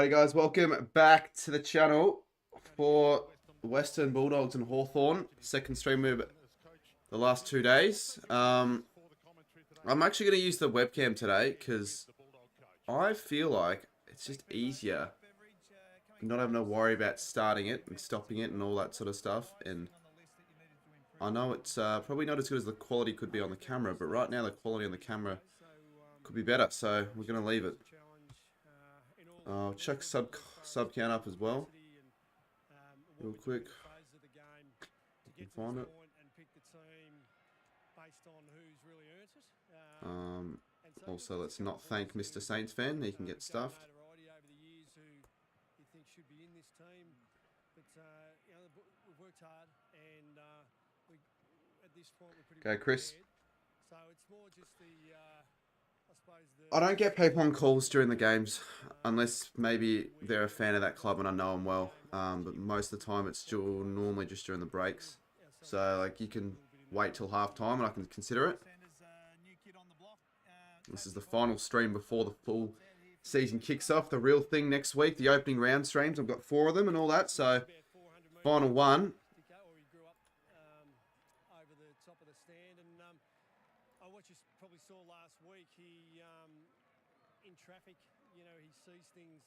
Alrighty guys, welcome back to the channel for Western Bulldogs and Hawthorn. Second stream of the last 2 days. I'm actually going to use the webcam today because I feel like it's just easier not having to worry about starting it and stopping it and all that sort of stuff. And I know it's probably not as good as the quality could be on the camera, but right now the quality on the camera could be better, so we're going to leave it. I'll check sub count up as well, real quick. You can find it. Also, let's not thank Mr. Saints fan. He can get stuffed. Okay, Chris. I don't get people on calls during the games, unless maybe they're a fan of that club and I know them well. But most of the time it's normally just during the breaks. So like you can wait till half time and I can consider it. This is the final stream before the full season kicks off. The real thing next week, the opening round streams. I've got 4 of them and all that. So final one. Probably saw last week, he in traffic, you know, he sees things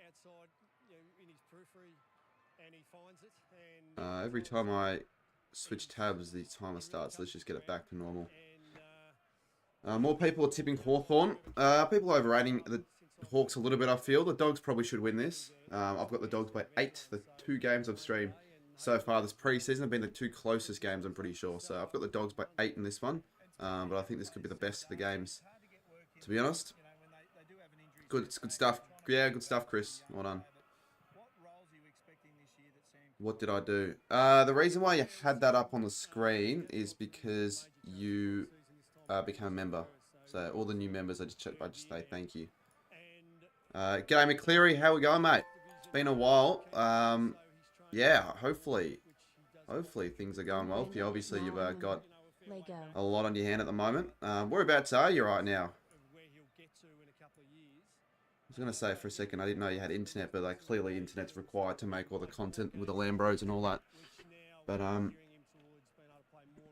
outside, you know, in his periphery, and he finds it. And every time I switch tabs, the timer starts. Let's just get it back to normal. More people are tipping Hawthorn. People are overrating the Hawks a little bit, I feel. The Dogs probably should win this. I've got the Dogs by 8. The 2 games I've streamed so far this pre-season have been the 2 closest games, I'm pretty sure. So I've got the Dogs by 8 in this one. But I think this could be the best of the games, to be honest. Good stuff. Yeah, good stuff, Chris. Well done. What did I do? The reason why you had that up on the screen is because you became a member. So all the new members, I just say thank you. G'day McCleary, how we going, mate? It's been a while. Yeah, hopefully things are going well for you. Obviously, you've got a lot on your hand at the moment. Whereabouts are you right now? I was going to say for a second, I didn't know you had internet, but like clearly internet's required to make all the content with the Lambros and all that. But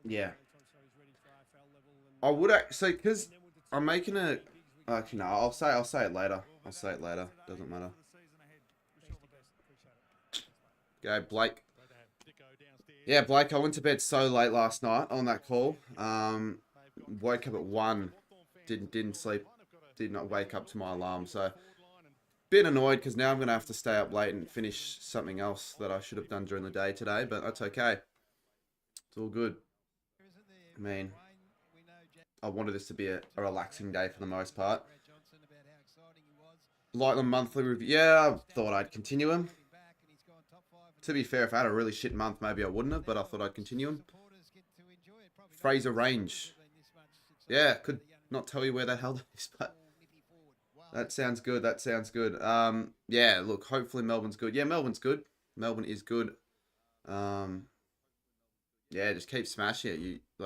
yeah. I would actually, because I'm making a, actually no, I'll say it later. I'll say it later. Doesn't matter. Go, Blake. Yeah, Blake, I went to bed so late last night on that call. Woke up at 1. Didn't sleep. Did not wake up to my alarm. So, bit annoyed because now I'm going to have to stay up late and finish something else that I should have done during the day today. But that's okay. It's all good. I mean, I wanted this to be a relaxing day for the most part. Like the monthly review. Yeah, I thought I'd continue him. To be fair, if I had a really shit month, maybe I wouldn't have, but I thought I'd continue him. Fraser Range. Yeah, could not tell you where the hell that is, but that sounds good. That sounds good. Yeah, look, hopefully Melbourne's good. Yeah, Melbourne's good. Melbourne is good. Yeah, just keep smashing it.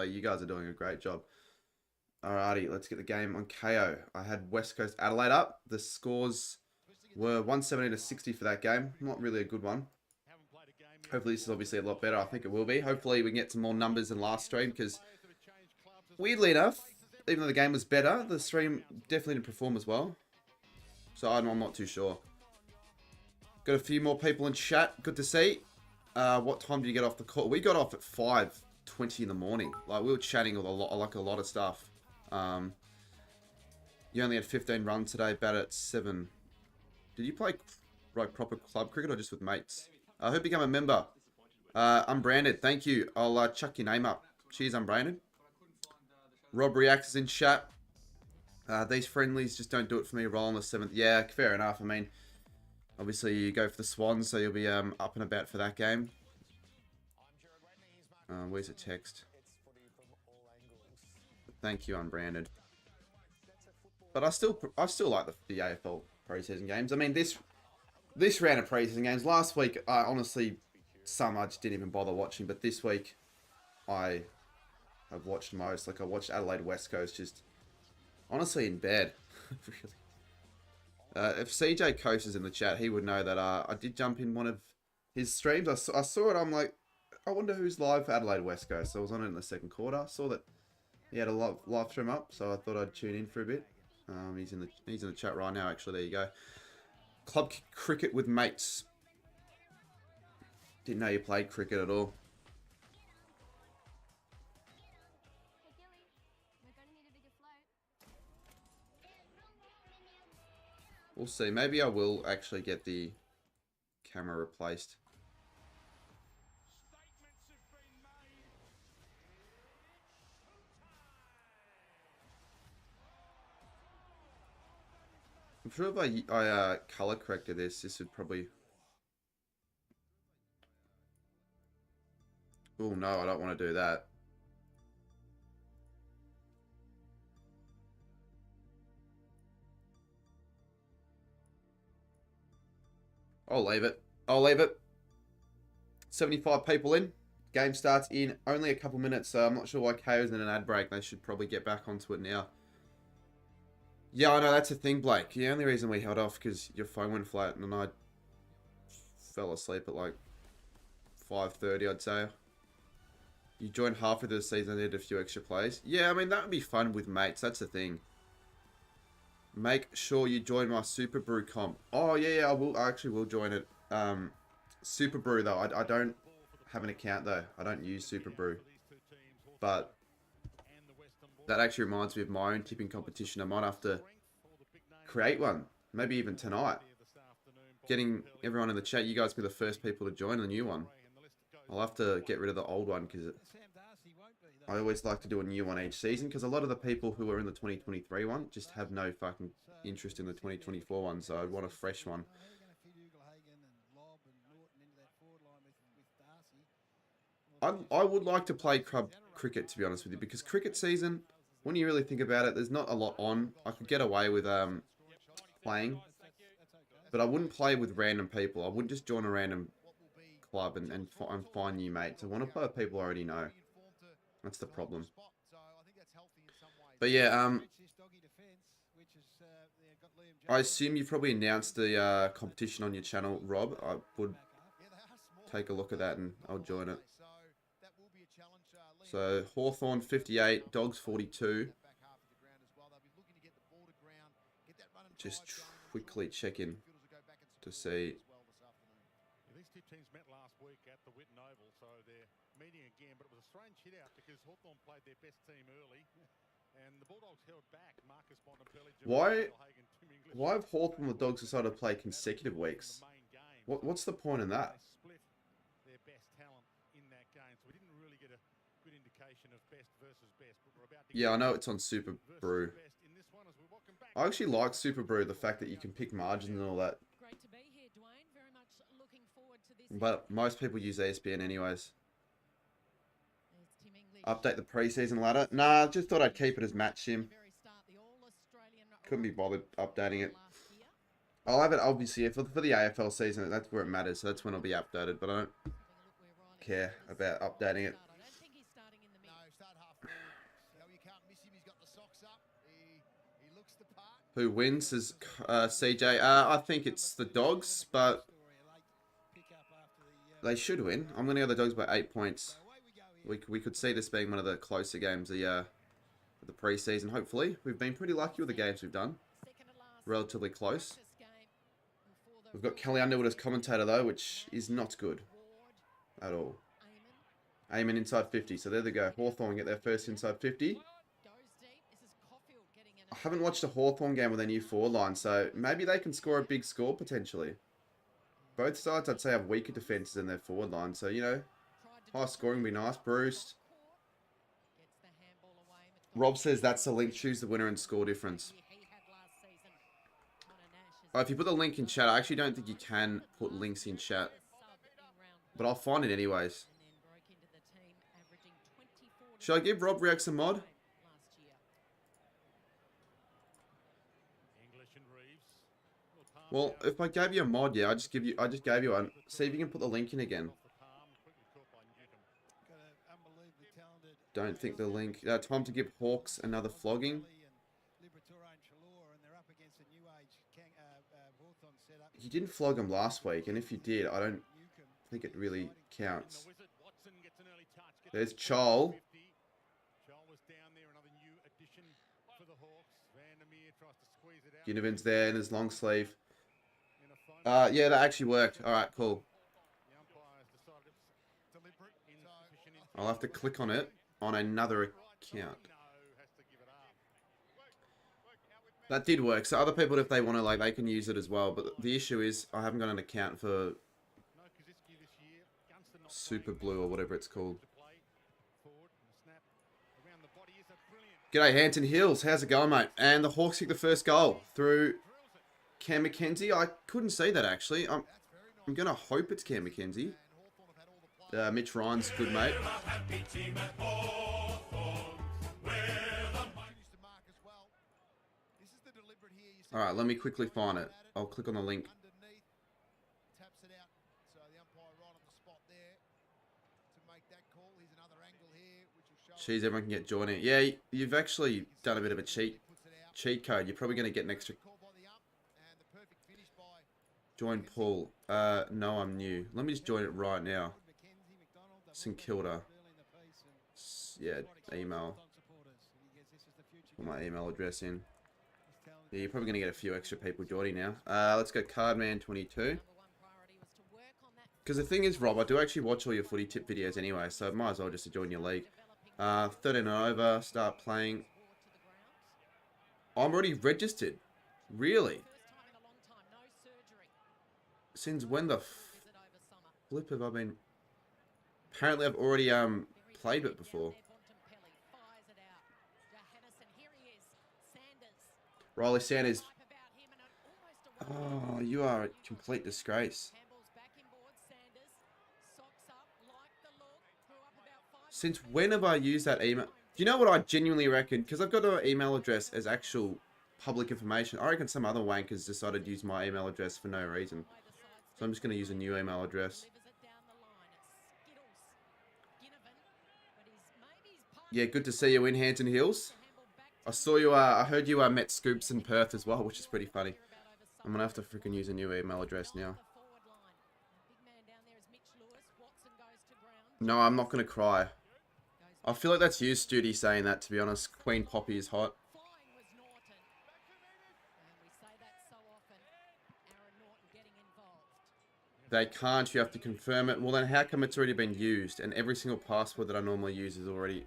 You guys are doing a great job. Alrighty, let's get the game on KO. I had West Coast Adelaide up. The scores were 170 to 60 for that game. Not really a good one. Hopefully this is obviously a lot better. I think it will be. Hopefully we can get some more numbers than last stream because weirdly enough, even though the game was better, the stream definitely didn't perform as well. So I'm not too sure. Got a few more people in chat. Good to see. What time did you get off the call? We got off at 5:20 in the morning. Like we were chatting with a lot of stuff. You only had 15 runs today, batted at 7. Did you play like proper club cricket or just with mates? I hope you become a member. Unbranded, thank you. I'll chuck your name up. Cheers, Unbranded. Rob reacts in chat. These friendlies just don't do it for me. Roll on the 7th. Yeah, fair enough. I mean, obviously you go for the Swans, so you'll be up and about for that game. Where's the text? Thank you, Unbranded. But I still like the AFL preseason games. I mean, this round of preseason games, last week, I honestly, some I just didn't even bother watching, but this week, I have watched most. Like, I watched Adelaide West Coast just, honestly, in bed. Really. If CJ Coast is in the chat, he would know that I did jump in one of his streams. I saw it. I'm like, I wonder who's live for Adelaide West Coast. So I was on it in the second quarter. I saw that he had a live stream up, so I thought I'd tune in for a bit. He's in the chat right now. Actually, there you go. Club cricket with mates. Didn't know you played cricket at all. We'll see. Maybe I will actually get the camera replaced. I'm sure if I color corrected this would probably... Oh no, I don't want to do that. I'll leave it. I'll leave it. 75 people in. Game starts in only a couple minutes, so I'm not sure why KO's in an ad break. They should probably get back onto it now. Yeah, I know, that's the thing, Blake. The only reason we held off because your phone went flat and I fell asleep at like 5:30, I'd say. You joined half of the season, I did a few extra plays. Yeah, I mean, that would be fun with mates. That's the thing. Make sure you join my Super Brew comp. Oh, yeah, I will. I actually will join it. Super Brew, though. I don't have an account, though. I don't use Super Brew. But that actually reminds me of my own tipping competition. I might have to create one. Maybe even tonight. Getting everyone in the chat. You guys be the first people to join the new one. I'll have to get rid of the old one because I always like to do a new one each season because a lot of the people who are in the 2023 one just have no fucking interest in the 2024 one, so I want a fresh one. I would like to play club cricket, to be honest with you, because cricket season, when you really think about it, there's not a lot on. I could get away with playing, but I wouldn't play with random people. I wouldn't just join a random club and find new mates. I want to play with people I already know. That's the problem. But yeah, I assume you've probably announced the competition on your channel, Rob. I would take a look at that and I'll join it. So Hawthorn 58, Dogs 42. Just quickly check in to see. These two teams met last week at the Whitten Oval, so they're meeting again. But it was a strange hit out because Hawthorn played their best team early, and the Bulldogs held back. Marcus Bontempelli. Why have Hawthorn and the Dogs decided to play consecutive weeks? What's the point in that? They split their best talent in that game, so we didn't really get a good indication of best versus best. But we're about to Yeah, I know it's on Super Brew. I actually like Super Brew, the fact that you can pick margins and all that. But most people use ESPN anyways. Update the preseason ladder. Nah, just thought I'd keep it as match sim. Couldn't be bothered updating it. I'll have it obviously for the AFL season. That's where it matters. So that's when it'll be updated. But I don't care about updating it. Who wins is CJ. I think it's the Dogs, but they should win. I'm going to go the Dogs by 8 points. We could see this being one of the closer games of the preseason, hopefully. We've been pretty lucky with the games we've done. Relatively close. We've got Kelly Underwood as commentator, though, which is not good at all. Aiming inside 50, so there they go. Hawthorn get their first inside 50. I haven't watched a Hawthorn game with their new forward line, so maybe they can score a big score, potentially. Both sides, I'd say, have weaker defences than their forward line, so, you know, high scoring would be nice. Bruce. Rob says that's the link. Choose the winner and score difference. Oh, if you put the link in chat, I actually don't think you can put links in chat. But I'll find it anyways. Should I give Rob Rex a mod? Well, if I gave you a mod, yeah, I just gave you one. See if you can put the link in again. Don't think the link. Time to give Hawks another flogging. you didn't flog him last week, and if you did, I don't think it really counts. There's Chol. Ginnivan's there in his long sleeve. Yeah, that actually worked. Alright, cool. I'll have to click on it on another account. That did work. So other people, if they want to, like, they can use it as well. But the issue is, I haven't got an account for Super Blue or whatever it's called. G'day, Hanton Hills. How's it going, mate? And the Hawks kick the first goal through Cam McKenzie. I couldn't see that, actually. I'm going to hope it's Cam McKenzie. Mitch Ryan's good, mate. Alright, let me quickly find it. I'll click on the link. Jeez, everyone can get joining. Yeah, you've actually done a bit of a cheat code. You're probably going to get an extra... Join Paul. No, I'm new. Let me just join it right now. St Kilda. Yeah, email. Put my email address in. Yeah, you're probably going to get a few extra people joining now. Let's go Cardman22. Because the thing is, Rob, I do actually watch all your footy tip videos anyway, so might as well just join your league. 13 and over, start playing. I'm already registered. Really? Since when the flip have I been... Apparently I've already played it before. Riley Sanders. Oh, you are a complete disgrace. Since when have I used that email? Do you know what I genuinely reckon? Because I've got an email address as actual public information. I reckon some other wankers decided to use my email address for no reason. So I'm just going to use a new email address. Yeah, good to see you in Hampton Hills. I saw you, I heard you met Scoops in Perth as well, which is pretty funny. I'm going to have to freaking use a new email address now. No, I'm not going to cry. I feel like that's you, Studi, saying that, to be honest. Queen Poppy is hot. They can't, you have to confirm it. Well, then how come it's already been used? And every single password that I normally use is already...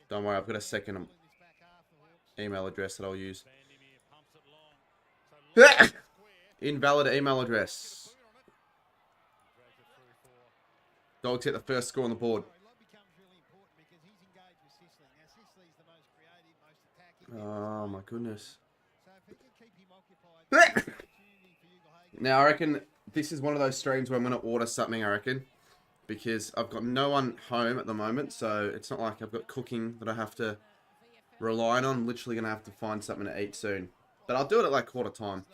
Don't worry, I've got a second email address that I'll use. Invalid email address. Dogs get the first score on the board. Oh my goodness. Now I reckon this is one of those streams where I'm going to order something, I reckon. Because I've got no one home at the moment, so it's not like I've got cooking that I have to rely on. I'm literally going to have to find something to eat soon. But I'll do it at like quarter time.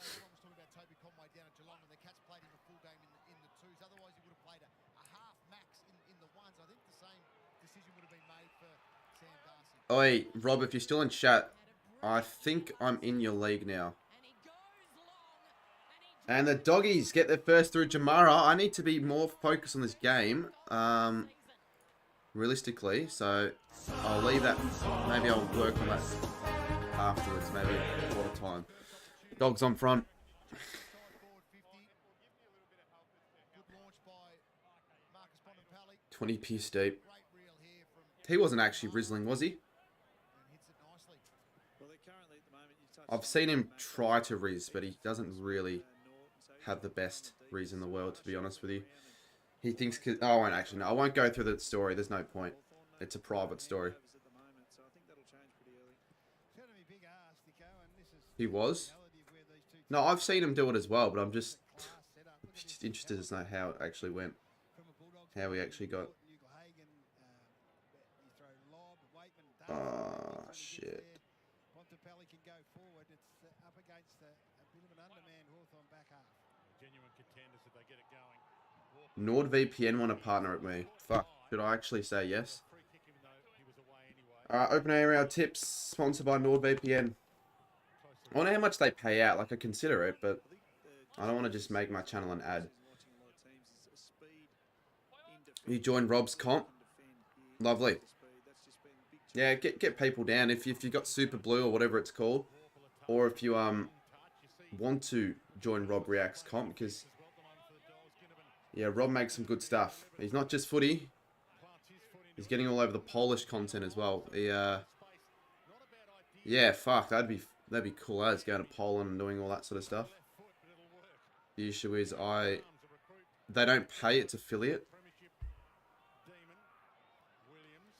Oi, Rob, if you're still in chat, I think I'm in your league now. And the doggies get their first through Jamara. I need to be more focused on this game, realistically. So I'll leave that. Maybe I'll work on that afterwards, maybe quarter time. Dogs on front. 20 piece deep. He wasn't actually rizzling, was he? I've seen him try to rizz, but he doesn't really have the best rizz in the world, to be honest with you. He thinks... Oh, I won't actually... No, I won't go through the story. There's no point. It's a private story. He was? No, I've seen him do it as well, but I'm just interested to know how it actually went. How he actually got... Oh, shit. NordVPN want to partner with me. Fuck. Should I actually say yes? Alright, open area tips sponsored by NordVPN. I wonder how much they pay out. Like, I consider it, but I don't want to just make my channel an ad. You join Rob's comp. Lovely. Yeah, get people down. If you got Super Blue or whatever it's called, or if you want to join Rob Reacts comp, because yeah, Rob makes some good stuff. He's not just footy. He's getting all over the Polish content as well. He yeah, fuck, that'd be cool as going to Poland and doing all that sort of stuff. The issue is they don't pay, it's affiliate.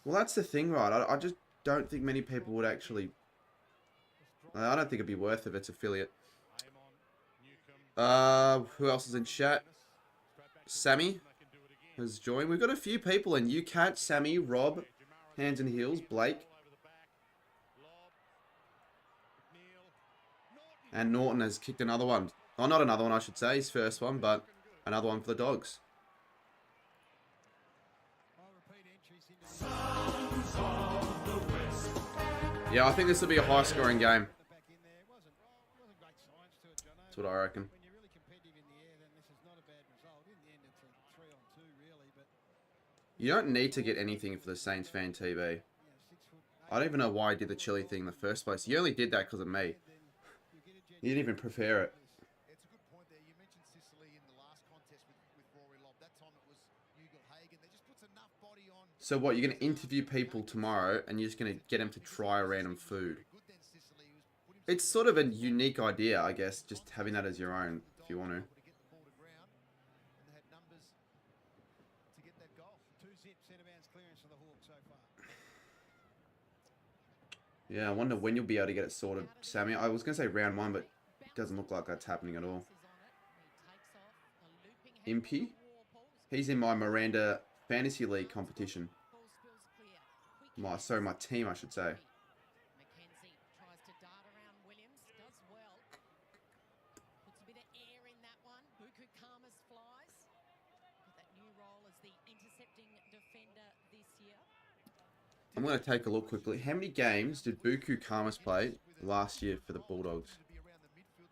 Well, that's the thing, right? I just don't think many people would actually... I don't think it'd be worth it if it's affiliate. Who else is in chat? Sammy has joined. We've got a few people in. You Cat, Sammy, Rob, Hands and Heels, Blake. And Norton has kicked another one. Oh, not another one, I should say. His first one, but another one for the Dogs. Yeah, I think this will be a high-scoring game. That's what I reckon. You don't need to get anything for the Saints fan TV. I don't even know why I did the chili thing in the first place. You only did that because of me. You didn't even prepare it. It's a good point there. You mentioned Sicily in the last contest with Rory Lobb. That time it was Hugo Hagen. That just puts enough body on. So what, you're going to interview people tomorrow and you're just going to get them to try a random food? It's sort of a unique idea, I guess, just having that as your own, if you want to. Yeah, I wonder when you'll be able to get it sorted, Sammy. I was going to say round 1, but it doesn't look like that's happening at all. Impy? He's in my Miranda Fantasy League competition. My team, I should say. I'm going to take a look quickly. How many games did Buku Karmas play last year for the Bulldogs?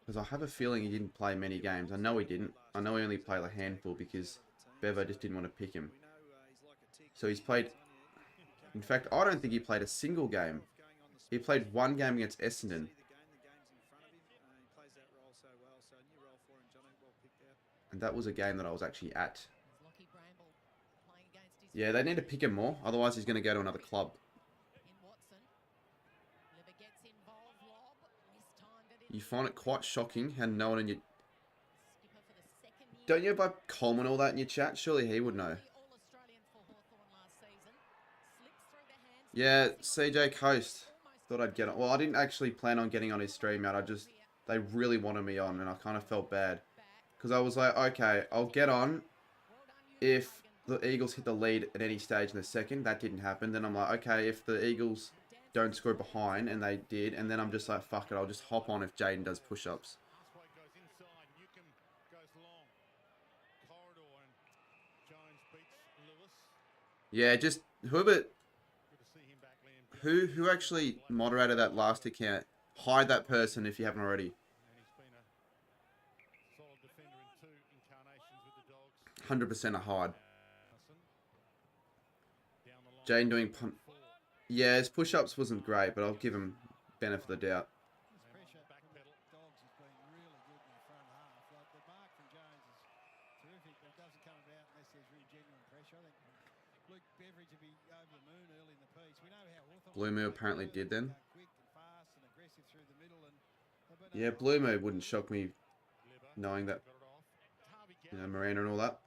Because I have a feeling he didn't play many games. I know he didn't. I know he only played a handful because Bevo just didn't want to pick him. So he's played... In fact, I don't think he played a single game. He played one game against Essendon. And that was a game that I was actually at. Yeah, they need to pick him more. Otherwise, he's going to go to another club. You find it quite shocking how no one in your... Don't you have like Coleman all that in your chat? Surely he would know. Yeah, CJ Coast. Thought I'd get on. Well, I didn't actually plan on getting on his stream out. They really wanted me on and I kind of felt bad. Because I was like, okay, I'll get on if the Eagles hit the lead at any stage in the second. That didn't happen. Then I'm like, okay, if the Eagles don't score behind, and they did, and then I'm just like, fuck it, I'll just hop on if Jaden does push-ups. Yeah, just whoever... Who actually moderated that last account? Hide that person if you haven't already. 100% a hide. Jane doing punt. Yeah, his push-ups wasn't great, but I'll give him benefit of the doubt. Blue Moo apparently did then. Yeah, Blue Moo wouldn't shock me knowing that, you know, Miranda and all that.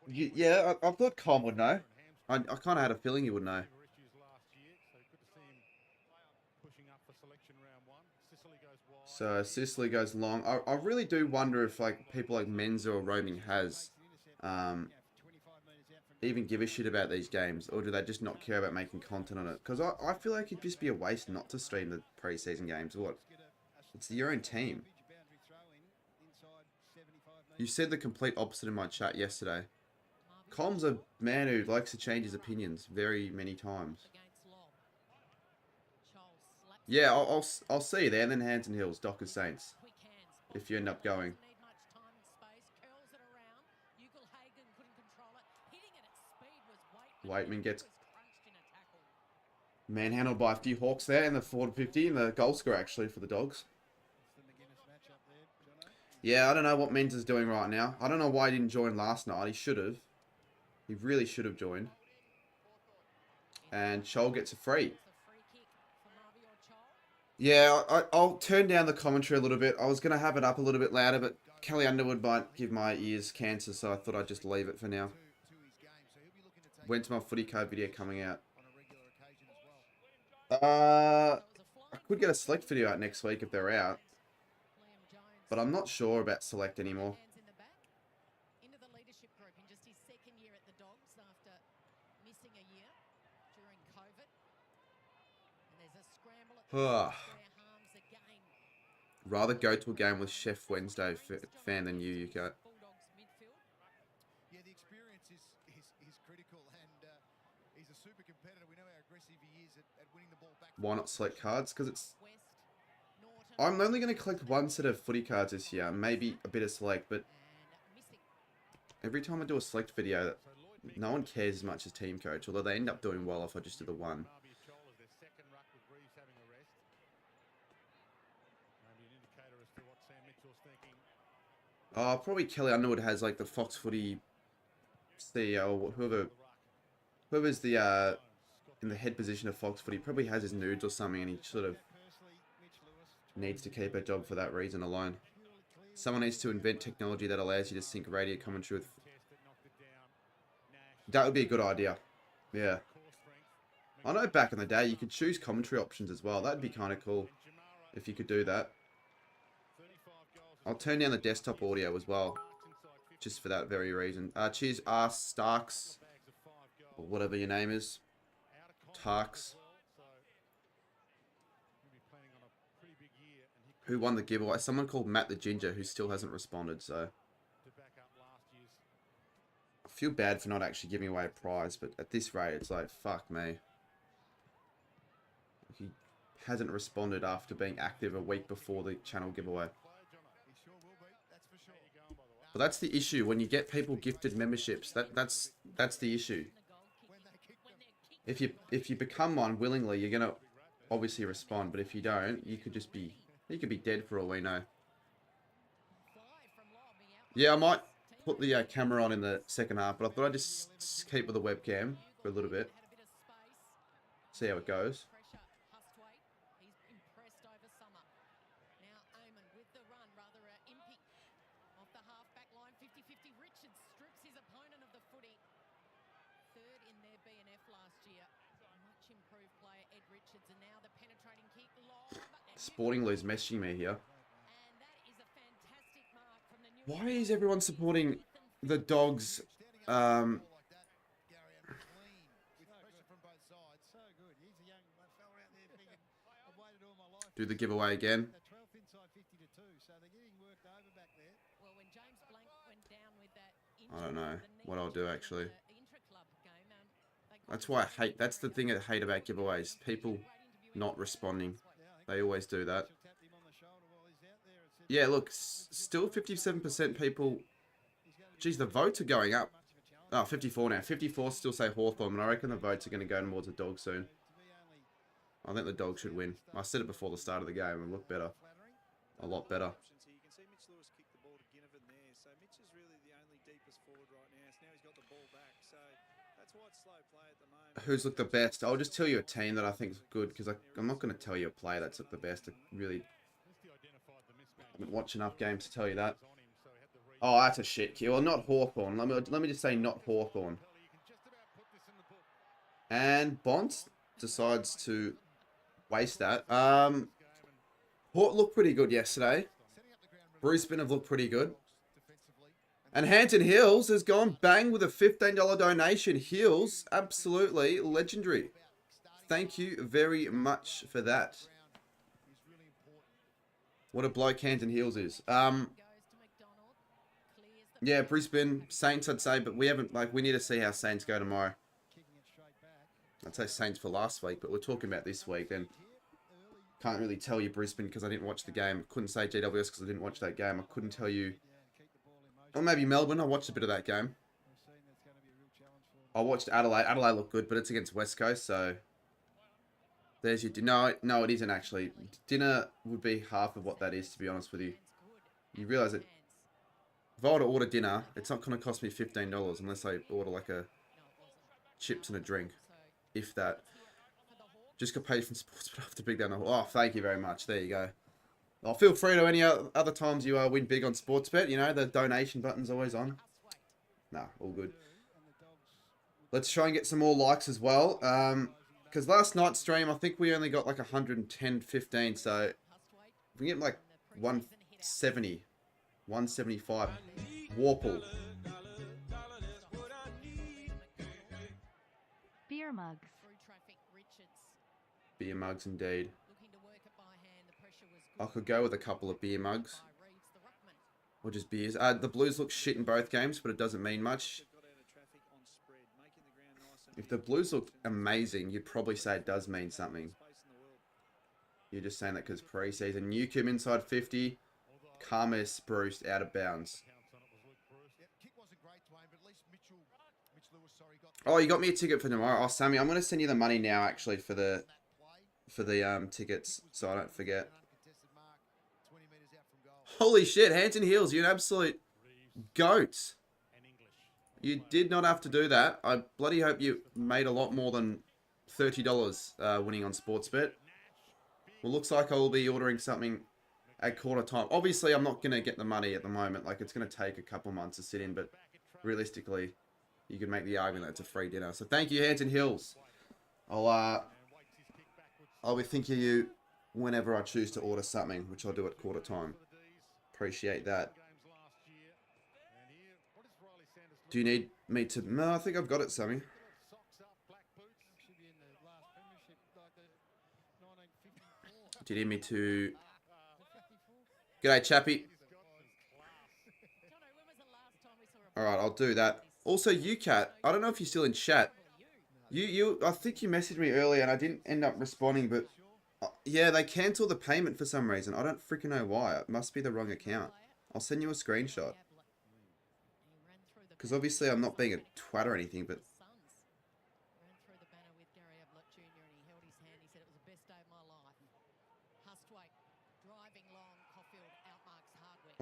Yeah, I thought Com would know. I kind of had a feeling he would know. So Sicily goes long. I really do wonder if like people like Menza or Roaming has even give a shit about these games, or do they just not care about making content on it? Because I feel like it'd just be a waste not to stream the pre-season games. What? It's your own team. You said the complete opposite in my chat yesterday. Com's a man who likes to change his opinions very many times. Yeah, I'll see you there. And then Hanson Hills, Dockers Saints. If you end up going. Waitman gets manhandled by a few Hawks there in the 450 and the goal scorer actually for the Dogs. Yeah, I don't know what Menz is doing right now. I don't know why he didn't join last night. He should have. He really should have joined. And Shaun gets a free. Yeah, I'll turn down the commentary a little bit. I was going to have it up a little bit louder, but Kelly Underwood might give my ears cancer, so I thought I'd just leave it for now. When's my footy code video coming out? I could get a select video out next week if they're out. But I'm not sure about select anymore. Rather go to a game with Chef Wednesday fan than you, UK. Yeah, the experience is critical, and he's a super competitor. We know how aggressive he is at winning the ball back. Why not select cards? Because it's... I'm only going to collect one set of footy cards this year. Maybe a bit of select, but... Every time I do a select video, no one cares as much as team coach. Although they end up doing well if I just do the one. Oh, probably Kelly Underwood has like the Fox Footy CEO or whoever's the in the head position of Fox Footy probably has his nudes or something, and he sort of needs to keep a job for that reason alone. Someone needs to invent technology that allows you to sync radio commentary with. That would be a good idea. Yeah. I know back in the day you could choose commentary options as well. That'd be kind of cool if you could do that. I'll turn down the desktop audio as well, just for that very reason. Cheers, R. Starks, or whatever your name is. Tarks. Who won the giveaway? Someone called Matt the Ginger, who still hasn't responded, so... I feel bad for not actually giving away a prize, but at this rate, it's like, fuck me. He hasn't responded after being active a week before the channel giveaway. But that's the issue. When you get people gifted memberships, that's the issue. If you become one willingly, you're gonna obviously respond. But if you don't, you could be dead for all we know. Yeah, I might put the camera on in the second half, but I thought I'd just keep with the webcam for a little bit. See how it goes. Sporting Lou's messaging me here. Why is everyone supporting the Dogs? Do the giveaway again. I don't know what I'll do actually. That's why I hate. That's the thing I hate about giveaways. People not responding. They always do that. Yeah, look, still 57% people. Geez, the votes are going up. Oh, 54 now. 54 still say Hawthorn, and I reckon the votes are going to go towards the Dogs soon. I think the Dogs should win. I said it before the start of the game and look better. A lot better. Who's looked the best? I'll just tell you a team that I think is good, because I'm not going to tell you a player that's looked the best. I really haven't watched enough games to tell you that. Oh, that's a shit kill. Well, not Hawthorn. Let me just say not Hawthorn. And Bonds decides to waste that. Port looked pretty good yesterday. Brisbane have looked pretty good. And Hanson Hills has gone bang with a $15 donation. Hills, absolutely legendary. Thank you very much for that. What a bloke Hanson Hills is. Yeah, Brisbane, Saints I'd say, but we haven't, we need to see how Saints go tomorrow. I'd say Saints for last week, but we're talking about this week then. Can't really tell you Brisbane because I didn't watch the game. Couldn't say GWS because I didn't watch that game. I couldn't tell you... Or maybe Melbourne. I watched a bit of that game. I watched Adelaide. Adelaide looked good, but it's against West Coast, so... There's your... No, it isn't actually. Dinner would be half of what that is, to be honest with you. You realise that if I were to order dinner, it's not going to cost me $15 unless I order like a chips and a drink. If that. Just got paid from sports, but I have to big down the... Oh, thank you very much. There you go. Oh, feel free to any other times you win big on Sportsbet. You know, the donation button's always on. Nah, all good. Let's try and get some more likes as well. Because last night's stream, I think we only got like 110, 15. So, if we get like 170, 175. Warple. Beer mugs. Beer mugs indeed. I could go with a couple of beer mugs. Or just beers. The Blues look shit in both games, but it doesn't mean much. If the Blues look amazing, you'd probably say it does mean something. You're just saying that because pre-season. Newcomb inside 50. Karma Spruce out of bounds. Oh, you got me a ticket for tomorrow. Oh, Sammy, I'm going to send you the money now, actually, for the tickets, so I don't forget. Holy shit, Hands and Heels, you're an absolute goat. You did not have to do that. I bloody hope you made a lot more than $30 winning on Sportsbet. Well, looks like I will be ordering something at quarter time. Obviously, I'm not going to get the money at the moment. Like, it's going to take a couple months to sit in, but realistically, you could make the argument that it's a free dinner. So thank you, Hands and Heels. I'll be thinking of you whenever I choose to order something, which I'll do at quarter time. Appreciate that. Do you need me to... No, I think I've got it, Sammy. Do you need me to... G'day, chappy. Alright, I'll do that. Also, UCAT, I don't know if you're still in chat. I think you messaged me earlier and I didn't end up responding, but... yeah, they cancelled the payment for some reason. I don't freaking know why. It must be the wrong account. I'll send you a screenshot. Because obviously I'm not being a twat or anything, but...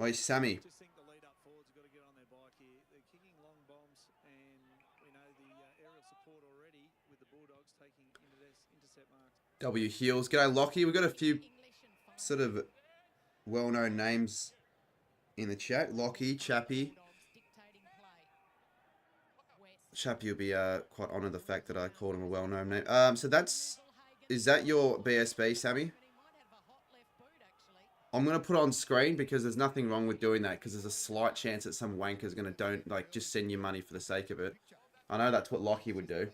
Oi, Sammy. W Heels. G'day, Lockie. We've got a few sort of well-known names in the chat. Lockie, Chappy. Chappy will be quite honoured the fact that I called him a well-known name. So that's... Is that your BSB, Sammy? I'm going to put it on screen because there's nothing wrong with doing that because there's a slight chance that some wanker's going to just send you money for the sake of it. I know that's what Lockie would do.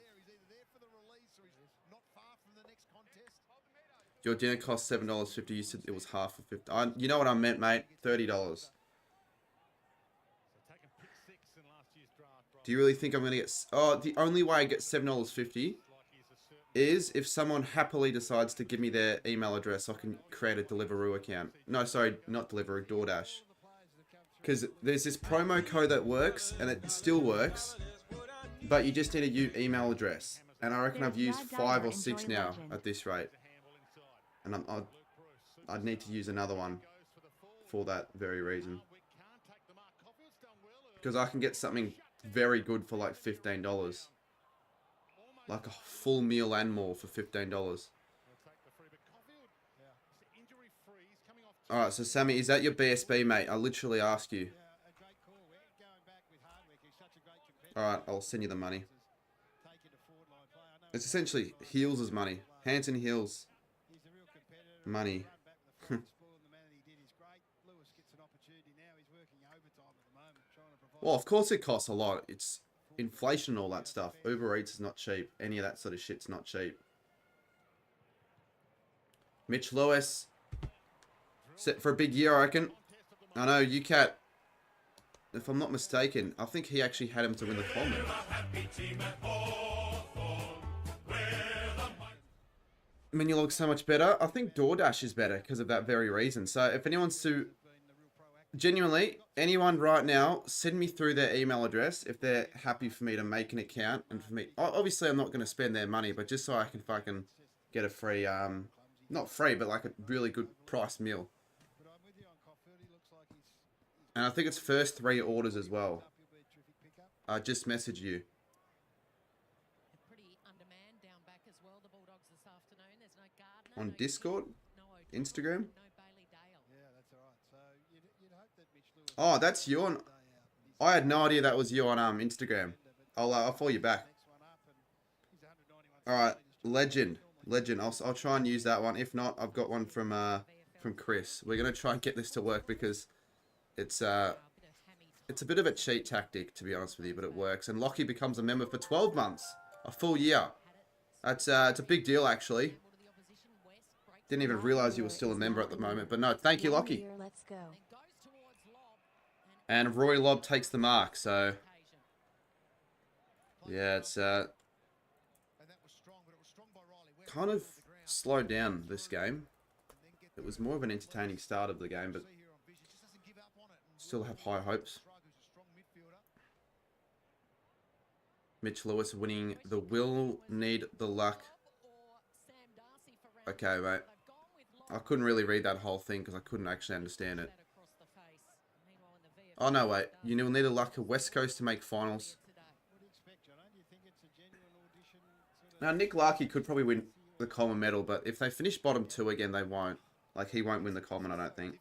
Your dinner cost $7.50. You said it was half of $50. You know what I meant, mate. $30. Do you really think I'm going to get... Oh, the only way I get $7.50 is if someone happily decides to give me their email address so I can create a Deliveroo account. No, sorry, not Deliveroo, DoorDash. Because there's this promo code that works, and it still works, but you just need a email address. And I reckon I've used 5 or 6 now at this rate. And I'd need to use another one for that very reason. Because I can get something very good for like $15. Like a full meal and more for $15. Alright, so Sammy, is that your BSB, mate? I literally asked you. Alright, I'll send you the money. It's essentially Heels' money. Hands and Heels. Money. Well, of course it costs a lot. It's inflation and all that stuff. Uber Eats is not cheap. Any of that sort of shit's not cheap. Mitch Lewis. Set for a big year, I reckon. I know, UCAT, if I'm not mistaken, I think he actually had him to win the Coleman. menu log's so much better. I think DoorDash is better because of that very reason. So if anyone's to genuinely, anyone right now, send me through their email address if they're happy for me to make an account and for me. Obviously, I'm not going to spend their money, but just so I can fucking get a free, not free, but like a really good price meal. And I think it's first 3 orders as well. I just message you. On Discord? Instagram? Oh, that's you on... I had no idea that was you on Instagram. I'll follow you back. Alright, legend. Legend. I'll try and use that one. If not, I've got one from Chris. We're going to try and get this to work because it's a bit of a cheat tactic, to be honest with you, but it works. And Lockie becomes a member for 12 months. A full year. That's it's a big deal, actually. Didn't even realize you were still a member at the moment. But no, thank you, Lockie. Let's go. And Roy Lobb takes the mark, so... Yeah, it's kind of slowed down this game. It was more of an entertaining start of the game, but still have high hopes. Mitch Lewis winning the will need the luck. Okay, mate. I couldn't really read that whole thing because I couldn't actually understand it. Oh, no, wait. You will need the luck of West Coast to make finals. Now, Nick Larkey could probably win the Coleman medal, but if they finish bottom 2 again, they won't. Like, he won't win the Coleman, I don't think.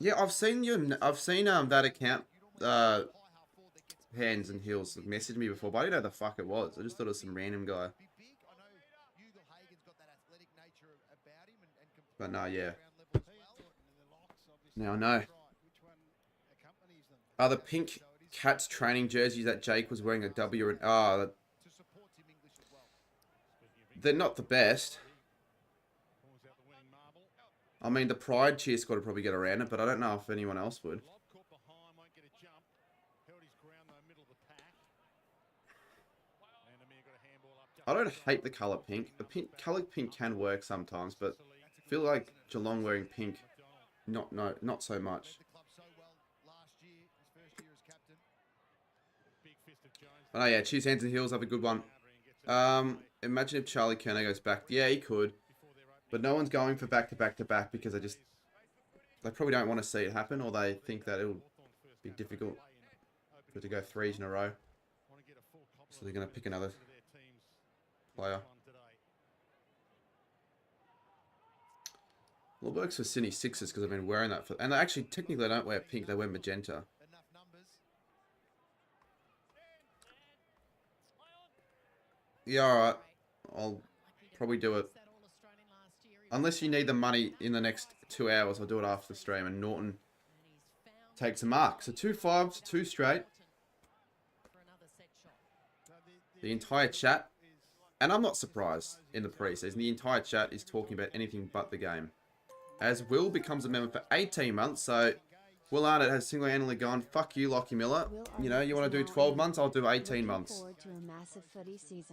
Yeah, I've seen that account, Hands and Heels, message me before, but I didn't know the fuck it was. I just thought it was some random guy. But no, yeah. Now I know. Are the pink Cats training jerseys that Jake was wearing a W and R? They're not the best. I mean, the Pride cheer squad would probably get around it, but I don't know if anyone else would. I don't hate the colour pink. The colour pink can work sometimes, but I feel like Geelong wearing pink, not so much. Oh yeah, Cheese Hands and Heels have a good one. Imagine if Charlie Kerner goes back. Yeah, he could. But no one's going for back-to-back-to-back because they probably don't want to see it happen, or they think that it'll be difficult for it to go 3s in a row. So they're going to pick another player. Well, it works for Sydney Sixers because I've been wearing that for... And they actually, technically, they don't wear pink, they wear magenta. Yeah, alright. I'll probably do it. Unless you need the money in the next 2 hours, I'll do it after the stream. And Norton takes a mark. So 2 5s, 2 straight. The entire chat, and I'm not surprised in the preseason, the entire chat is talking about anything but the game. As Will becomes a member for 18 months, so Will Arnott has single-handedly gone, fuck you, Lockie Miller. You know, you want to do 12 months, I'll do 18 months.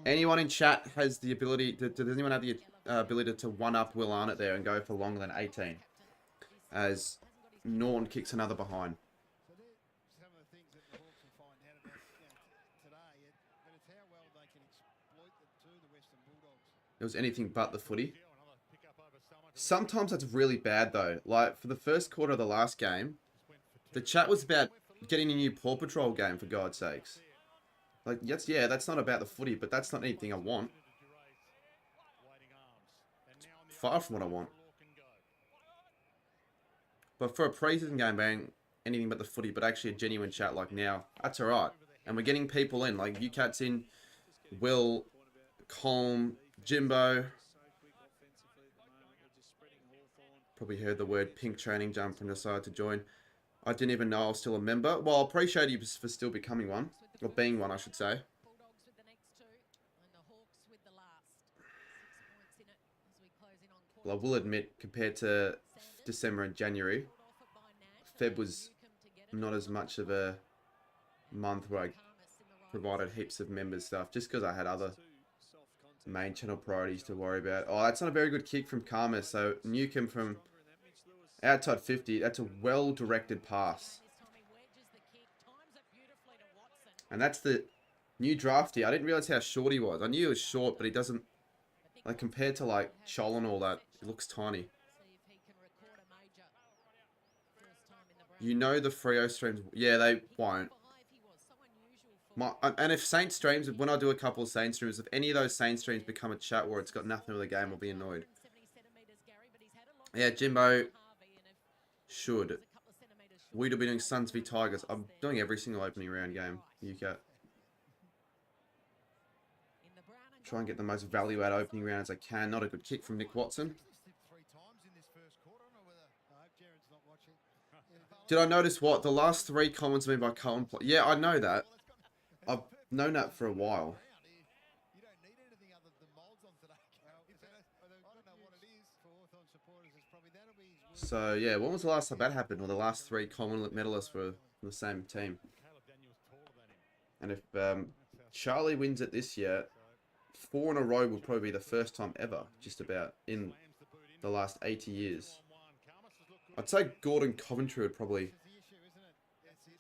Anyone in chat has the ability, does anyone have the ability to one-up Will Arnott there and go for longer than 18? As Norton kicks another behind. It was anything but the footy. Sometimes that's really bad though. Like for the first quarter of the last game, the chat was about getting a new Paw Patrol game for God's sakes. Like yes, yeah, that's not about the footy, but that's not anything I want. It's far from what I want. But for a preseason game being anything but the footy, but actually a genuine chat like now, that's alright. And we're getting people in, like you cats in, Will, Colm, Jimbo. Probably heard the word pink training jump and decided to join. I didn't even know I was still a member. Well, I appreciate you for still becoming one. Or being one, I should say. Well, I will admit, compared to December and January, Feb was not as much of a month where I provided heaps of member stuff just because I had other main channel priorities to worry about. Oh, that's not a very good kick from Karma. So Newcomb from outside 50. That's a well-directed pass. And that's the new drafty. I didn't realize how short he was. I knew he was short, but he doesn't, like, compared to like Shaun and all that, he looks tiny. You know the Freo streams, yeah, they won't. And if Saint streams, when I do a couple of Saint streams, if any of those Saint streams become a chat where it's got nothing with the game, I'll be annoyed. Yeah, Jimbo should. We'd be doing Suns v Tigers. I'm doing every single opening round game. UK. Try and get the most value out of opening round as I can. Not a good kick from Nick Watson. Did I notice what? The last 3 comments made by Carlton. Yeah, I know that. I've known that for a while. So, yeah, when was the last time that happened? Well, the last 3 Commonwealth medalists were from the same team. And if Charlie wins it this year, 4 in a row would probably be the first time ever, just about, in the last 80 years. I'd say Gordon Coventry would probably...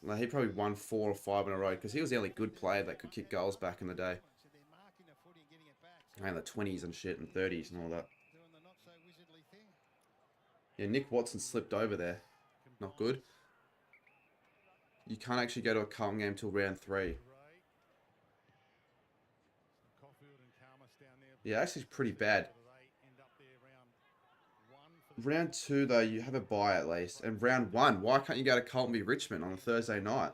Like, he probably won 4 or 5 in a row, because he was the only good player that could kick goals back in the day. And the 20s and shit, and 30s and all that. Yeah, Nick Watson slipped over there. Not good. You can't actually go to a Carlton game till round 3. Yeah, actually pretty bad. Round 2, though, you have a bye at least. And round 1, why can't you go to Carlton v Richmond on a Thursday night?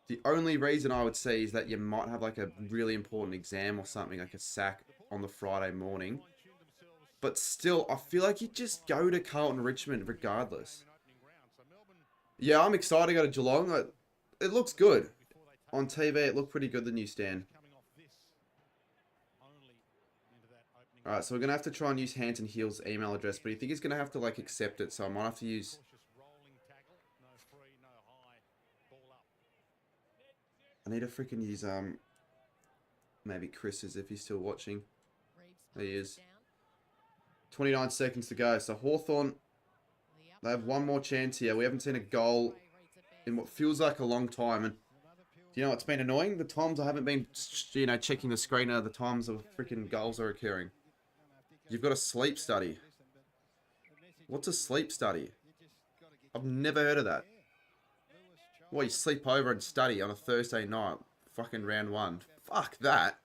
The only reason I would see is that you might have like a really important exam or something, like a sack on the Friday morning. But still, I feel like you just go to Carlton Richmond regardless. Yeah, I'm excited to go to Geelong. It looks good. On TV, it looked pretty good, the new stand. Alright, so we're going to have to try and use Hands and Heels email address, but you think he's going to have to, like, accept it, so I might have to use... I need to freaking use, maybe Chris's if he's still watching. There he is. 29 seconds to go. So Hawthorn, they have one more chance here. We haven't seen a goal in what feels like a long time. And you know what's been annoying? The times I haven't been, you know, checking the screen are the times of freaking goals are occurring. You've got a sleep study. What's a sleep study? I've never heard of that. What, you sleep over and study on a Thursday night? Fucking round 1. Fuck that.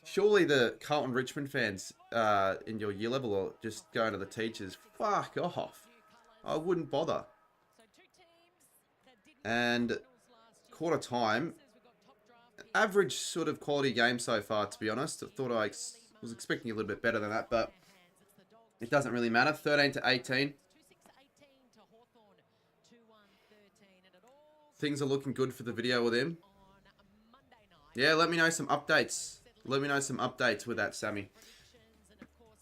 Surely the Carlton Richmond fans in your year level are just going to the teachers. Fuck off. I wouldn't bother. And quarter time. Average sort of quality game so far, to be honest. I thought I was expecting a little bit better than that, but it doesn't really matter. 13 to 18. Things are looking good for the video with him. Yeah, let me know some updates. Let me know some updates with that, Sammy.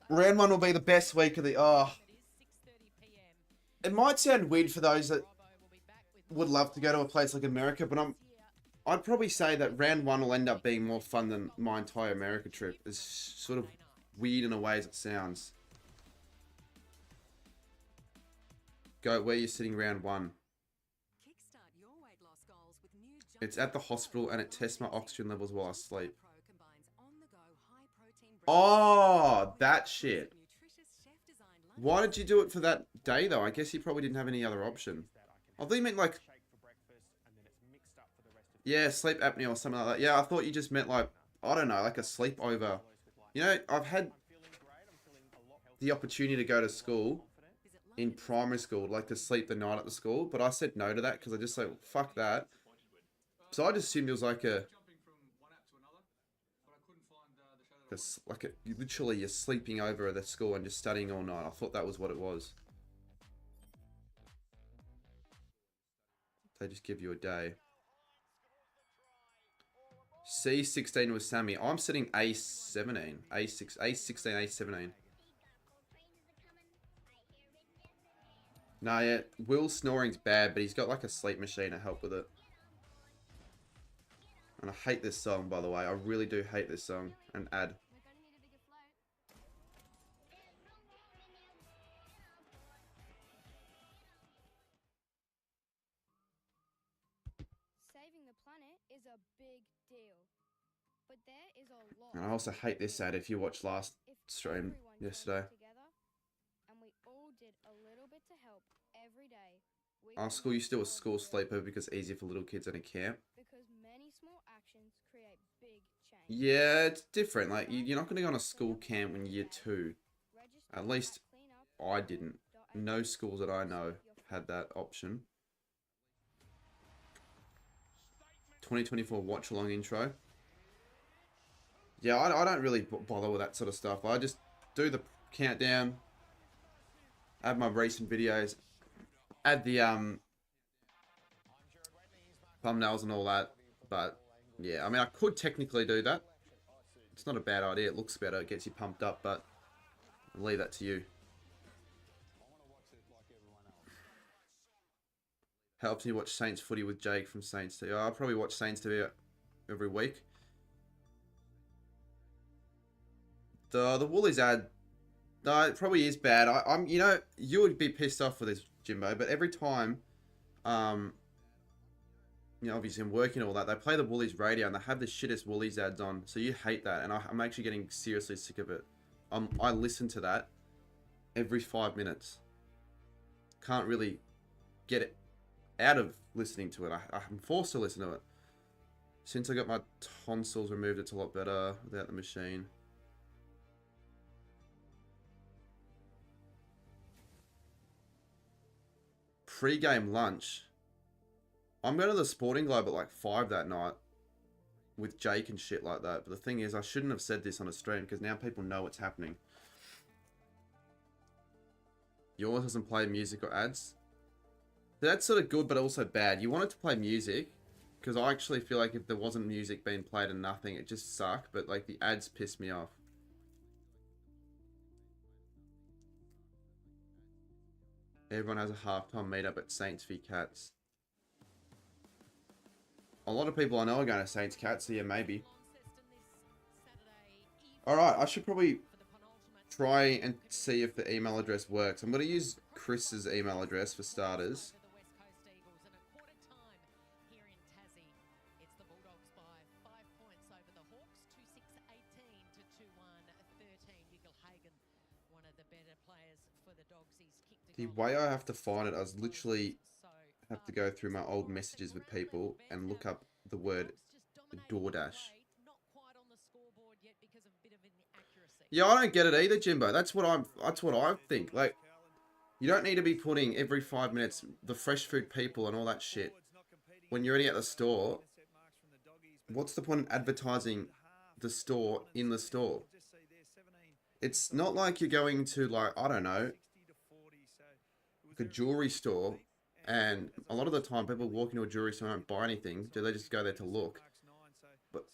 Round 1 will be the best week of the... Oh. It might sound weird for those that would love to go to a place like America, but I'd probably say that round 1 will end up being more fun than my entire America trip. It's sort of weird in a way as it sounds. Go where you're sitting round 1. It's at the hospital and it tests my oxygen levels while I sleep. Oh, that shit. Why did you do it for that day, though? I guess you probably didn't have any other option. I thought you meant, like... Yeah, sleep apnea or something like that. Yeah, I thought you just meant, like, I don't know, like a sleepover. You know, I've had the opportunity to go to school in primary school, like to sleep the night at the school, but I said no to that because I just said, fuck that. So I just assumed it was like literally you're sleeping over at the school and just studying all night. I thought that was what it was. They just give you a day. C16 was Sammy. I'm sitting A17. A16, A17. Nah, yeah. Will's snoring's bad, but he's got like a sleep machine to help with it. And I hate this song, by the way. I really do hate this song. An ad. Saving the planet is a big deal. But there is a lot. And I also hate this ad if you watched last stream yesterday. And we all did a little bit to help every day. Our school used to do a school sleepover because it's easier for little kids in a camp. Because many small actions create big change. Yeah, it's different. Like, you're not going to go on a school camp when you're 2. At least I didn't. No schools that I know had that option. 2024 watch along intro. Yeah, I don't really bother with that sort of stuff. I just do the countdown, add my recent videos, add the thumbnails and all that. But yeah, I mean, I could technically do that. It's not a bad idea. It looks better. It gets you pumped up, but I'll leave that to you. Helps me watch Saints footy with Jake from Saints TV. I'll probably watch Saints TV every week. The Woolies ad, it probably is bad. I'm, you know, you would be pissed off with this, Jimbo, but every time, you know, obviously I'm working all that, they play the Woolies radio and they have the shittest Woolies ads on. So you hate that, and I'm actually getting seriously sick of it. I listen to that every 5 minutes. Can't really get it out of listening to it. I'm forced to listen to it. Since I got my tonsils removed, it's a lot better without the machine. Pre-game lunch. I'm going to the Sporting Globe at like 5 that night with Jake and shit like that. But the thing is, I shouldn't have said this on a stream because now people know what's happening. Yours doesn't play music or ads. That's sort of good, but also bad. You want it to play music because I actually feel like if there wasn't music being played and nothing, it just sucked. But like the ads piss me off. Everyone has a halftime meetup at Saints v Cats. A lot of people I know are going to Saints Cats, so yeah, maybe. Alright, I should probably try and see if the email address works. I'm going to use Chris's email address for starters. The way I have to find it, I was literally have to go through my old messages with people and look up the word DoorDash. Yeah, I don't get it either, Jimbo. That's what I think. Like, you don't need to be putting every 5 minutes the fresh food people and all that shit when you're already at the store. What's the point of advertising the store in the store? It's not like you're going to, like, I don't know, like a jewelry store, and a lot of the time people walk into a jewelry store and don't buy anything. Do they just go there to look? But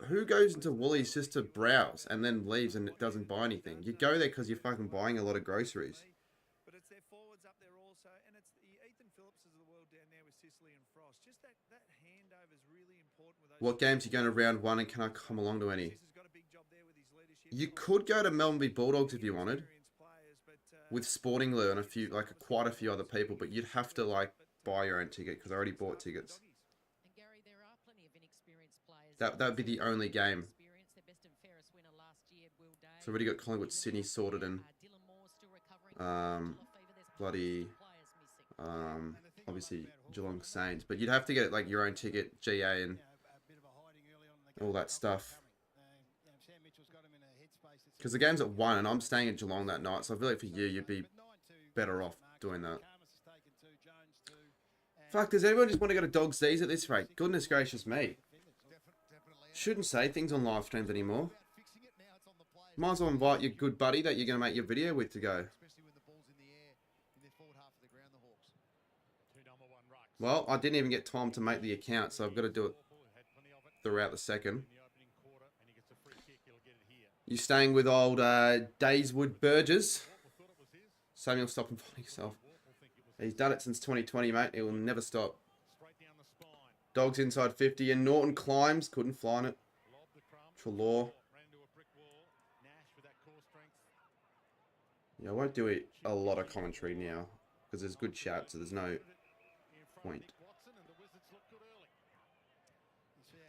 who goes into Woolies just to browse and then leaves and doesn't buy anything? You go there because you're fucking buying a lot of groceries. But it's their forwards up there also, and it's the Ethan Phillipses of the world down there with Sicily and Frost. Just that handover is really important with those. What games are you going to round 1 and can I come along to any? You could go to Melbourne v Bulldogs if you wanted, with Sporting Lure and quite a few other people, but you'd have to like buy your own ticket because I already bought tickets. That would be the only game. So already got Collingwood Sydney sorted and obviously Geelong Saints, but you'd have to get like your own ticket, GA and all that stuff. Because the game's at 1 and I'm staying at Geelong that night, so I feel like for you, you'd be better off doing that. Fuck, does anyone just want to go to Dog Z's at this rate? Goodness gracious me. Shouldn't say things on live streams anymore. Might as well invite your good buddy that you're going to make your video with to go. Well, I didn't even get time to make the account, so I've got to do it throughout the second. You staying with old Dayswood Burgess? Samuel, stop and find yourself. He's done it since 2020, mate. It will never stop. Dogs inside 50. And Norton climbs. Couldn't fly it. Trelaw. Yeah, I won't do a lot of commentary now. Because there's good chat, so there's no point.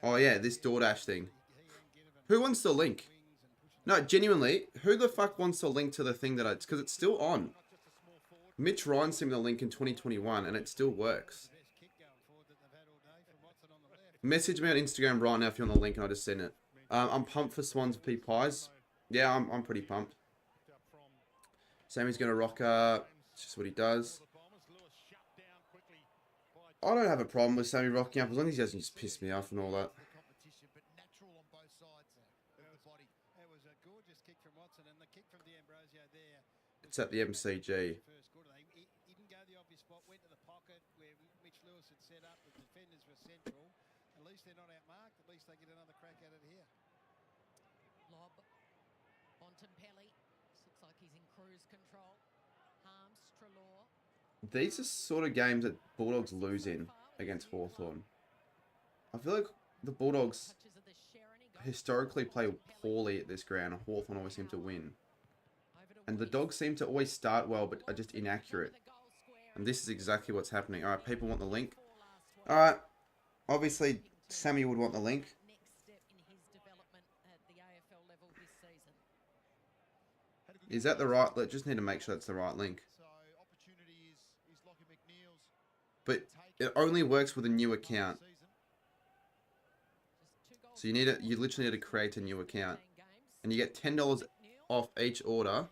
Oh yeah, this DoorDash thing. Who wants the link? No, genuinely, who the fuck wants the link to the thing that it's because it's still on. Mitch Ryan sent me the link in 2021 and it still works. Message me on Instagram right now if you're on the link and I'll just send it. I'm pumped for Swans P Pies. Yeah, I'm pretty pumped. Sammy's gonna rock it's just what he does. I don't have a problem with Sammy rocking up as long as he doesn't just piss me off and all that. It's at the MCG. He didn't go the obvious spot, went to the pocket where Mitch Lewis had set up. The defenders were central. At least they're not outmarked. At least they get another crack at it here. Lob. Bontempelli. Looks like he's in cruise control. Harms, Trelaw. These are sort of games that Bulldogs lose in against Hawthorn. I feel like the Bulldogs historically play poorly at this ground and Hawthorn always seem to win. And the Dogs seem to always start well but are just inaccurate. And this is exactly what's happening. Alright, people want the link. Alright, obviously Sammy would want the link. Is that the right? Let's just need to make sure that's the right link. But it only works with a new account. So you literally need to create a new account. And you get $10 off each order.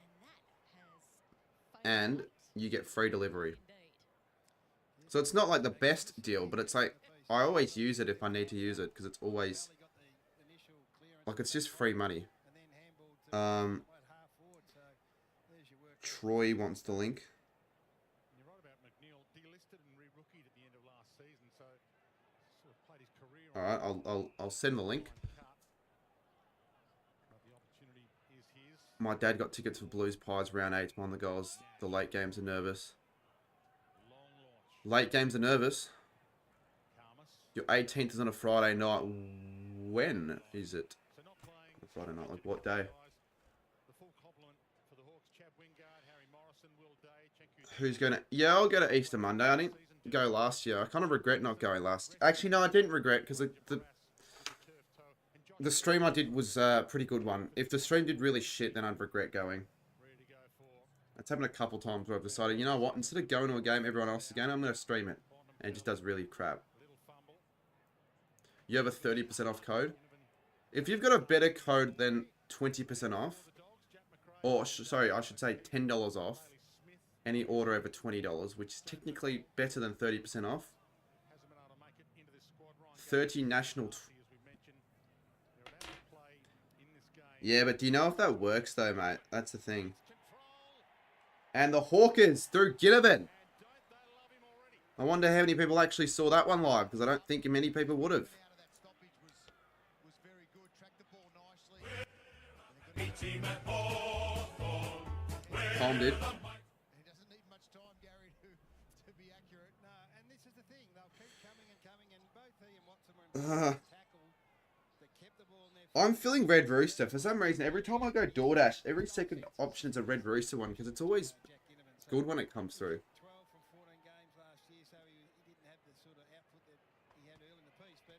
And you get free delivery. So it's not like the best deal, but it's like I always use it if I need to use it because it's always like it's just free money. Troy wants the link. You're right about McNeil. Delisted and re-rookied at the end of last season, so sort of played his career. All right, I'll send the link. The opportunity is his. My dad got tickets for Blues Pies round 8 behind the goals. The late games are nervous. Late games are nervous. Your 18th is on a Friday night. When is it? A Friday night, like what day? Who's going to... Yeah, I'll go to Easter Monday. I didn't go last year. I kind of regret not going last... Actually, no, I didn't regret because the stream I did was a pretty good one. If the stream did really shit, then I'd regret going. It's happened a couple times where I've decided, you know what, instead of going to a game everyone else is going, I'm going to stream it. And it just does really crap. You have a 30% off code. If you've got a better code than 20% off, or sorry, I should say $10 off, any order over $20, which is technically better than 30% off. 30 national... Yeah, but do you know if that works though, mate? That's the thing. And the Hawkers through Ginnivan. I wonder how many people actually saw that one live, because I don't think many people would have. Tom did. I'm feeling Red Rooster. For some reason, every time I go DoorDash, every second option is a Red Rooster one, because it's always good when it comes through. 12 from 14 games last year, so he didn't have the sort of output that he had early in the piece, but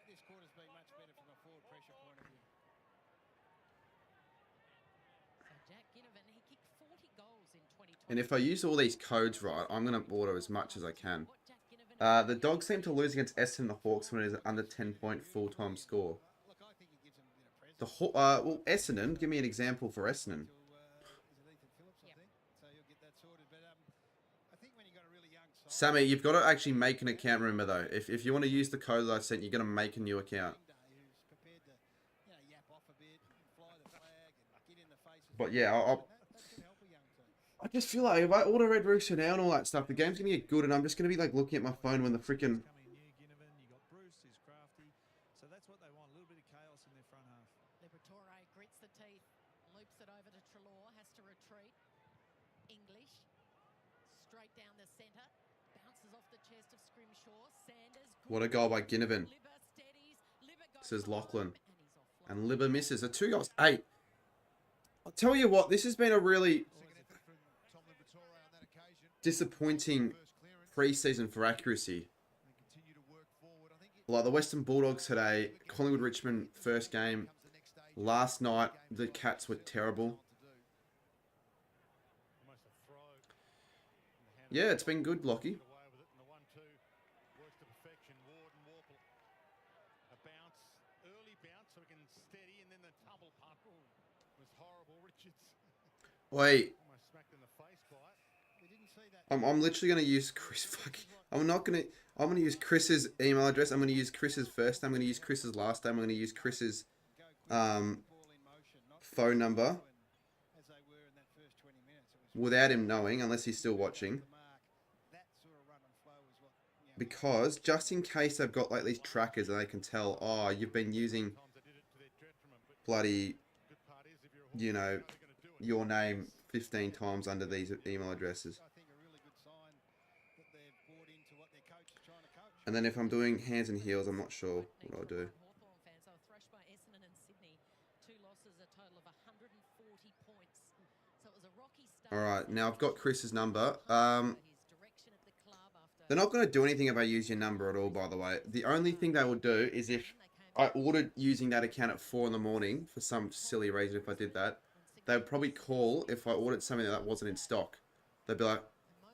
this quarter's been much better from a forward pressure point of view. So Jack Ginnivan, he kicked 40 goals in 2020. And if I use all these codes right, I'm going to order as much as I can. The Dogs seem to lose against Essendon and the Hawks when it is an under 10-point full-time score. Well, Essendon, give me an example for Essendon. Sammy, you've got to actually make an account, remember though. If you want to use the code that I sent, you're going to make a new account. But yeah, I just feel like if I order Red Rooster now and all that stuff, the game's going to get good and I'm just going to be like looking at my phone when the freaking... So that's what they want, a little bit of chaos in their front half. Liberatore grits the teeth, loops it over to Trelaw, has to retreat. English, straight down the centre, bounces What a goal by Ginnivan. Says Lachlan. And Libba misses. A 2 goals. 8. I'll tell you what, this has been a really disappointing pre-season for accuracy. Like the Western Bulldogs today, Collingwood Richmond first game. Last night, the Cats were terrible. Yeah, it's been good, Lockie. Wait. I'm literally gonna use Chris. I'm gonna use Chris's email address. I'm gonna use Chris's first name. I'm gonna use Chris's last name. I'm gonna use Chris's phone number without him knowing, unless he's still watching. Because just in case they've got like these trackers and they can tell, oh, you've been using bloody, you know, your name 15 times under these email addresses. And then if I'm doing hands and heels, I'm not sure what I'll do. Alright, now I've got Chris's number. They're not going to do anything if I use your number at all, by the way. The only thing they will do is if I ordered using that account at 4 in the morning, for some silly reason if I did that, they would probably call if I ordered something that wasn't in stock. They'd be like,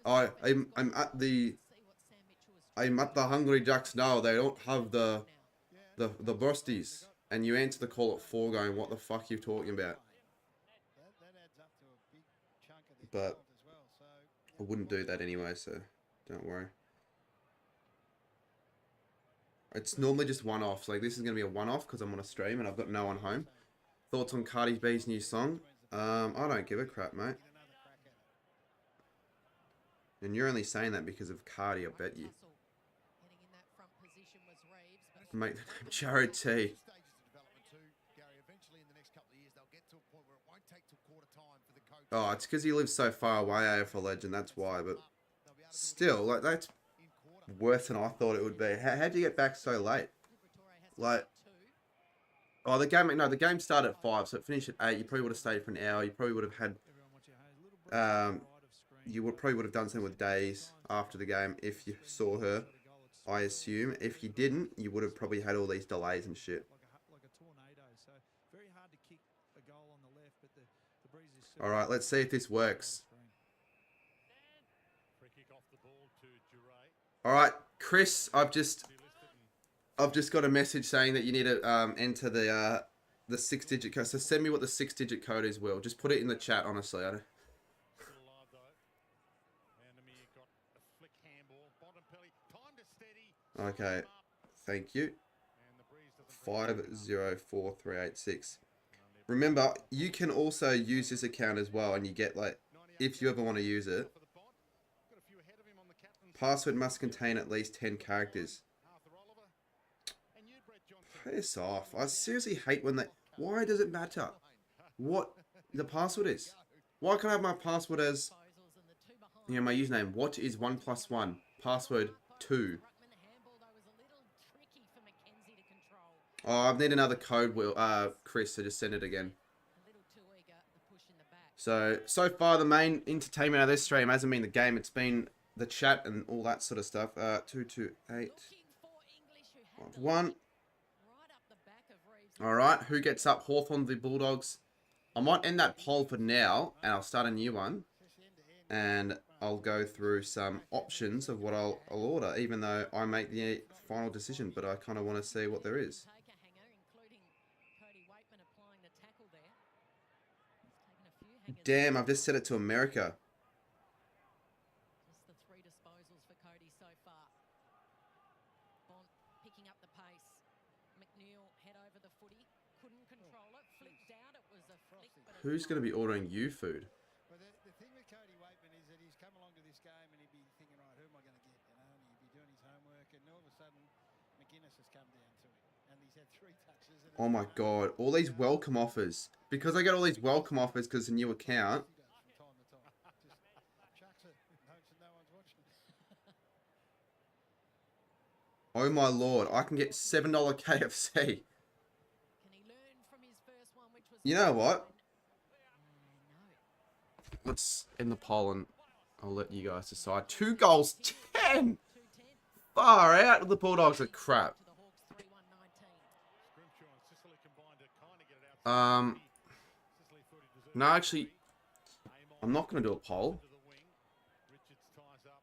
oh, I'm at the Hungry Jacks now. They don't have the bursties. And you answer the call at 4 going, what the fuck are you talking about? But I wouldn't do that anyway, so don't worry. It's normally just one-off. So like this is going to be a one-off because I'm on a stream and I've got no one home. Thoughts on Cardi B's new song? I don't give a crap, mate. And you're only saying that because of Cardi, I bet you. Make the name Jared T. Oh, it's because he lives so far away, AFL legend, that's why. But still, like, that's worse than I thought it would be. How'd you get back so late? Like, oh, the game started at 5, so it finished at 8. You probably would have stayed for an hour. You probably would have had, probably would have done something with Days after the game if you saw her, I assume. If you didn't, you would have probably had all these delays and shit. All right, let's see if this works. All right, Chris, I've just got a message saying that you need to enter the 6-digit code. So send me what the 6-digit code is, Will. Just put it in the chat, honestly. I don't... Okay, thank you. 504386. Remember, you can also use this account as well, and you get, like, if you ever want to use it, password must contain at least 10 characters. Piss off. I seriously hate when they... Why does it matter what the password is? Why can't I have my password as, you know, my username? What is 1+1? Password 2. Oh, I need another code, Will, Chris, so just send it again. So far the main entertainment of this stream hasn't been the game, it's been the chat and all that sort of stuff. 22851. Alright, who gets up? Hawthorn v Bulldogs. I might end that poll for now, and I'll start a new one. And I'll go through some options of what I'll order, even though I make the final decision, but I kind of want to see what there is. Damn, I've just set it to America. Just the 3 disposals for Cody so far. Bond picking up the pace. McNeil head over the footy. Couldn't control it. Flicked out. It was a flick. Who's going to be ordering you food? Well, the thing with Cody Waitman is that he's come along to this game and he'd be thinking, right, who am I going to get? You know, and he'd be doing his homework, and all of a sudden, McGuinness has come down to him, and he's had 3 touches. And oh my god, all these welcome offers. Because I get all these welcome offers because it's a new account. Oh my lord, I can get $7 KFC. Can he learn from his first one, which was You know what? no. Let's end the poll and I'll let you guys decide. 2 goals, 10! Far out. The Bulldogs are crap. To the Hawks 3-1-19. Scrimshaw and Sicily combined to kind of get it out. Sicily thought he deserved No, actually, Amon I'm not going to do a poll. to the wing. Richards ties up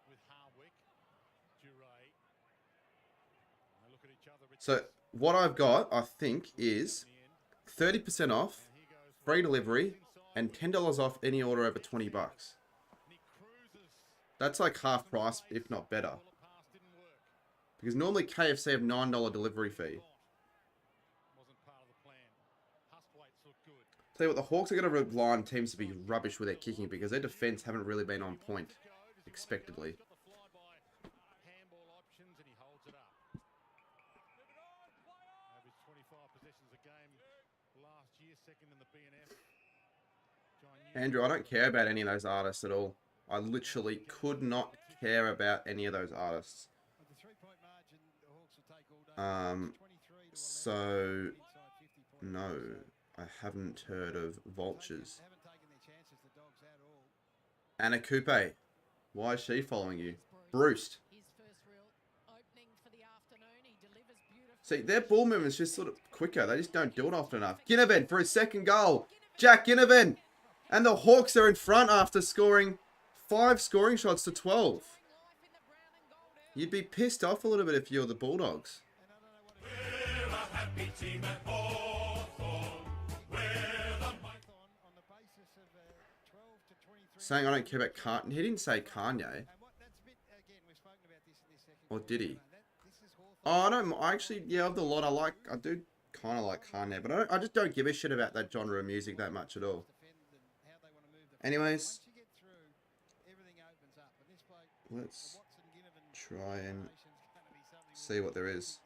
with Harwick. Duray. They look at each other. So, what I've got, I think, is 30% off, free delivery, and $10 off any order over 20 bucks. That's like half price, if not better. Because normally KFC have $9 delivery fee. Tell you what, the Hawks are going to rely on teams to be rubbish with their kicking because their defense haven't really been on point, expectedly. Andrew, I don't care about any of those artists at all. I literally could not care about any of those artists. So, no, I haven't heard of Vultures. Anna Coupe, why is she following you? Bruce. His first real opening for the afternoon. He delivers beautifully. See, their ball movement's just sort of quicker. They just don't do it often enough. Ginnivan for his second goal. Jack Ginnivan. And the Hawks are in front after scoring 5 scoring shots to 12. You'd be pissed off a little bit if you're the Bulldogs. Saying I don't care about Kanye. He didn't say Kanye. Or did he? Oh, I don't. Actually, yeah, of the lot, I do kind of like Kanye, but I just don't give a shit about that genre of music that much at all. Anyways, let's try and see what there is.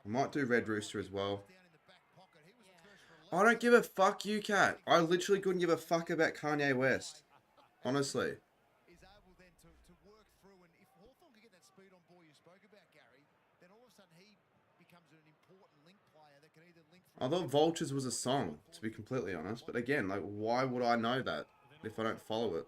I might do Red Rooster as well. I don't give a fuck, you cat. I literally couldn't give a fuck about Kanye West. Honestly. Is able then to work through, and if Hawthorn could get that speed on ball you spoke about, Gary, then all of a sudden he becomes an important link player that can either link through. I thought Vultures was a song, to be completely honest. But again, like, why would I know that if I don't follow it?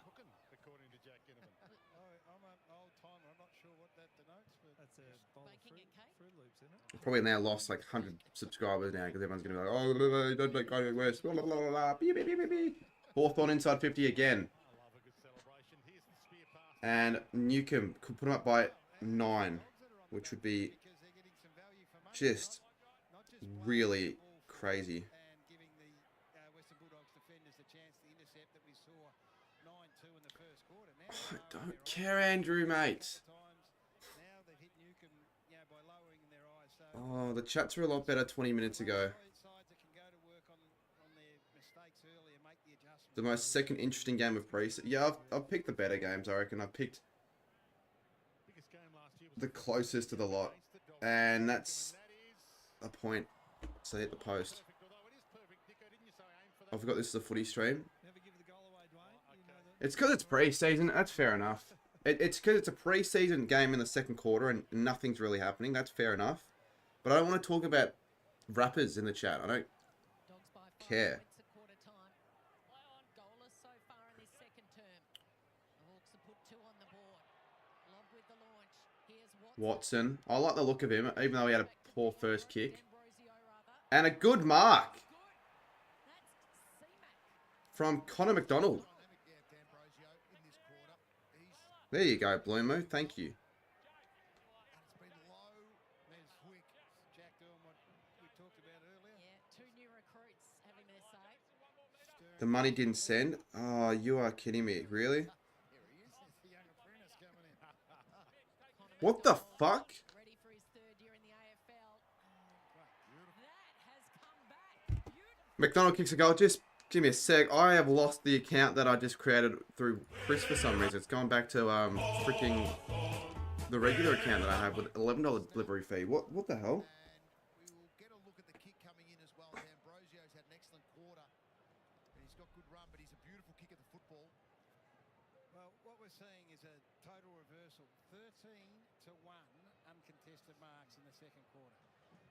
According to Jack Ginnivan. I'm an old timer. I'm not sure what that denotes, but That's a bowl of Baking and cake. Fruit Loops, isn't it? Probably now lost like 100 subscribers now because everyone's going to be like, oh, blah, blah, don't like Kanye West. Blah, blah, blah, blah, blah. Beep, beep, beep, beep, beep. Hawthorn inside 50 again. And Newcomb could put him up by 9, which would be just really crazy. and giving the Western Bulldogs defenders the chance to intercept that we saw 9-2 in the first quarter. Now I don't care, Andrew, mate. now they've hit Newcomb, by lowering their eyes. So Oh, the chats were a lot better 20 minutes ago. sides that can go to work on their mistakes early and make the adjustments. The most second interesting game of pre-season. Yeah, I've picked the better games, I reckon. I've picked the closest to the lot. And that's a point. So hit the post. I forgot this is a footy stream. Never give the goal away, Dwayne. You know that. It's because it's pre-season. That's fair enough. It's because it's a pre-season game in the second quarter and nothing's really happening. That's fair enough. But I don't want to talk about rappers in the chat. I don't Dogs by 5 care. points at quarter time. Goalless so far in this second term. The Hawks have put 2 on the board. Lob with the launch. Here's Watson. I like the look of him, even though he had a poor first kick. Ambrosio rather. And a good mark Good. That's C-Mac. from Connor McDonald. Dynamic there, D'Ambrosio, in this quarter. He's There you go, Bloomo. Thank you. and it's been low. There's Wick. Jack doing what we talked about earlier. Yeah, 2 new recruits having their say. The money didn't send. Oh, you are kidding me. Really? Here he is. It's the young apprentice coming in. Connor What the McDonald, fuck? ready for his 3rd year in the AFL. Beautiful. That has come back. Beautiful. McDonald kicks a goal. Just give me a sec. I have lost the account that I just created through Chris for some reason. It's gone back to freaking the regular account that I have with $11 delivery fee. What the hell? And we will get a look at the kick coming in as well. D'Ambrosio's had an excellent quarter. And he's got good run, but he's a beautiful kick at the football. Well, what we're seeing is a total reversal. 13-1 uncontested marks in the second quarter.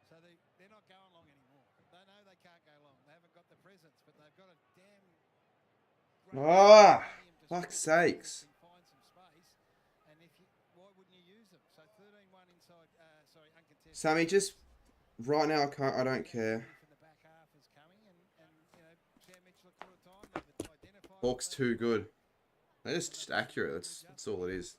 So they're not going long anymore. They know they can't go long. They haven't got the presence, but they've got a damn great Ah, stadium to fuck's score the ball sakes. and find some space. And why wouldn't you use them? So 13-1 inside, uncontested. Sammy, just right now, I don't care. From the back half is coming, and you know, Sam Mitchell at quarter time, they've identified Hawks too good. They're just accurate. That's all it is.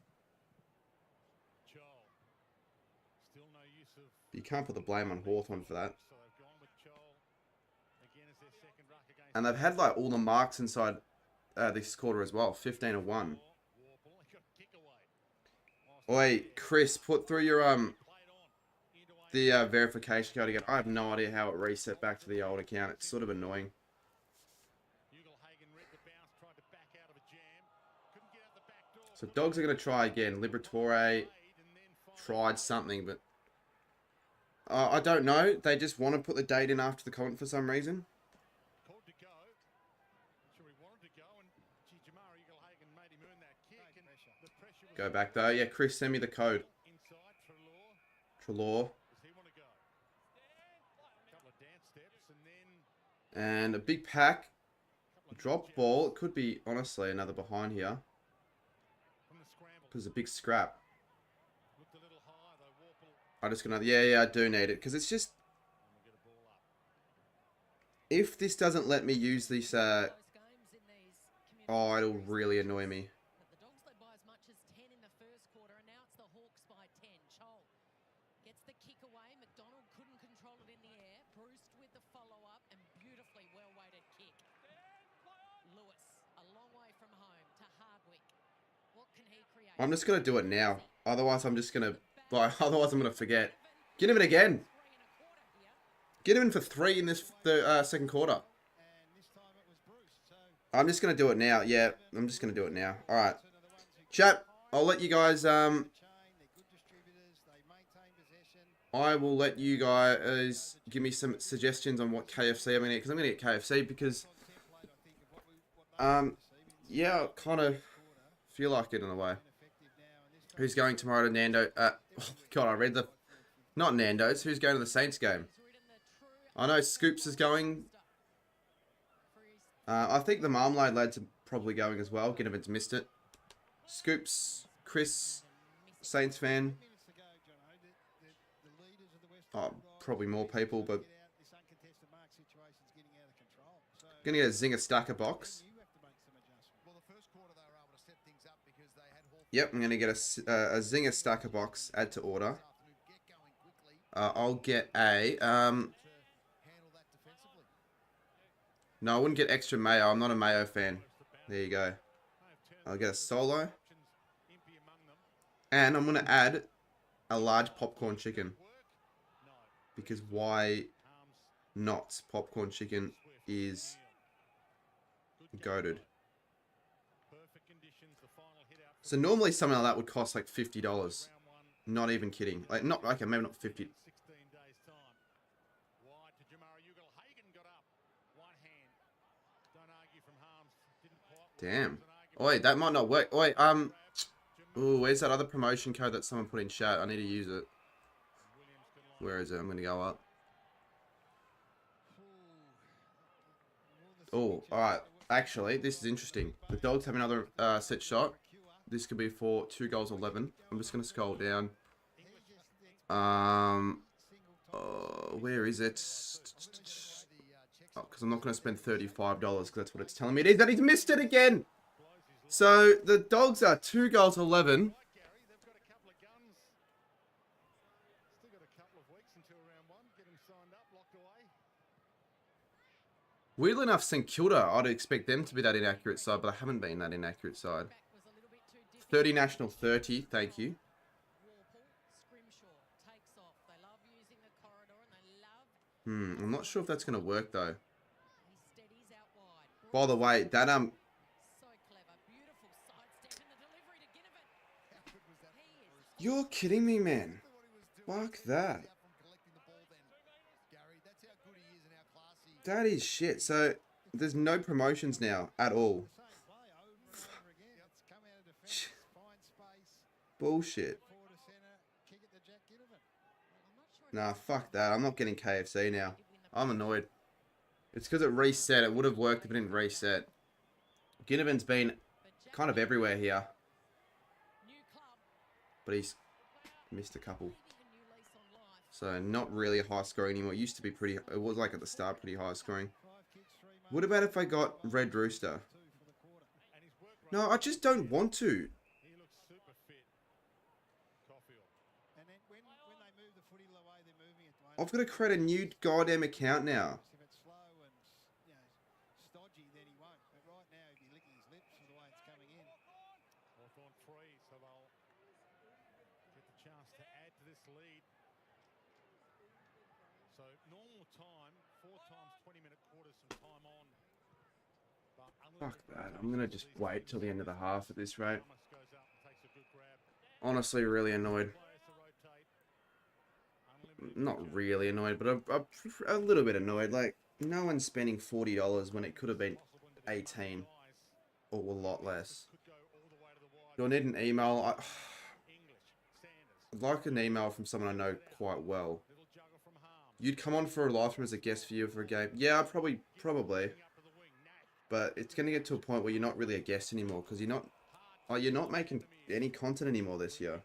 Still no use of You can't put the blame on Hawthorn for that. so they've gone with Chol again as their second ruck against And they've had like all the marks inside this quarter as well. 15 of 1. Warple. He got a kick away. Oi, Chris, put through your Played on into the verification code again. I have no idea how it reset back to the old account. It's sort of annoying. Ugelhagen read the bounce, tried to back out of a jam. Couldn't get out the back door. So Dogs are going to try again. Liberatore tried something, but I don't know. They just want to put the date in after the comment for some reason. Called to go. Not sure he wanted to go, and Jamara Ugelhagen made him earn that kick. And the pressure was Go back though. Yeah, Chris, send me the code. inside. Trelaw. Trelaw. Does he want to go? Couple of dance steps, and then And a big pack. Drop ball. It could be, honestly, another behind here. from the scramble. Because a big scrap. Looked a little high though. Warple. I just gonna, yeah, I do need it. Because it's just, And we'll get a ball up. if this doesn't let me use this, Close games in these oh, it'll community really series. annoy me. But the Dogs led by as much as 10 in the first quarter, and now it's the Hawks by 10. Chol gets the kick away. McDonald couldn't control it in the air. Bruce with the follow-up and beautifully well-weighted kick. Lewis, a long way from home to Hardwick. What can he create? I'm just gonna do it now. Otherwise, I'm just gonna, otherwise I'm gonna forget. Get him in again. 3 1/4 here. Get him in for 3 in this second quarter. and this time it was Bruce. So I'm just gonna do it now. Yeah, I'm just gonna do it now. All right, chat. I'll let you guys. chain, they're good distributors, they maintain possession. I will let you guys give me some suggestions on what KFC I'm gonna get, because I'm gonna get KFC because Template, I think, of what they um want to see. yeah, I kind of feel like it in a way. Effective now, and this time Who's going tomorrow to Nando? Oh God, I read the not Nando's. Who's going to the Saints game? I know Scoops is going. I think the Marmalade lads are probably going as well. Ginnivan's missed it. Scoops, Chris, Saints fan. minutes to go, Jono, the leaders of the West Oh, Bulldogs probably more people, but get out. This uncontested mark situation's getting out of control. So gonna get a Zinger stacker box. you have to make some adjustments. Well, the first quarter they were able to set things up because they had Hawthorn Yep, I'm gonna get a Zinger stacker box. Add to order. this afternoon get going quickly I'll get a to handle that defensively. No, I wouldn't get extra mayo. I'm not a mayo fan. There you go. I'll get a solo. And I'm going to add a large popcorn chicken. Because why not? Popcorn chicken is goated. So normally something like that would cost like $50. Not even kidding. Like, not, okay, maybe not 50. 16 days time. Wide to Jamara Ugelhagen got up. One hand. Don't argue from harms. Didn't quite. Damn. Oi, that might not work. Oi, ooh, where's that other promotion code that someone put in chat? I need to use it. Where is it? I'm going to go up. Oh, alright. Actually, this is interesting. The Dogs have another set shot. This could be for 2 goals 11. I'm just going to scroll down. Where is it? Oh, because I'm not going to spend $35 because that's what it's telling me it is. And he's missed it again! So, the Dogs are 2 goals 11. Gary, they've got a couple of guns. Still got a couple of weeks until round 1. Get them signed up, locked away. Weirdly enough, St Kilda, I'd expect them to be that inaccurate side, but I haven't been that inaccurate side. Back was a little bit too difficult. 30 national 30, thank you. Warple, Scrimshaw takes off. They love using the corridor and they love. I'm not sure if that's going to work though. He steadies out wide. By the way, that So clever, beautiful sidestep and the delivery to Ginnivan. How good was that? He is you're kidding me, man. Fuck that. Out from collecting the ball then, Gary. That's how good he is and how classy. That is shit. So there's no promotions now at all. Same play over and over again. It's come out of defence, find space, Bullshit. forward to centre, kick at the jack. Nah, fuck that. I'm not getting KFC now. I'm annoyed. It's because it reset. It would have worked if it didn't reset. Ginnivan's been kind of everywhere here. But he's missed a couple. So not really a high score anymore. It used to be pretty... It was like at the start pretty high scoring. What about if I got Red Rooster? No, I just don't want to. I've got to create a new goddamn account now. If it's slow and stodgy, then he won't. But right now, he'd be licking his lips for the way it's coming in. Hawthorn free, so they'll get the chance to add to this lead. So normal time, 4 times 20-minute quarters, some time on. Fuck that. I'm going to just wait till the end of the half at this rate. Honestly, really annoyed. Not really annoyed, but a little bit annoyed. Like, no one's spending $40 when it could have been 18 or a lot less. Do I need an email? I'd like an email from someone I know quite well. You'd come on for a live stream as a guest viewer for a game? Yeah, probably. But it's going to get to a point where you're not really a guest anymore because you're not making any content anymore this year.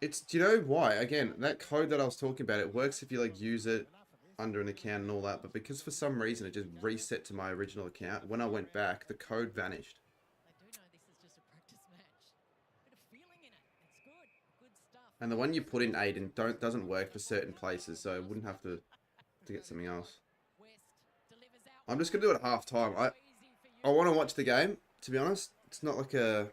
It's, do you know why? Again, that code that I was talking about, it works if you like use it under an account and all that, but because for some reason it just reset to my original account, when I went back, the code vanished. They do know this is just a practice match. Bit of feeling in it. It's good stuff. And the one you put in Aiden doesn't work for certain places, so I wouldn't have to get something else. I'm just gonna do it at half time. I want to watch the game, to be honest. It's not like a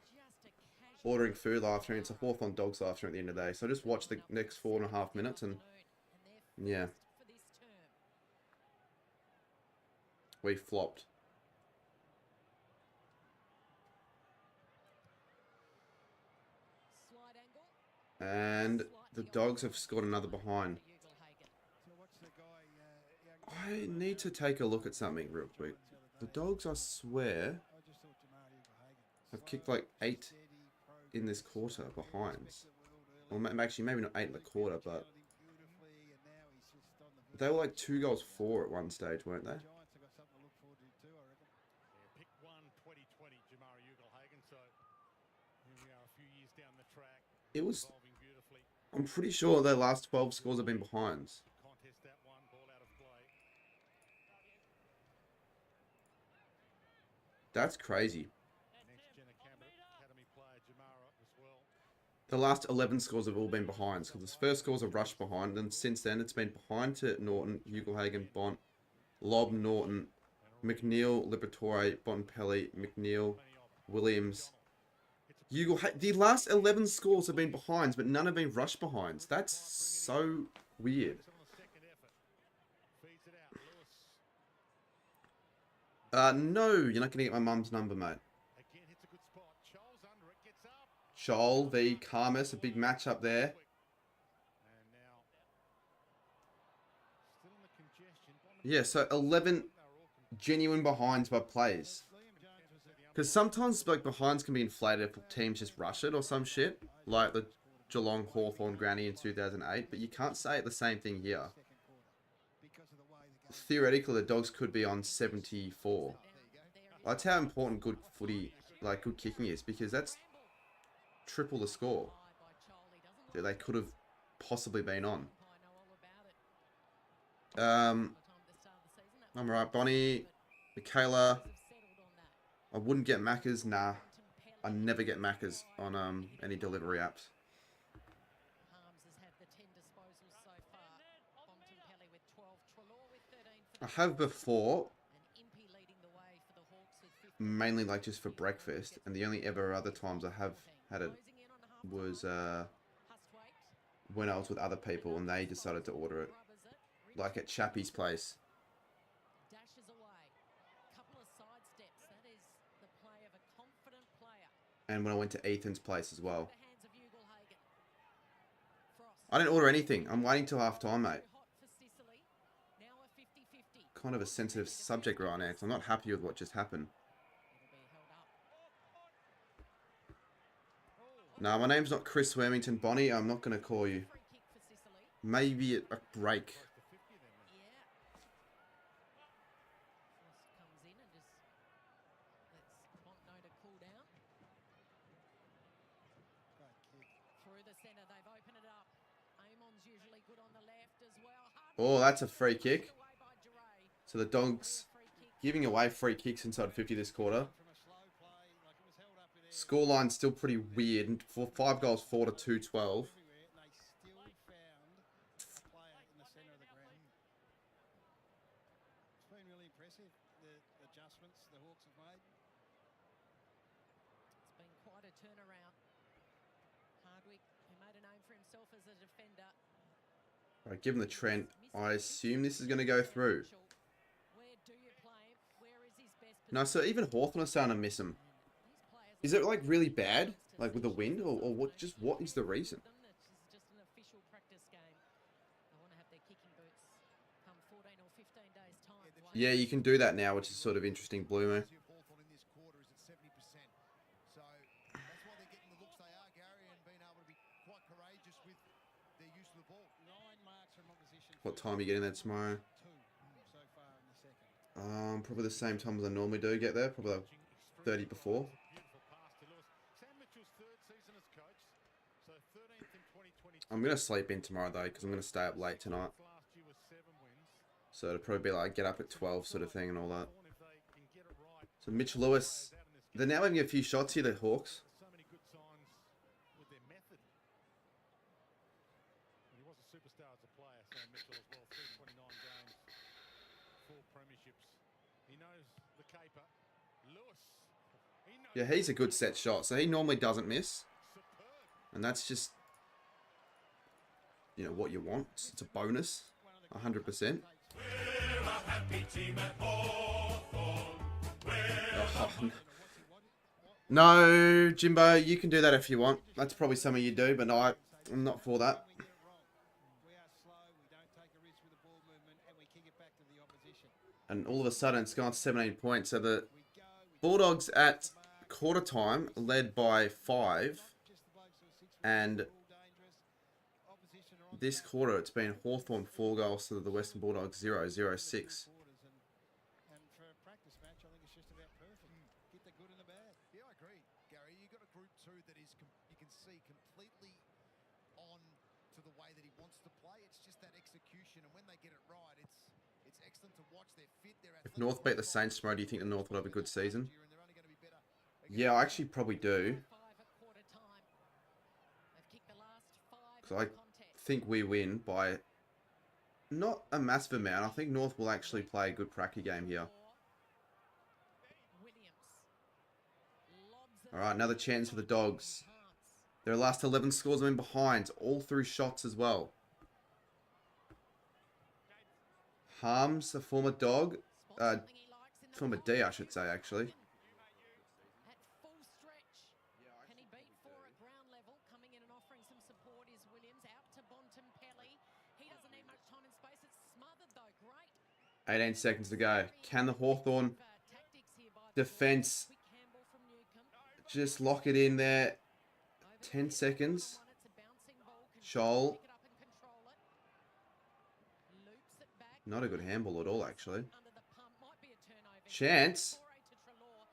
ordering food live stream. It's a Hawthorn Dogs live stream at the end of the day. So I just watch the next 4.5 minutes and yeah. We flopped. And the Dogs have scored another behind. I need to take a look at something real quick. The Dogs, I swear, have kicked like 8 in this quarter behinds. Well, actually, maybe not 8 in the quarter, but they were like 2 goals for at one stage, weren't they? It was... I'm pretty sure their last 12 scores have been behinds. That's crazy. The last 11 scores have all been behinds, because the first scores are rushed behind, and since then it's been behind to Norton, Ugelhagen, Bont, Lob, Norton, McNeil, Liberatore, Bontempelli, McNeil, Williams. The last 11 scores have been behinds, but none have been rushed behinds. That's so weird. No, you're not going to get my mum's number, mate. Shaun v Karmas, a big match up there. Yeah, so 11 genuine behinds by plays. Because sometimes like behinds can be inflated if teams just rush it or some shit. Like the Geelong Hawthorn Granny in 2008. But you can't say the same thing here. Theoretically, the Dogs could be on 74. That's how important good footy, like good kicking is. Because that's triple the score that they could have possibly been on. I'm right, Bonnie, Michaela. I wouldn't get Macca's, nah. I never get Macca's on any delivery apps. I have before, mainly like just for breakfast, and the only ever other times I have had it was when I was with other people and they decided to order it, like at Chappie's place. And when I went to Ethan's place as well. I didn't order anything. I'm waiting till half time, mate. Kind of a sensitive subject right now because I'm not happy with what just happened. No, my name's not Chris Wormington Bonnie. I'm not going to call you. Free kick for Sicily. Maybe a break. Yeah. Just comes in and just lets Montno to cool down. Great kick. Through the centre, they've opened it up. Amon's usually good on the left as well. Oh, that's a free kick. Away by Duray. So the Dogs Free kick. giving away free kicks inside 50 this quarter. From a slow play, like it was held up in there. Scoreline's still pretty weird. For 5 goals, 4 to 2, 12. Everywhere, and they still found a player in the centre of the ground. It's been really impressive, the adjustments the Hawks have made. It's been quite a turnaround. Hardwick, who made a name for himself as a defender. All right, given the trend, I assume this is going to go through. Where do you play him? Where is his best No, so even Hawthorn are starting to miss him. These players Is it like really bad? Like with the wind? Or what? Just what is the reason? This is just an official practice game. They want to have their kicking boots come 14 or 15 days time. Yeah, you can do that now, which is sort of interesting, Bloomer. Hawthorn in this quarter is at 70%. So that's why they're getting the looks they are, Gary, and being able to be quite courageous with their use of the ball. 9 marks from opposition. What time are you getting there tomorrow? 2 so far in the second. Probably the same time as I normally do get there. Probably like 30 before. Beautiful pass to Lewis. Sam Mitchell's third season as coach. So 13th in 2022. I'm going to sleep in tomorrow, though, because I'm going to stay up late tonight. Last year was 7 wins. So it'll probably be like get up at 12 sort of thing and all that. If they can get it right. So Mitch Lewis, they're now having a few shots here, the Hawks. So many good signs with their method. And he was a superstar as a player, Sam Mitchell as well. 329 games, 4 premierships. He knows the caper. Lewis. He knows Yeah, he's a good set shot, so he normally doesn't miss. superb. And that's just, you know, what you want. It's a bonus, 100%. Oh, no, Jimbo, you can do that if you want. That's probably something you do, but no, I'm not for that. We get it wrong. We are slow, we don't take a risk with the ball movement, and we kick it back to the opposition. And all of a sudden, it's gone to 17 points. So the We go, we Bulldogs at quarter time led by 5. just the blokes who are 6 And all dangerous. Opposition are on this quarter, it's been Hawthorn 4 goals to the Western Bulldogs 0, 0-6. And for a practice match, I think it's just about perfect. Get the good and the bad. Yeah, I agree, Gary. You've got a group 2 that is, you can see, completely on to the way that he wants to play. It's just that execution, and when they get it right, it's excellent to watch. They're fit. They're If North beat the Saints tomorrow, do you think the North will have a good season? and they're only going to be better. Yeah, I actually probably do. 5 at quarter time. They've kicked the last 5 So I contest. think we win by not a massive amount. I think North will actually play a good pracky game here. Williams. Lobs it All right, another chance for the Dogs. Their last 11 scores have been behind, all through shots as well. Harms, a former Dog, Spot something he likes in the former D, I should say, actually. At full stretch. Can he beat 4 at ground level? Coming in and offering some support is Williams. Out to Bontempelli. He doesn't need much time and space. It's smothered though. Great. 18 seconds to go. Can the Hawthorn Tactics here by the defense Quick handball from Newcomb. just lock it in there? 10 seconds. It's a bouncing ball. Can Shoal. pick it up and control it. Loops it back. Not a good handball at all, actually. Under the pump. Might be a turnover. Chance. Foray to Treloar.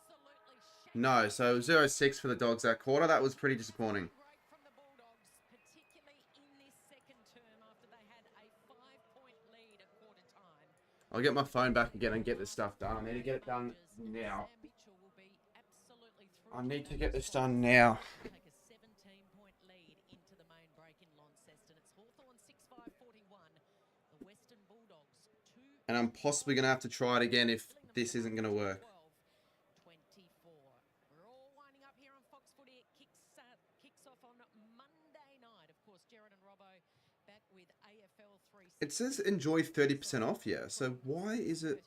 Absolutely No, so 0-6 for the Dogs that quarter. That was pretty disappointing. great from the Bulldogs, particularly in this second term after they had a 5-point lead at quarter time. I'll get my phone back again and get this stuff done. I need to get it done now. Sam Mitchell will be absolutely I thrilled need to with get that this score. done now. Take a 17-point lead into the main break in Launceston. It's Hawthorn 6-5-41. The Western Bulldogs 2. And I'm possibly going to have to try it again if this isn't going to work. 12-24. We're all winding up here on Fox Footy. It kicks off on Monday night. Of course, Jared and Robbo back with AFL 3. It says enjoy 30% off here. So why is it...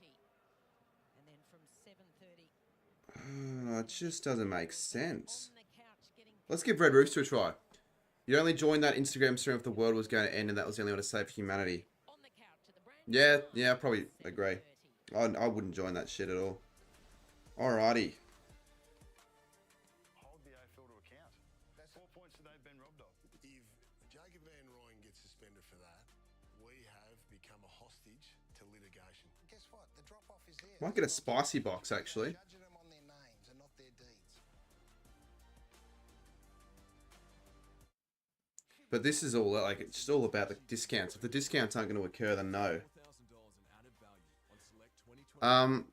And then from 7:30 It just doesn't make sense. on the couch getting Let's give Red Rooster a try. You only joined that Instagram stream if the world was going to end and that was the only way to save humanity. on the couch at the brand Yeah, I probably agree. I wouldn't join that shit at all. Alrighty. Hold the AFL to account. get suspended for that, we have become a hostage to litigation. Guess what? The drop-off is there. Might get a spicy box, actually. Judging them on their names and not their deeds. But this is all, like, it's all about the discounts. If the discounts aren't going to occur, then no.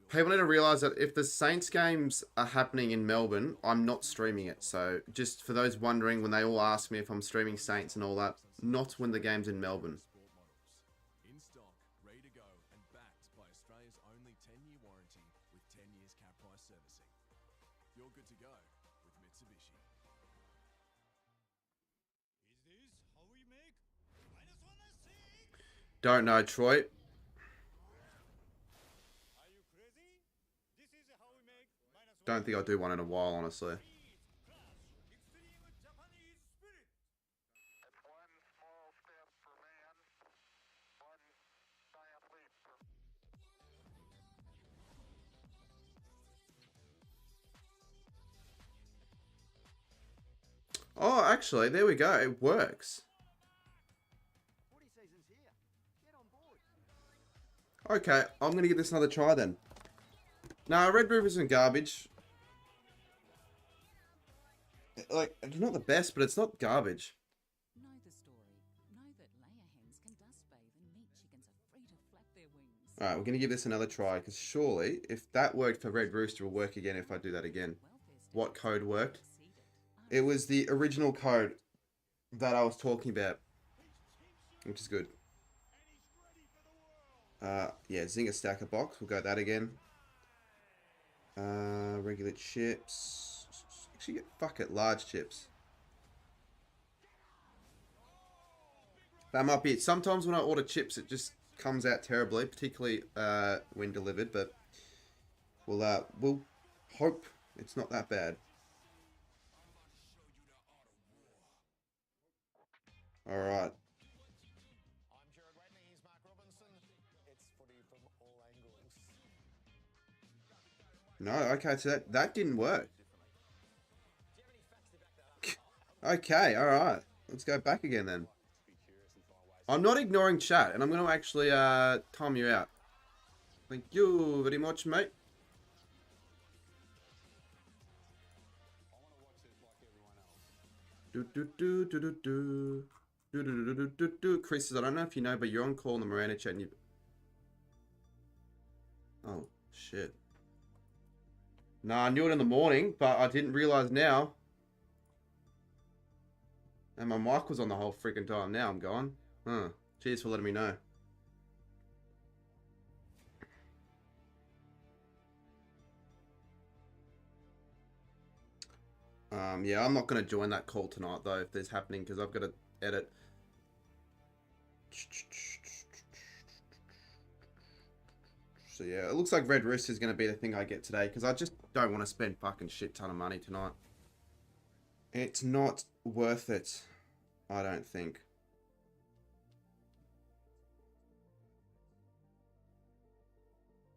People need to realise that if the Saints games are happening in Melbourne, I'm not streaming it. So, just for those wondering, when they all ask me if I'm streaming Saints and all that, not when the game's in Melbourne. In stock, ready to go, and backed by Australia's only 10-year warranty with 10 years cap price servicing. You're good to go with Mitsubishi. Is this how we make -1 Don't know, Troy. Are you crazy? This is how we make -1. Don't think I'll do one in a while, honestly. Extreme Japanese spirit. It's one small step for man, one giant leap for... Oh, actually, there we go. It works. Okay, I'm going to give this another try then. Nah, Red Roof isn't garbage. Like, it's not the best, but it's not garbage. Know the story. Know that layer hens can dust bathe and meat chickens are free to flap their wings. Alright, we're going to give this another try, because surely, if that worked for Red Rooster, it will work again if I do that again. What code worked? It was the original code that I was talking about, which is good. Yeah, Zinger Stacker Box, we'll go that again. Regular chips. Actually, fuck it, large chips. That might be it. Sometimes when I order chips, it just comes out terribly, particularly when delivered, but we'll hope it's not that bad. Alright. No, okay, so that didn't work. Okay, alright. Let's go back again then. I'm not ignoring chat, and I'm going to actually time you out. Thank you very much, mate. Chris says, I don't know if you know, but you're on call in the Miranda chat and you... Oh, shit. Nah, I knew it in the morning, but I didn't realise now. And my mic was on the whole freaking time. Now I'm gone. Huh. Cheers for letting me know. Yeah, I'm not going to join that call tonight, though, if there's happening, because I've got to edit. So, yeah, it looks like Red Rooster is going to be the thing I get today, because I just don't want to spend fucking shit ton of money tonight. It's not worth it, I don't think.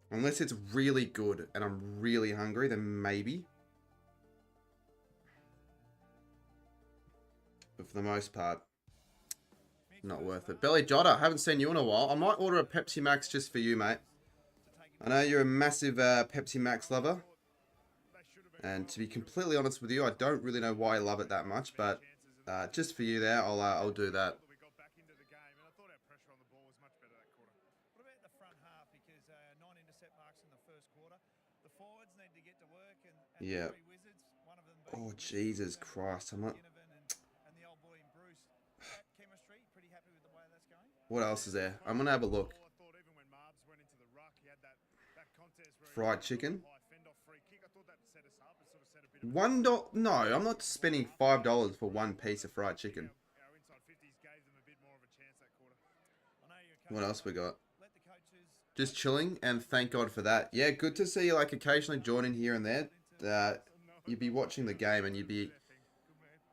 Unless it's really good and I'm really hungry, then maybe. But for the most part, not worth it. Belly Jotter, haven't seen you in a while. I might order a Pepsi Max just for you, mate. I know you're a massive Pepsi Max lover. And to be completely honest with you, I don't really know why I love it that much. But just for you there, I'll do that. Yeah. Oh, Jesus Christ. I'm not... What else is there? I'm going to have a look. Fried chicken. $1? No, I'm not spending $5 for one piece of fried chicken. What else we got? Just chilling, and thank God for that. Yeah, good to see you like occasionally joining here and there. You'd be watching the game and you'd be...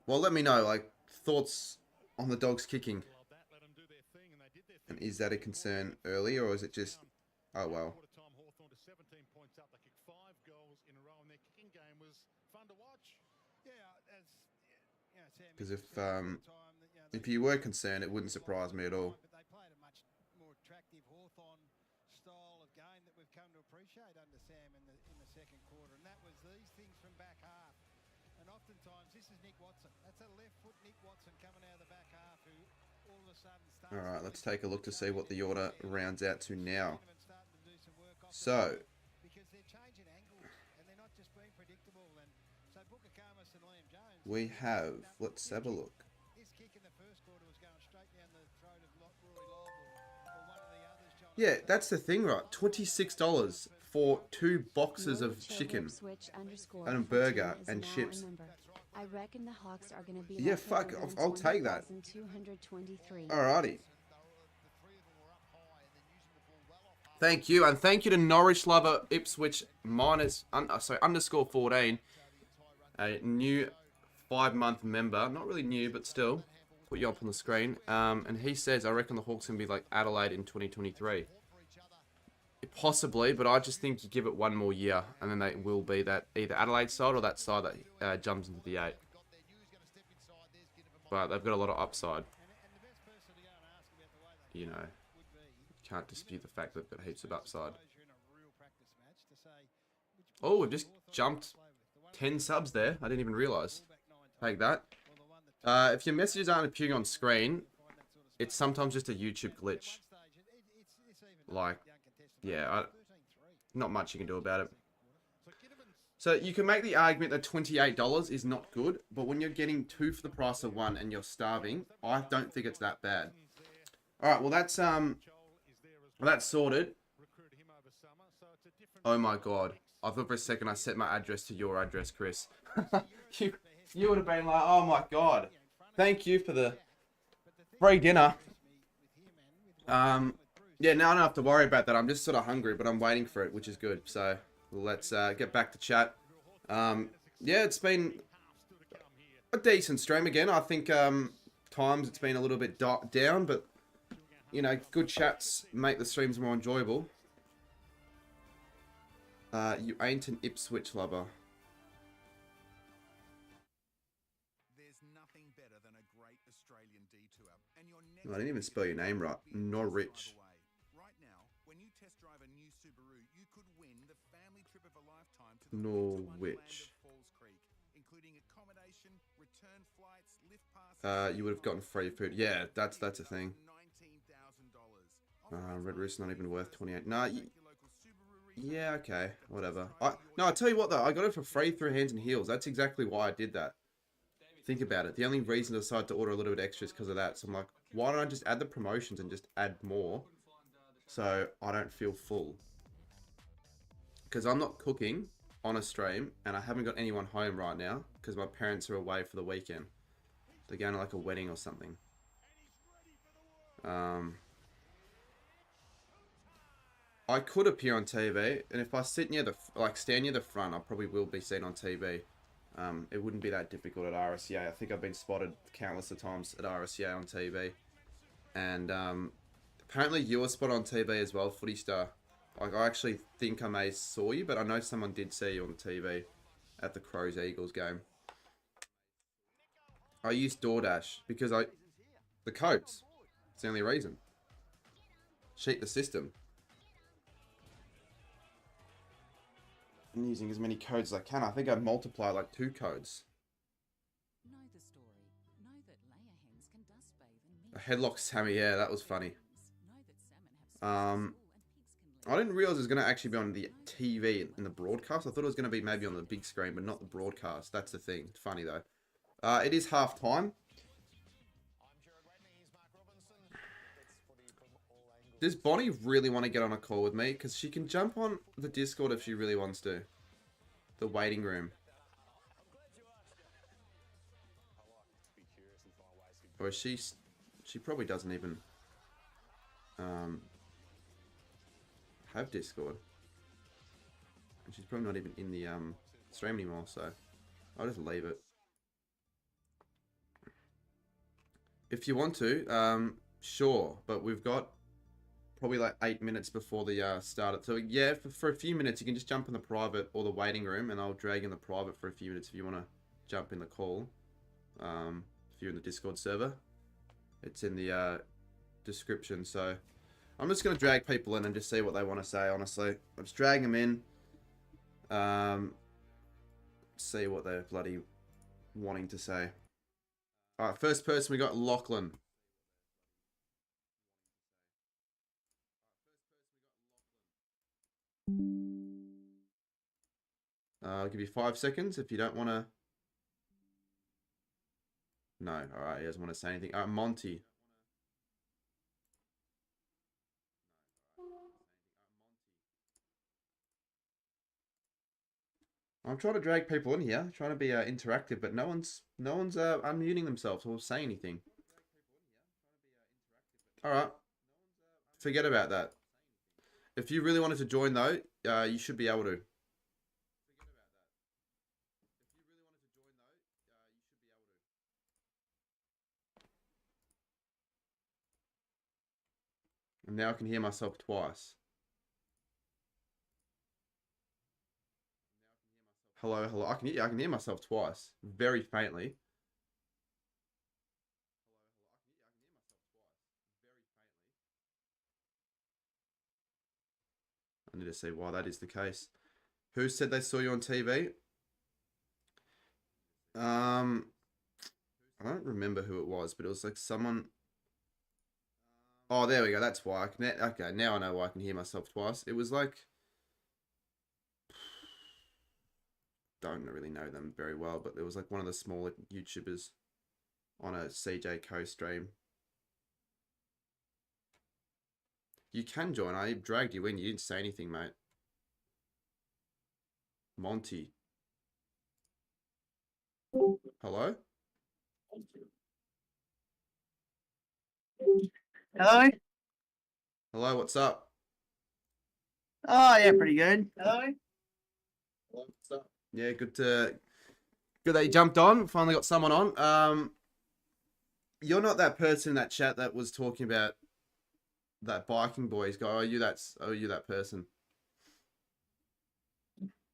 Well, let me know, like, thoughts on the Dogs kicking. And is that a concern early, or is it just... Oh, well. Because if... If you were concerned, it wouldn't surprise me at all. But they played a much more attractive Hawthorn style of game that we've come to appreciate under Sam in the second quarter, and that was these things from back half. And oftentimes, this is Nick Watson. That's a left foot Nick Watson coming out of the back half, who all of a sudden starts. All right, let's take a look to see what the order rounds out to now. So, because they're changing angles and they're not just being predictable. And so Booker Camus and Liam Jones. we have, let's have a look. This kick in the first quarter was going straight down the throat of Roy Lobb or one of the others. John. Yeah, that's the thing, right? $26 for 2 boxes of chicken and a burger and chips. I reckon the Hawks are going to be. Yeah, fuck, I'll take that. Alrighty. Thank you, and thank you to Norwich Lover Ipswich _14, a new 5-month member. Not really new, but still. Put you up on the screen. And he says, I reckon the Hawks can be like Adelaide in 2023. Possibly, but I just think you give it one more year, and then they will be that either Adelaide side or that side that jumps into the 8. But they've got a lot of upside. You know, can't dispute the fact that they've got heaps of upside. Oh, we've just jumped 10 subs there. I didn't even realise. Take that. If your messages aren't appearing on screen, it's sometimes just a YouTube glitch. Like, yeah, not much you can do about it. So you can make the argument that $28 is not good, but when you're getting 2 for the price of 1 and you're starving, I don't think it's that bad. All right, well that's sorted. Oh my god, I thought for a second I set my address to your address, Chris. you would have been like, oh my god, thank you for the free dinner. Yeah, now I don't have to worry about that. I'm just sort of hungry, but I'm waiting for it, which is good. So let's get back to chat. Yeah, it's been a decent stream again. I think times it's been a little bit down, but you know, good chats make the streams more enjoyable. You ain't an Ipswich lover. I didn't even spell your name right. Norwich. Norwich. You would have gotten free food. Yeah, that's a thing. Red Rooster not even worth 28. Nah, yeah, okay, whatever. No, I'll tell you what though, I got it for free through Hands and Heels. That's exactly why I did that. Think about it. The only reason I decided to order a little bit extra is because of that. So I'm like, why don't I just add the promotions and just add more so I don't feel full? Because I'm not cooking on a stream and I haven't got anyone home right now because my parents are away for the weekend. They're going to like a wedding or something. I could appear on TV, and if I sit near stand near the front, I probably will be seen on TV. It wouldn't be that difficult at RSCA. I think I've been spotted countless of times at RSCA on TV. And apparently you were spotted on TV as well, Footy Star. Like, I actually think I may saw you, but I know someone did see you on TV at the Crows-Eagles game. I used DoorDash because the codes. It's the only reason. Cheat the system. I'm using as many codes as I can. I think I multiply like 2 codes. Know the story. Know that layer hens can dust bathe and A headlock Sammy, yeah, that was funny. know that salmon have I didn't realize it was going to actually be on the TV in the broadcast. I thought it was going to be maybe on the big screen, but not the broadcast. That's the thing. It's funny though. It is half time. Does Bonnie really want to get on a call with me? Because she can jump on the Discord if she really wants to. The waiting room. Or she probably doesn't even have Discord. And she's probably not even in the stream anymore, so I'll just leave it. If you want to, sure, but we've got probably like 8 minutes before the start. So yeah, for a few minutes you can just jump in the private or the waiting room, and I'll drag in the private for a few minutes if you want to jump in the call. If you're in the Discord server, It's in the description. So I'm just gonna drag people in and just see what they want to say. Honestly, I'm just dragging them in. See what they're bloody wanting to say. All right, first person we got Lachlan. I'll give you 5 seconds if you don't want to. No, all right, he doesn't want to say anything. All right, Monty. I'm trying to drag people in here, trying to be interactive, but no one's unmuting themselves or saying anything. All right, forget about that. If you really wanted to join though, you should be able to. And now I can hear myself twice. Hello, hello. I can hear myself twice, very faintly. I need to see why that is the case. Who said they saw you on TV? I don't remember who it was, but it was like someone. Oh, there we go. That's why. Okay, now I know why I can hear myself twice. It was like, don't really know them very well, but it was like one of the smaller YouTubers on a CJ Co stream. You can join. I dragged you in. You didn't say anything, mate. Monty. Hello? Hello? Hello, what's up? Oh, yeah, pretty good. Hello? Hello, what's up? Yeah, good that you jumped on. Finally got someone on. You're not that person in that chat that was talking about that biking boys guy. Are you that person?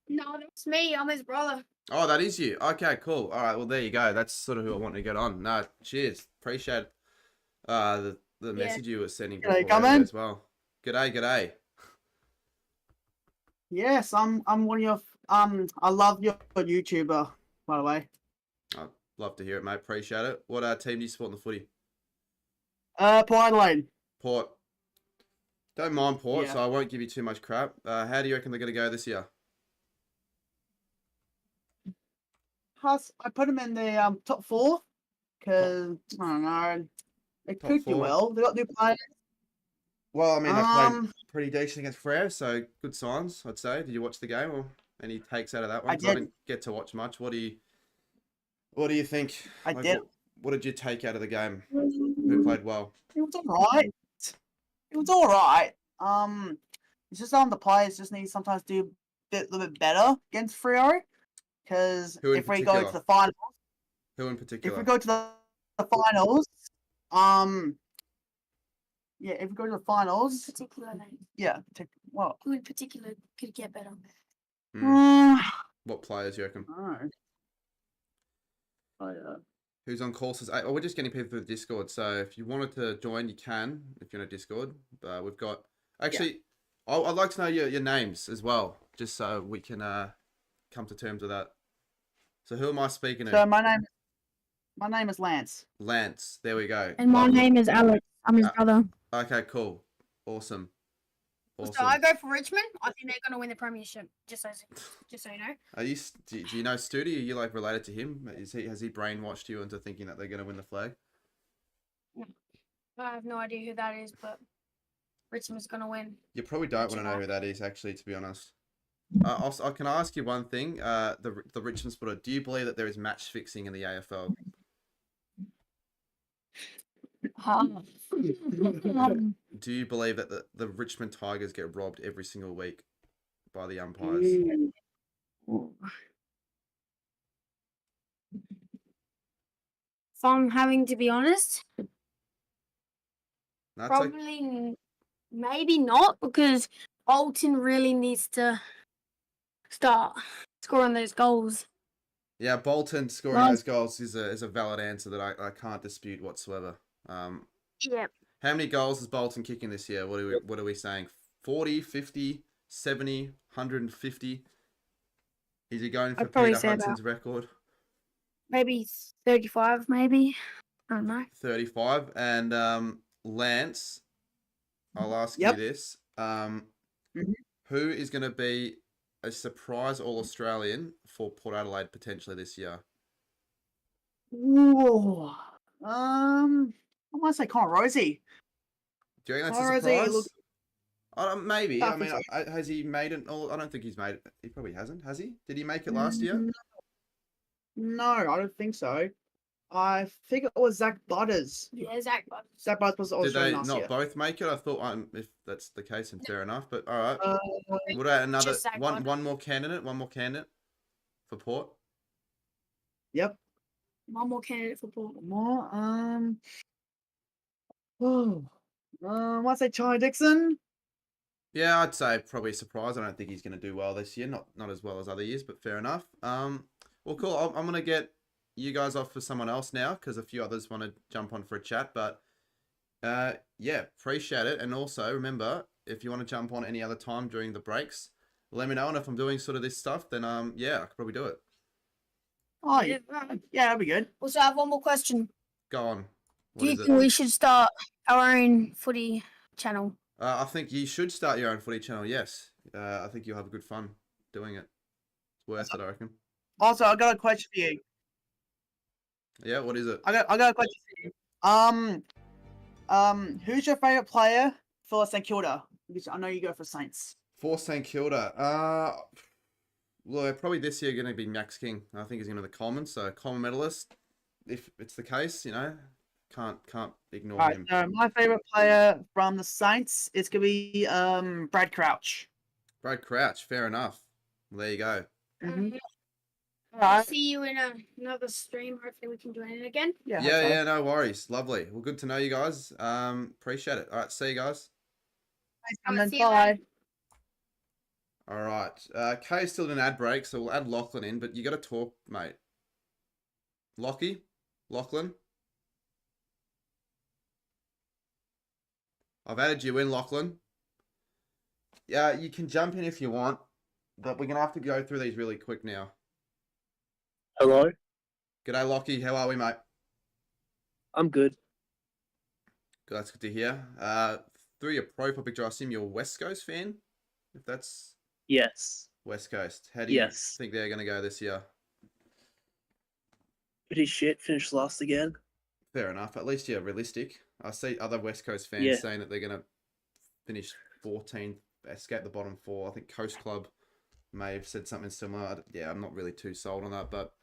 No, that's me. I'm his brother. Oh, that is you. Okay, cool. All right, well there you go. That's sort of who I wanted to get on. No, cheers. Appreciate the message you were sending before as well. G'day, g'day. Yes, I'm one of your I love your YouTuber, by the way. I'd love to hear it, mate. Appreciate it. What team do you support in the footy? Port Adelaide. Port. Don't mind Port, Yeah. so I won't give you too much crap. How do you reckon they're going to go this year? I put them in the top 4 because I don't know, they could do well. They got new players. Well, I mean, they played pretty decent against Frere, so good signs, I'd say. Did you watch the game or any takes out of that one? I did. I didn't get to watch much. What do you think? I did. What did you take out of the game? Who played well? It was alright. It was alright. It's just the players just need to sometimes do a little bit better against Freo. Because if we go to the finals, who in particular? If we go to the finals, yeah, if we go to the finals, Particularly. yeah, what? Who in particular could get better? What players you reckon? Oh, Who's on call says, we're just getting people through the Discord, so if you wanted to join, you can, if you're on a Discord. We've got, actually, yeah. I'd like to know your names as well, just so we can come to terms with that. So who am I speaking to? So my name is Lance. Lance, there we go. And my name is Alex. I'm his brother. Okay, cool. Awesome. So I go for Richmond. I think they're going to win the premiership, just so you know. Do you know Studi? Are you like related to him? Has he brainwashed you into thinking that they're going to win the flag? No. I have no idea who that is, but Richmond's going to win. You probably don't want to know who that is, actually, to be honest. Can I ask you one thing? The Richmond supporter, do you believe that there is match fixing in the AFL? Do you believe that the Richmond Tigers get robbed every single week by the umpires? If I'm having to be honest, probably maybe not, because Bolton really needs to start scoring those goals. Yeah, Bolton scoring those goals is a valid answer that I can't dispute whatsoever. Yeah. How many goals is Bolton kicking this year? What are we saying? 40, 50, 70, 150? Is he going for I'd probably Peter say about Hudson's record? maybe 35, maybe. I don't know. 35. And Lance, I'll ask you this. Who is going to be a surprise All-Australian for Port Adelaide potentially this year? Ooh. I want to say Connor Rosie. Do you think that's Connor a Rosie surprise? Maybe. I I mean, think so. has he made it? I don't think he's made it. He probably hasn't. Has he? Did he make it last year? No, I don't think so. I think it was Zach Butters. Yeah, Zach Butters. Zach Butters was Did Australian they last not year. both make it? I thought if that's the case, then fair enough. But all right. What about another Just Zach Butters. one more candidate? One more candidate for Port. Yep. One more candidate for Port. More. What's say Charlie Dixon? Yeah, I'd say probably a surprise. I don't think he's going to do well this year. Not as well as other years, but fair enough. Well, cool. I'm going to get you guys off for someone else now because a few others want to jump on for a chat. But yeah, appreciate it. And also remember, if you want to jump on any other time during the breaks, let me know. And if I'm doing sort of this stuff, then yeah, I could probably do it. Oh yeah, that'd be good. Also, I have one more question. Go on. Do you think we should start our own footy channel? I think you should start your own footy channel. Yes, I think you'll have good fun doing it. It's worth it, I reckon. Also, I got a question for you. Yeah, what is it? I got a question for you. Who's your favourite player for St Kilda? Because I know you go for Saints. For St Kilda, well, probably this year going to be Max King. I think he's going to be the Coleman, so Coleman medalist. If it's the case, can't ignore him. So my favourite player from the Saints is going to be Brad Crouch. Brad Crouch, fair enough. Well, there you go. I'll see you in another stream. Hopefully we can do it again. Yeah, no worries. Lovely. Well, good to know you guys. Appreciate it. All right, see you guys. Thanks, bye. All right. Kay's still in an ad break, so we'll add Lachlan in, but you got to talk, mate. Lachlan? I've added you in, Lachlan. Yeah, you can jump in if you want, but we're going to have to go through these really quick now. Hello? G'day, Lockie. How are we, mate? I'm good. Good, that's good to hear. Through your profile picture, I assume you're a West Coast fan? If that's... Yes. West Coast. How do you Yes. think they're going to go this year? Pretty shit. Finished last again. Fair enough. At least you're realistic. I see other West Coast fans saying that they're going to finish 14th, escape the bottom four. I think Coast Club may have said something similar. Yeah, I'm not really too sold on that, but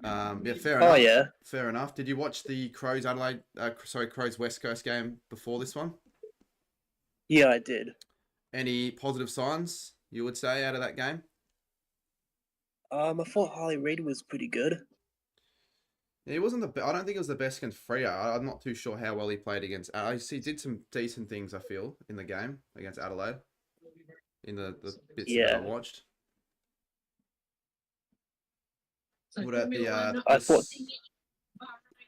yeah, fair enough. Oh, yeah. Fair enough. Did you watch the Crows Crows West Coast game before this one? Yeah, I did. Any positive signs you would say out of that game? I thought Harley Reid was pretty good. Yeah, he wasn't I don't think it was the best against Freo. I'm not too sure how well he played against. He did some decent things, I feel, in the game against Adelaide. In the bits that I watched. What about the?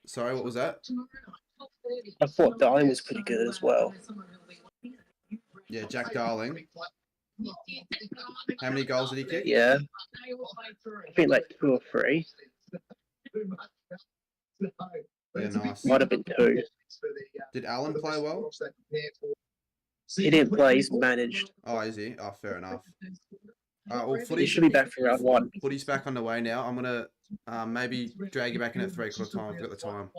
Sorry, what was that? I thought Darling was pretty good as well. Yeah, Jack Darling. How many goals did he kick? Yeah. I think like 2 or 3. Yeah, nice. Might have been 2. Did Allen play well? He didn't play, he's managed. Oh, is he? Oh, fair enough. Well, He should be back for round 1. Footy's back on the way now. I'm going to maybe drag you back in at 3/4 time. I've got the time.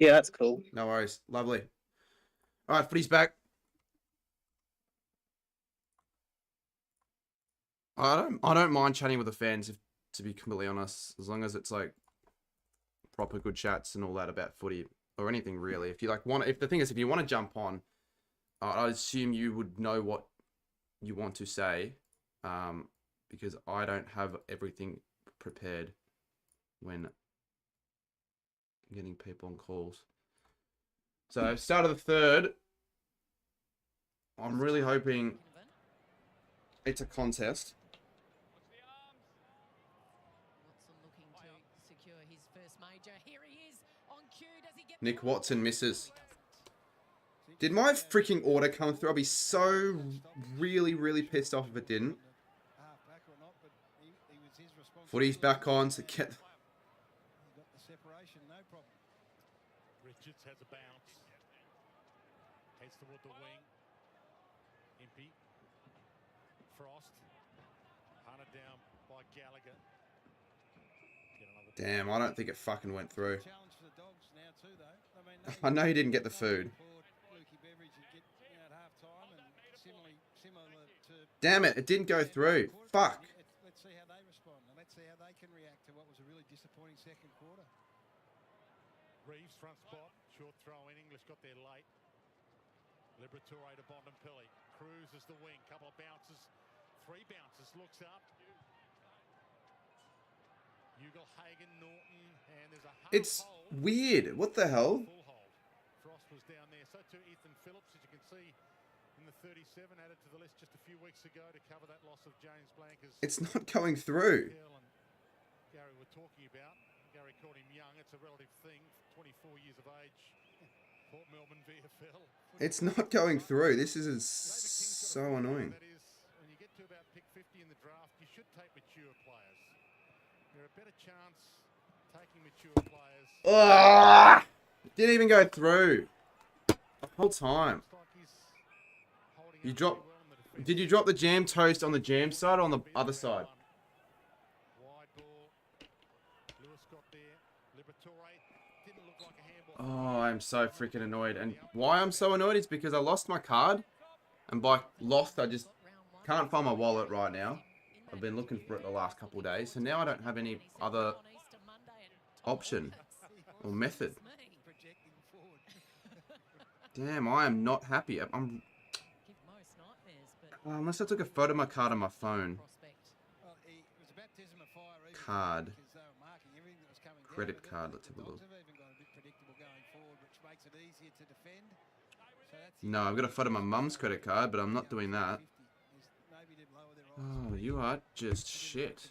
Yeah, that's cool. No worries. Lovely. All right, footy's back. I don't mind chatting with the fans, to be completely honest, as long as it's like proper good chats and all that about footy or anything really. If you if you want to jump on, I assume you would know what you want to say, because I don't have everything prepared when getting people on calls. So start of the third. I'm really hoping it's a contest. Nick Watson misses. Did my freaking order come through? I'll be so really pissed off if it didn't. Footy's back on, so get... Richards has a bounce. Heads toward the wing. Impey. Frost. Hunted down by Gallagher. Damn, I don't think it fucking went through. I know you didn't get the food. Damn it, it didn't go through. Fuck. Let's see how they respond, and let's see how they can react to what was a really disappointing second quarter. Reeves front spot, short throw in. English got there late. Liberatore to Bontempelli. Cruz is the wing. Couple of bounces. 3 bounces. Looks up. Ugel, Hagen, Norton, and there's a It's weird. What the hell? full hold. Frost was down there. So too Ethan Phillips, as you can see in the 37, added to the list just a few weeks ago to cover that loss of James Blanker's. It's not going through. Gary were talking about. Gary called him young. It's a relative thing. 24 years of age. Port Melbourne VFL. It's not going through. This is so annoying. That is, when you get to about pick 50 in the draft, you should take mature players. You're a better chance taking mature players. Ugh! Didn't even go through. The whole time. You drop... Did you drop the jam toast on the jam side or on the other side? Oh, I'm so freaking annoyed. And why I'm so annoyed is because I lost my card. And by lost, I just can't find my wallet right now. I've been looking for it the last couple of days. So now I don't have any other option or method. Damn, I am not happy. I'm... unless I took a photo of my card on my phone. Card. Credit card. Let's have a look. No, I've got a photo of my mum's credit card, but I'm not doing that. Oh, you are just shit.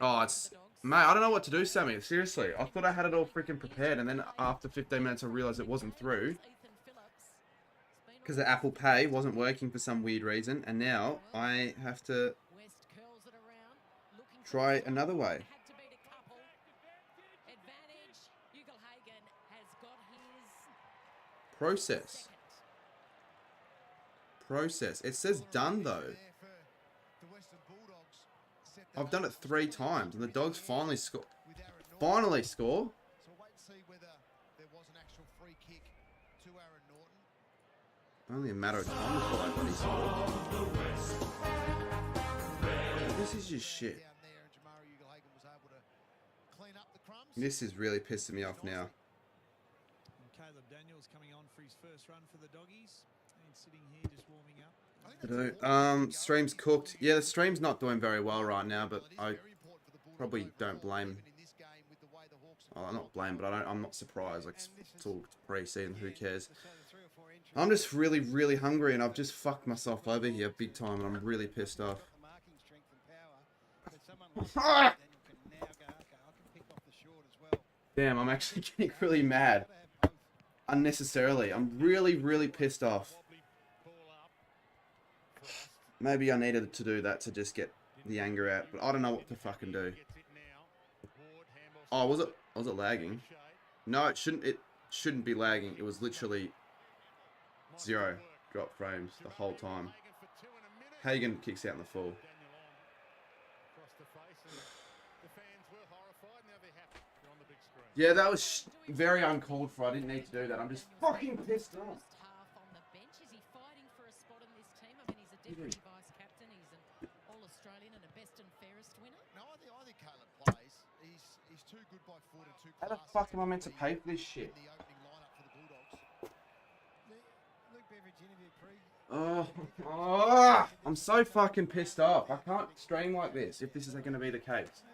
Oh, it's... Mate, I don't know what to do, Sammy. Seriously. I thought I had it all freaking prepared, and then after 15 minutes I realised it wasn't through. Because the Apple Pay wasn't working for some weird reason, and now I have to try another way. Process. Process. It says done, though. I've done it 3 times, and the Dogs finally score. Finally score? Only a matter of time before that bloody score. This is just shit. This is really pissing me off now. Caleb Daniels coming on for his first run for the Doggies. And sitting here just warming up. Stream's cooked. Yeah, the stream's not doing very well right now, but I probably don't blame. Well, I'm not blame, but I'm not surprised. Like, it's all pre-season. Who cares? I'm just really hungry, and I've just fucked myself over here big time, and I'm really pissed off. Damn, I'm actually getting really mad. Unnecessarily. I'm really pissed off. Maybe I needed to do that to just get the anger out, but I don't know what to fucking do. Oh, was it lagging? No, it shouldn't be lagging. It was literally 0 drop frames the whole time. Hagen kicks out in the full. Yeah, that was very uncalled for. I didn't need to do that. I'm just fucking pissed off. How the fuck am I meant to pay for this shit? Oh, I'm so fucking pissed off. I can't stream like this if this is going to be the case.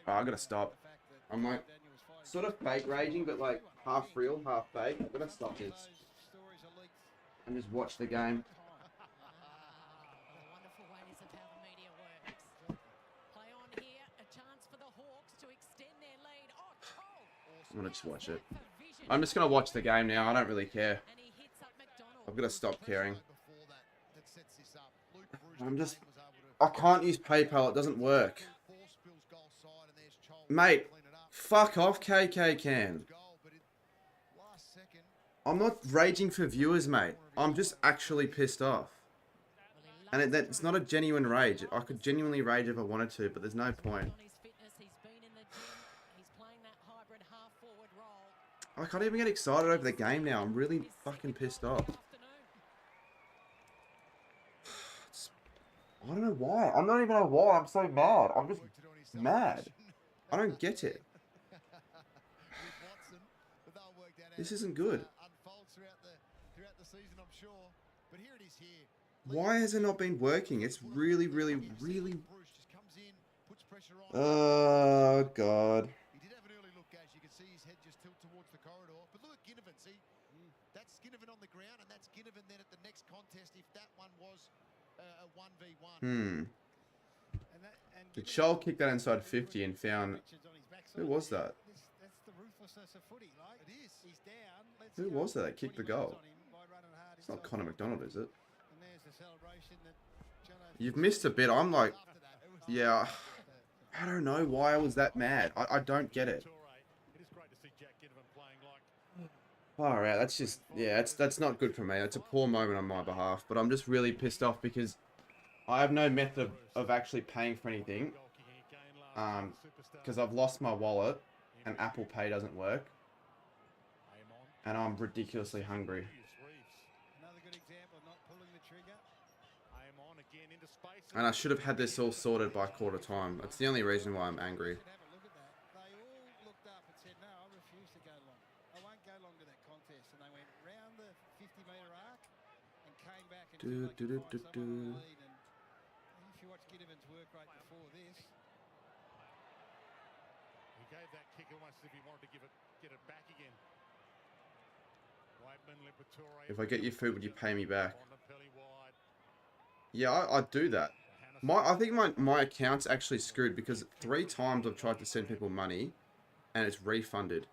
Oh, I gotta stop. I'm like sort of fake raging, but like half real, half fake. I gotta stop this and just watch the game. I'm gonna just watch it. I'm just gonna watch the game now. I don't really care. I've got to stop caring. I can't use PayPal. It doesn't work. Mate, fuck off, KK Can. I'm not raging for viewers, mate. I'm just actually pissed off. And it's not a genuine rage. I could genuinely rage if I wanted to, but there's no point. I can't even get excited over the game now. I'm really fucking pissed off. I don't know why. I don't even know why I'm so mad. I'm just mad. I don't get it. This isn't good. Why has it not been working? It's really, really, really... Oh, God. He did have an early look, guys. You can see his head just tilt towards the corridor. But look at Ginnivan. See, that's Ginnivan on the ground, and that's Ginnivan then at the next contest if that one was a 1v1. Did Shaun kick that inside 50 and found... Who was that? That's the ruthlessness of footy. Like, it is. He's down. Who was that that kicked the goal? It's not Connor McDonald, is it? You've missed a bit. I'm like... Yeah... I don't know why I was that mad. I don't get it. Alright, that's just... Yeah, that's not good for me. It's a poor moment on my behalf. But I'm just really pissed off because I have no method of actually paying for anything. Because I've lost my wallet and Apple Pay doesn't work. And I'm ridiculously hungry. And I should have had this all sorted by quarter time. That's the only reason why I'm angry. Do, do, do, do, do. If you watch Ginnivan's work rate before this, he gave that kick almost as if he wanted to get it back again. If I get your food, would you pay me back? Yeah, I'd do that. I think my account's actually screwed because 3 times I've tried to send people money and it's refunded.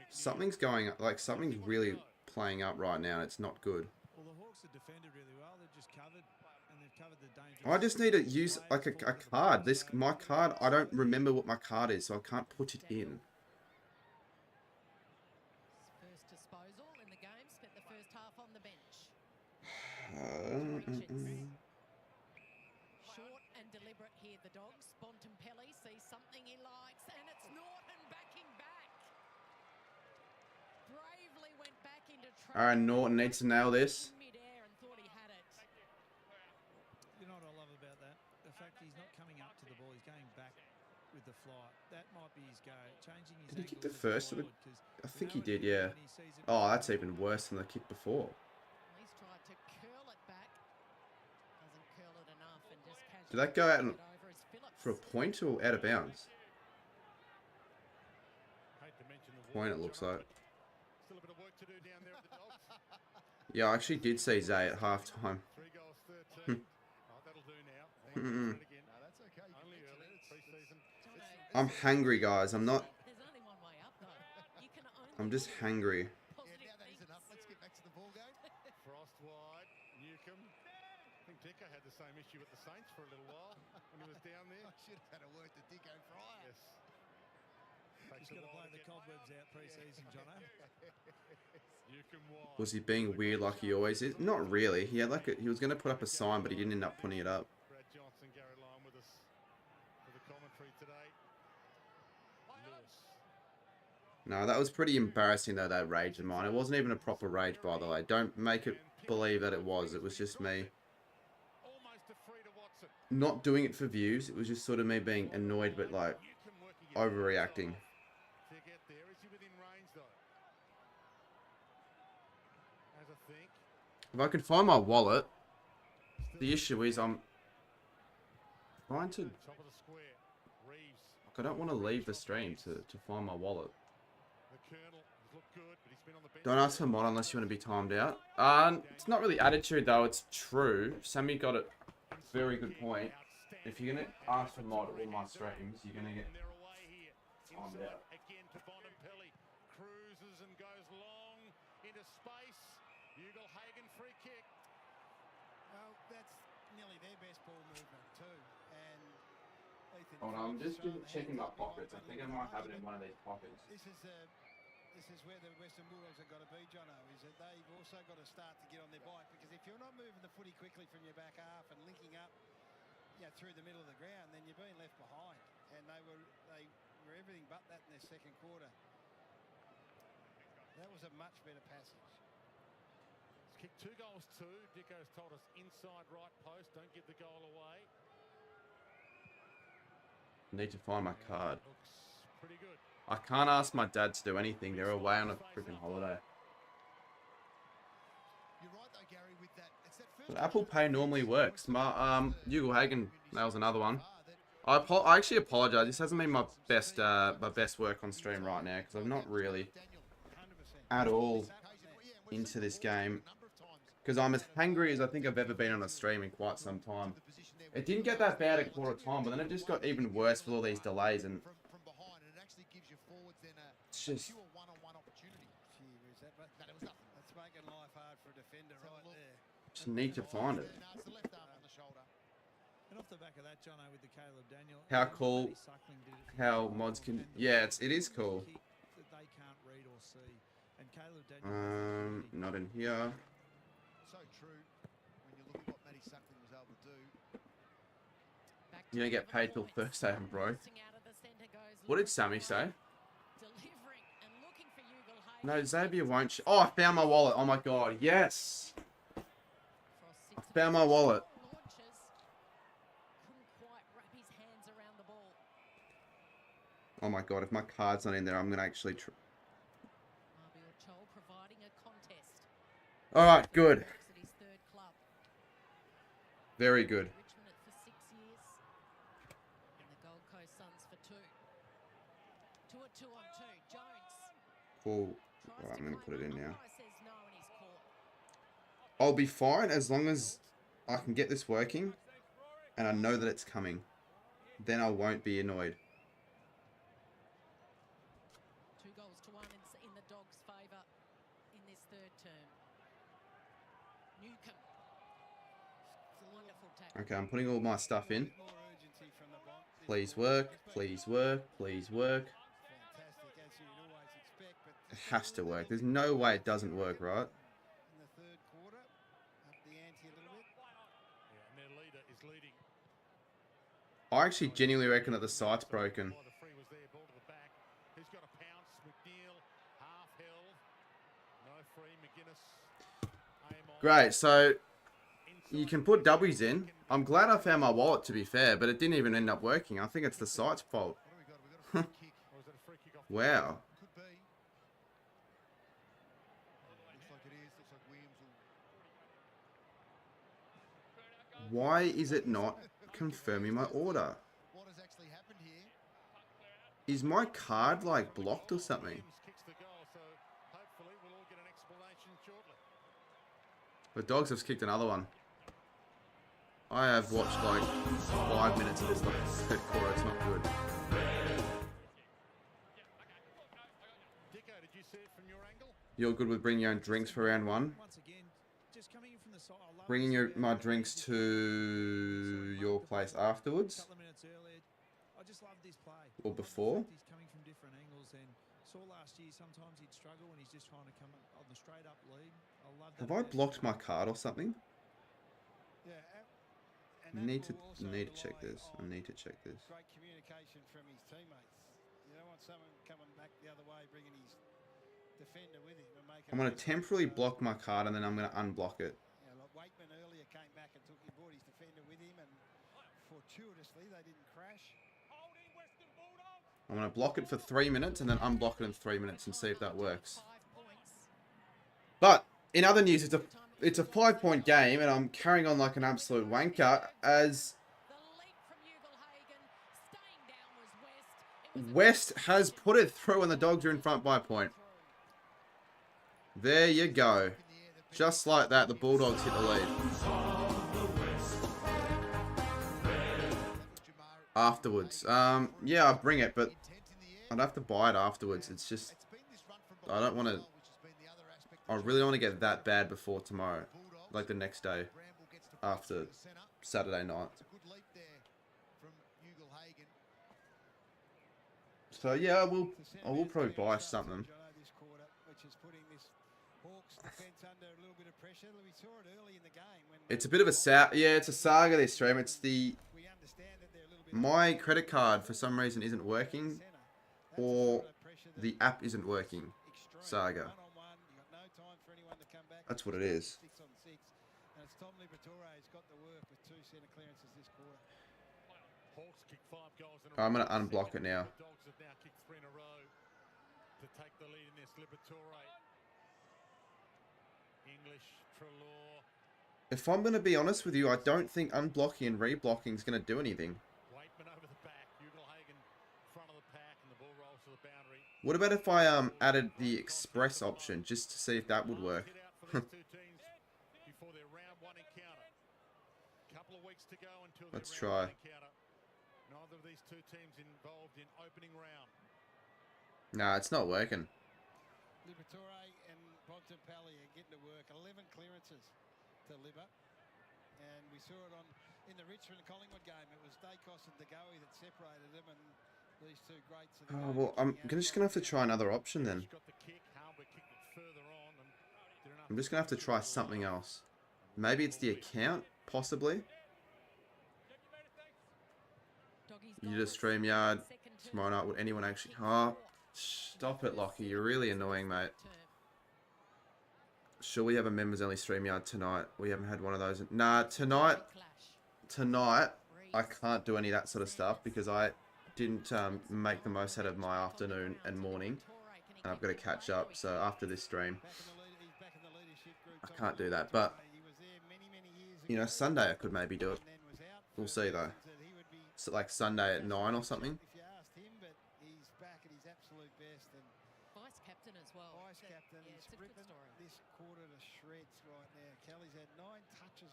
Something's going, like, something's really playing up right now and it's not good. Well, the Hawks have defended really well. They've just covered, and they've covered the dangerous... I just need to use, like, a card. My card, I don't remember what my card is, so I can't put it in. First disposal in the game, spent the first half on the bench. Short and deliberate here, the Dogs. Bontempelli sees something he likes, and it's Norton backing back. Bravely went back into trouble. Alright, Norton needs to nail this. Mid-air and thought he had it. You know what I love about that? The fact he's not coming up to the ball, he's going back with the flight. That might be his go. Changing his... Did he kick the first? I think he did, yeah. Oh, that's even worse than the kick before. He's tried to curl it back. Doesn't curl it enough and just casually... Did that go out for a point or out of bounds? Point, it looks like. Still a bit of work to do down there at the Dogs. Yeah, I actually did see Zay at halftime. 3 goals, 13. That'll do now. that's okay. Only early pre-season. I'm hungry, guys. I'm not... There's only one way up, though. You can only I'm just hungry. Now that is enough. Let's get back to the ball game. Frost wide, Newcomb. I think Dicko had the same issue with the Saints for a little while when he was down there. I should have had a word to Dicko prior. Yes. He's got to blow the cobwebs out pre-season, Jono. Newcomb wide. Was he being weird like he always is? Not really. He had like he was going to put up a sign, but he didn't end up putting it up. Brad Johnson, Gary Lyon with us for the commentary today. Lewis. No, that was pretty embarrassing though, that rage of mine. It wasn't even a proper rage, by the way. Don't make it believe that it was. It was just me Almost a free to Watson. not doing it for views. It was just sort of me being annoyed, but like overreacting. To get there, is he within range though? As I think. If I can find my wallet, the issue is I'm trying to... Top of the square. Reeves. Like, I don't want to leave the stream to find my wallet. The Colonel has looked good, but he's been on the bench. Don't ask for mod unless you want to be timed out. It's not really attitude though, it's true. Sammy got a very good point. If you're going to ask for mod at all my streams, you're going to get timed out. Again to in Hold on, I'm just checking my pockets. I think I might have it in one of these pockets. This is where the Western Bulldogs have got to be, Jono, is that they've also got to start to get on their bike, because if you're not moving the footy quickly from your back half and linking up, you know, through the middle of the ground, then you're being left behind. And they were everything but that in their second quarter. That was a much better passage. It's kicked 2 goals, 2. Dicko's told us inside right post, don't give the goal away. Need to find my card. Looks pretty good. I can't ask my dad to do anything. They're away on a freaking holiday. You're right though, Gary, with that. It's that first But Apple Pay normally works. My Hugo Hagen, that was another one. I actually apologize. This hasn't been my best work on stream right now, because I'm not really at all into this game, because I'm as hungry as I think I've ever been on a stream in quite some time. It didn't get that bad at quarter time, but then it just got even worse with all these delays, and it's just... That's making life hard for a defender right there. Just need to find it. And off the back of that, Jono, with the Caleb Daniel, How cool, how mods can... Yeah, it is cool. that they can't read or see. And Caleb Daniel, Not in here. So true when you look at what Matty Suckling was able to do. You don't get paid till Thursday, bro. What did Sammy say? No, Xavier won't. Oh, I found my wallet. Oh my god, yes. I found my wallet. Oh my god, if my card's not in there, I'm gonna actually. All right, good. Very good. Cool. Right, I'm going to put it in now. I'll be fine as long as I can get this working and I know that it's coming. Then I won't be annoyed. 2 goals to 1 in the Dogs' favour in this third term. Newcomb. Wonderful tackle. Okay, I'm putting all my stuff in. Please work. Please work. Please work. It has to work. There's no way it doesn't work, right? In the third quarter, up the ante a little bit. Yeah, and their leader is leading. I actually genuinely reckon that the site's broken. The free was there, ball to the back. Who's got a pounce? McNeil, half held. No free, McGuinness. Great, so you can put W's in. I'm glad I found my wallet, to be fair, but it didn't even end up working. I think it's the site's fault. Wow. Why is it not confirming my order? What has actually happened here? Is my card like blocked or something? The Dogs have kicked another one. I have watched like 5 minutes of this third quarter. It's not good. Dicko, did you see it from your angle? You're good with bringing your own drinks for round 1? once again, just coming in from the side. I love Bringing this my about drinks to your place a afterwards? couple of minutes earlier. I just love this play. Or I love the before? fact He's coming from different angles, and saw last year sometimes he'd struggle when he's just trying to come on the straight up lead. I love that. Have I blocked my card or something? Yeah, Need to check this. I need to check this. great communication from his teammates. You don't want someone coming back the other way, bringing his defender with him and making. I'm going to temporarily block my card and then I'm going to unblock it. You know, like Wakeman earlier came back and brought his defender with him, and fortuitously they didn't crash. I'm going to block it for 3 minutes and then unblock it in 3 minutes and see if that works. But in other news, it's a 5-point game and I'm carrying on like an absolute wanker as West has put it through and the Dogs are in front by a point. There you go. Just like that, the Bulldogs hit the lead. Afterwards. Yeah, I'll bring it, but I'd have to buy it afterwards. It's just, I don't want to, I really don't want to get that bad before tomorrow. Like the next day, after Saturday night. So yeah, I will probably buy something. It's a bit of a it's a saga this stream. It's my credit card for some reason isn't working, or the app isn't working. Saga. That's what it is. I'm gonna unblock it now. If I'm gonna be honest with you, I don't think unblocking and reblocking is gonna do anything. What about if I added the express option just to see if that would work? Let's try. Nah, it's not working. Liberatore and Bontempelli are getting to work. 11 clearances to Libba. And we saw it in the Richmond and Collingwood game. It was Dacos and DeGoey that separated them, and these two greats. Oh, well, I'm just going to have to try another option then. I'm just going to have to try something else. Maybe it's the account, possibly. You just StreamYard tomorrow night. Would anyone actually... Oh, stop it, Lockie. You're really annoying, mate. Sure, we have a members-only StreamYard tonight. We haven't had one of those. Nah, tonight, I can't do any of that sort of stuff because I didn't make the most out of my afternoon and morning. And I've got to catch up. So after this stream, I can't do that. But, you know, Sunday I could maybe do it. We'll see, though. So, like Sunday at 9 or something.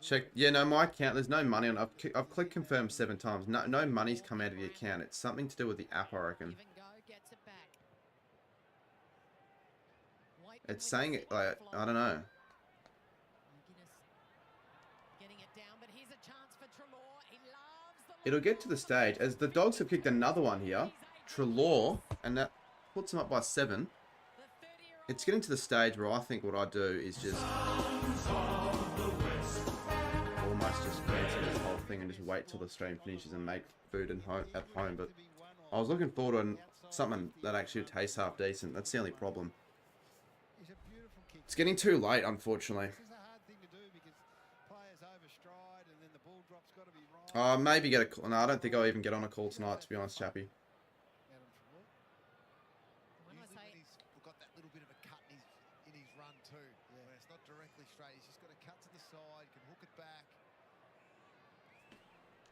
Check. Yeah, no, my account, there's no money on it. I've clicked confirm 7 times. No money's come out of the account. It's something to do with the app, I reckon. It's saying it, like, I don't know. It'll get to the stage, as the Dogs have kicked another one here. Trelaw, and that puts them up by 7. It's getting to the stage where I think what I do is just almost just cancel this whole thing and just wait till the stream finishes and make food at home. But I was looking forward to something that actually tastes half decent. That's the only problem. It's getting too late, unfortunately. Maybe get a call. No, I don't think I'll even get on a call tonight, to be honest, Chappie.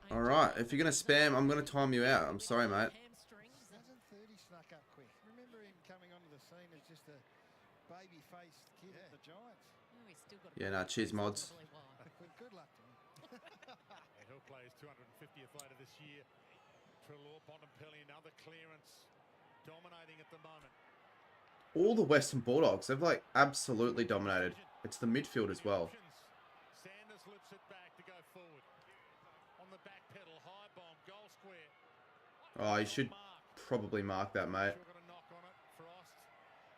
Alright, if you're going to spam, I'm going to time you out. I'm sorry, mate. Yeah, no, cheers, mods. He'll play his 250th later this year. Trelaw, Bontempelli, another clearance, dominating at the moment. All the Western Bulldogs, they've like absolutely dominated. It's the midfield as well. Sanders lifts it back to go forward. On the back pedal, high bomb, goal square. Oh, you should probably mark that, mate.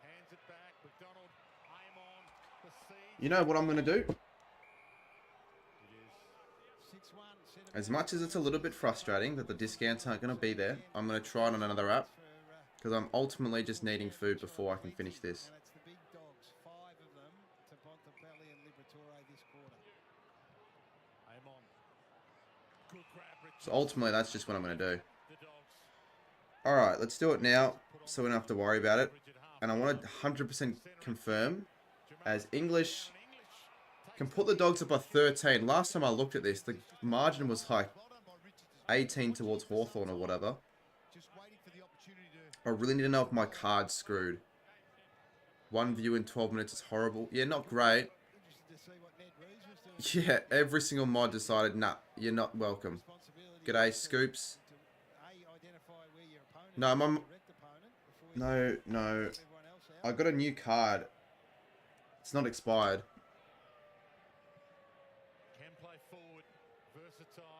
Hands it back. McDonald, aim on. The siege. You know what I'm going to do? As much as it's a little bit frustrating that the discounts aren't going to be there, I'm going to try it on another app. Because I'm ultimately just needing food before I can finish this. So ultimately, that's just what I'm going to do. Alright, let's do it now, so we don't have to worry about it. And I want to 100% confirm, as English can put the Dogs up by 13. Last time I looked at this, the margin was like 18 towards Hawthorn or whatever. I really need to know if my card's screwed. 1 view in 12 minutes is horrible. Yeah, not great. Yeah, every single mod decided, nah, you're not welcome. G'day, Scoops. No, no. I got a new card. It's not expired.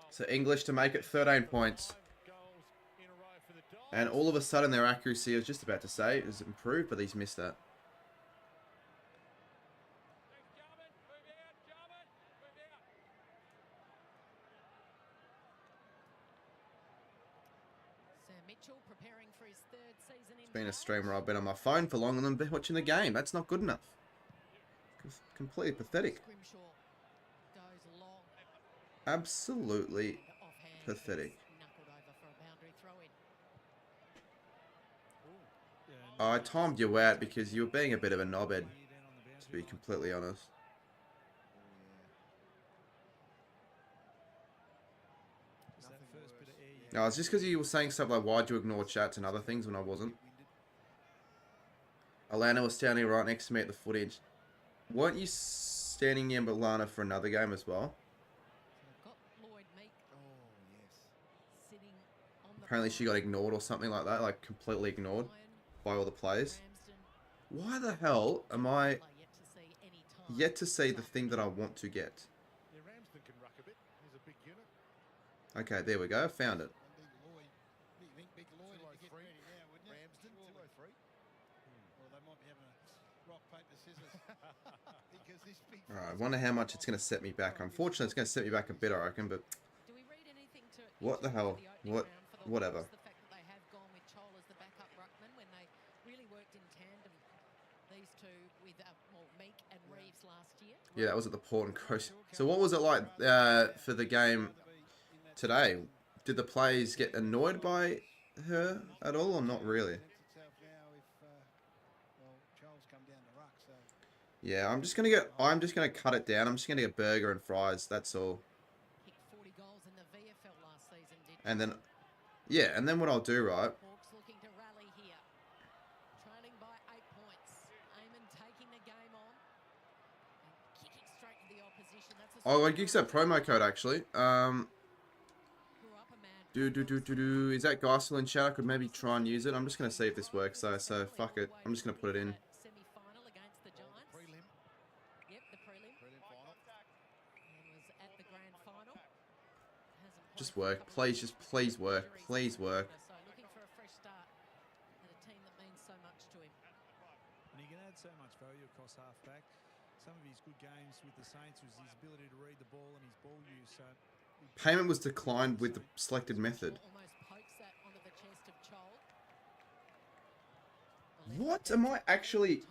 So English to make it 13 points. And all of a sudden their accuracy, I was just about to say, is improved, but he's missed that. It's been a stream where I've been on my phone for longer than been watching the game. That's not good enough. It's completely pathetic. Absolutely pathetic. I timed you out because you were being a bit of a knobhead, to be completely honest. No, it's just because you were saying stuff like, why'd you ignore chats and other things when I wasn't. Alana was standing right next to me at the footage. Weren't you standing near Alana for another game as well? Apparently she got ignored or something like that, like completely ignored by all the players. Why the hell am I yet to see the thing that I want to get? Okay, there we go. Found it. Alright, I wonder how much it's going to set me back. Unfortunately, it's going to set me back a bit, I reckon, but... What the hell? Whatever. Yeah, that was at the Port and Coast. So what was it like for the game today? Did the players get annoyed by her at all, or not really? Yeah, I'm just gonna cut it down. I'm just gonna get a burger and fries. That's all. And then, yeah, and then what I'll do, right? Oh, I use that promo code actually. Is that guy still in chat? I could maybe try and use it. I'm just gonna see if this works though. So fuck it. I'm just gonna put it in. Just work, please. Just please work. Please work. And he can add so much value across halfback. Some of his good games with the Saints was his ability to read the ball and his ball use. So payment was declined with the selected method. What am I actually?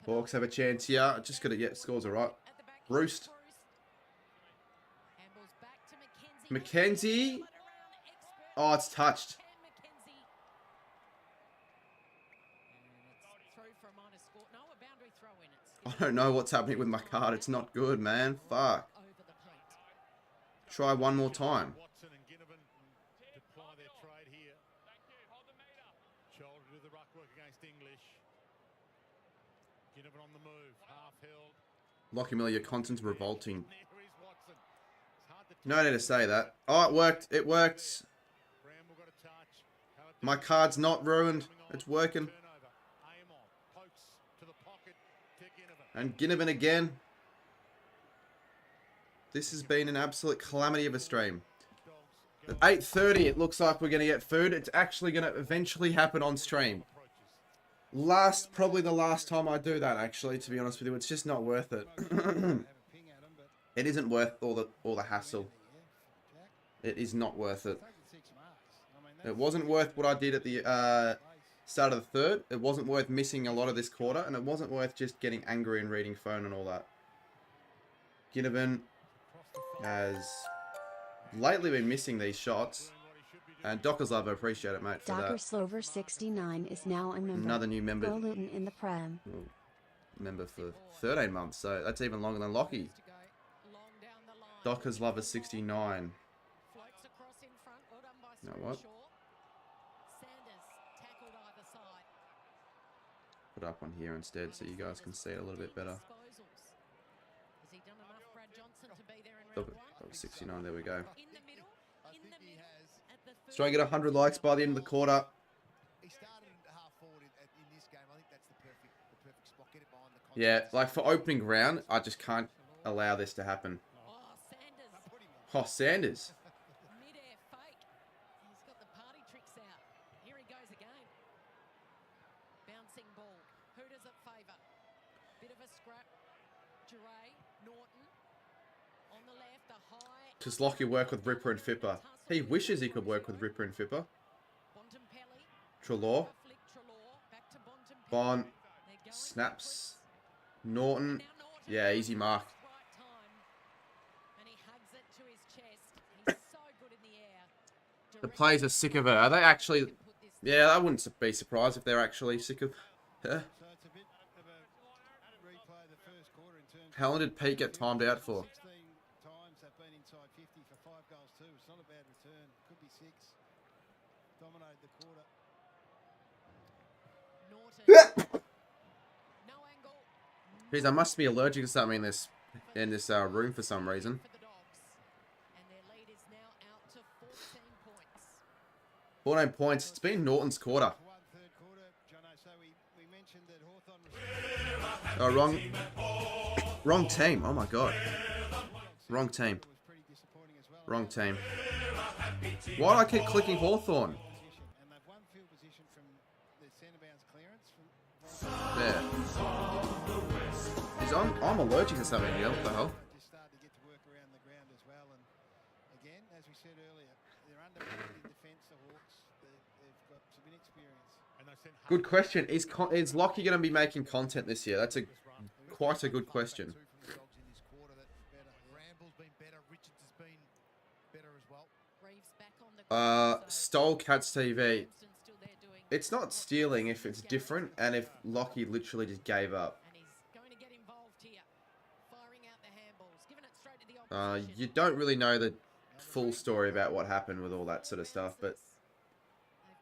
Hawks have a chance here. Just gotta get scores alright. Roost. Mackenzie. Oh, it's touched. I don't know what's happening with my card. It's not good, man. Fuck. Try one more time. Lockie Miller, your content's revolting. No need to say that. Oh, it worked. It worked. My card's not ruined. It's working. And Ginnivan again. This has been an absolute calamity of a stream. At 8:30, it looks like we're going to get food. It's actually going to eventually happen on stream. Probably the last time I do that, actually, to be honest with you. It's just not worth it. It isn't worth all the hassle. It is not worth it. It wasn't worth what I did at the start of the third. It wasn't worth missing a lot of this quarter, and it wasn't worth just getting angry and reading phone and all that. Ginnivan has lately been missing these shots. And Docker's Love, I appreciate it, mate, for Docker that. Slover 69 is now a member. Another new member. Go Luton in the Prem. Member for 13 months, so that's even longer than Lockie. Docker's Lover 69. You know what? Put up one here instead so you guys can see it a little bit better. Docker's 69, there we go. Let's try and get 100 likes by the end of the quarter. Yeah, like for opening round, I just can't allow this to happen. Oh, Sanders. Mid-air fake. He's got the party tricks out. Here he goes again. Bouncing ball. Who does it favour? Bit of a scrap. Duray, Norton. On the left, a high. Does Lockie work with Ripper and Fipper? He wishes he could work with Ripper and Fipper. Trelaw. Bond. Snaps. Norton. Yeah, easy mark. The players are sick of it. Are they actually... Yeah, I wouldn't be surprised if they're actually sick of her. How long did Pete get timed out for? 16 times they've been inside 50 for 5 goals too. It's not a bad return. Could be 6. Dominated the quarter. Jeez, I must be allergic to something in this room for some reason. 14 points. It's been Norton's quarter. Oh, wrong team. Oh my god. Wrong team. Wrong team. Why do I keep clicking Hawthorn? There. I'm allergic to something, yeah. What the hell? Good question. Is Lockie going to be making content this year? That's quite a good question. Stole Cats TV. It's not stealing if it's different and if Lockie literally just gave up. You don't really know the full story about what happened with all that sort of stuff, but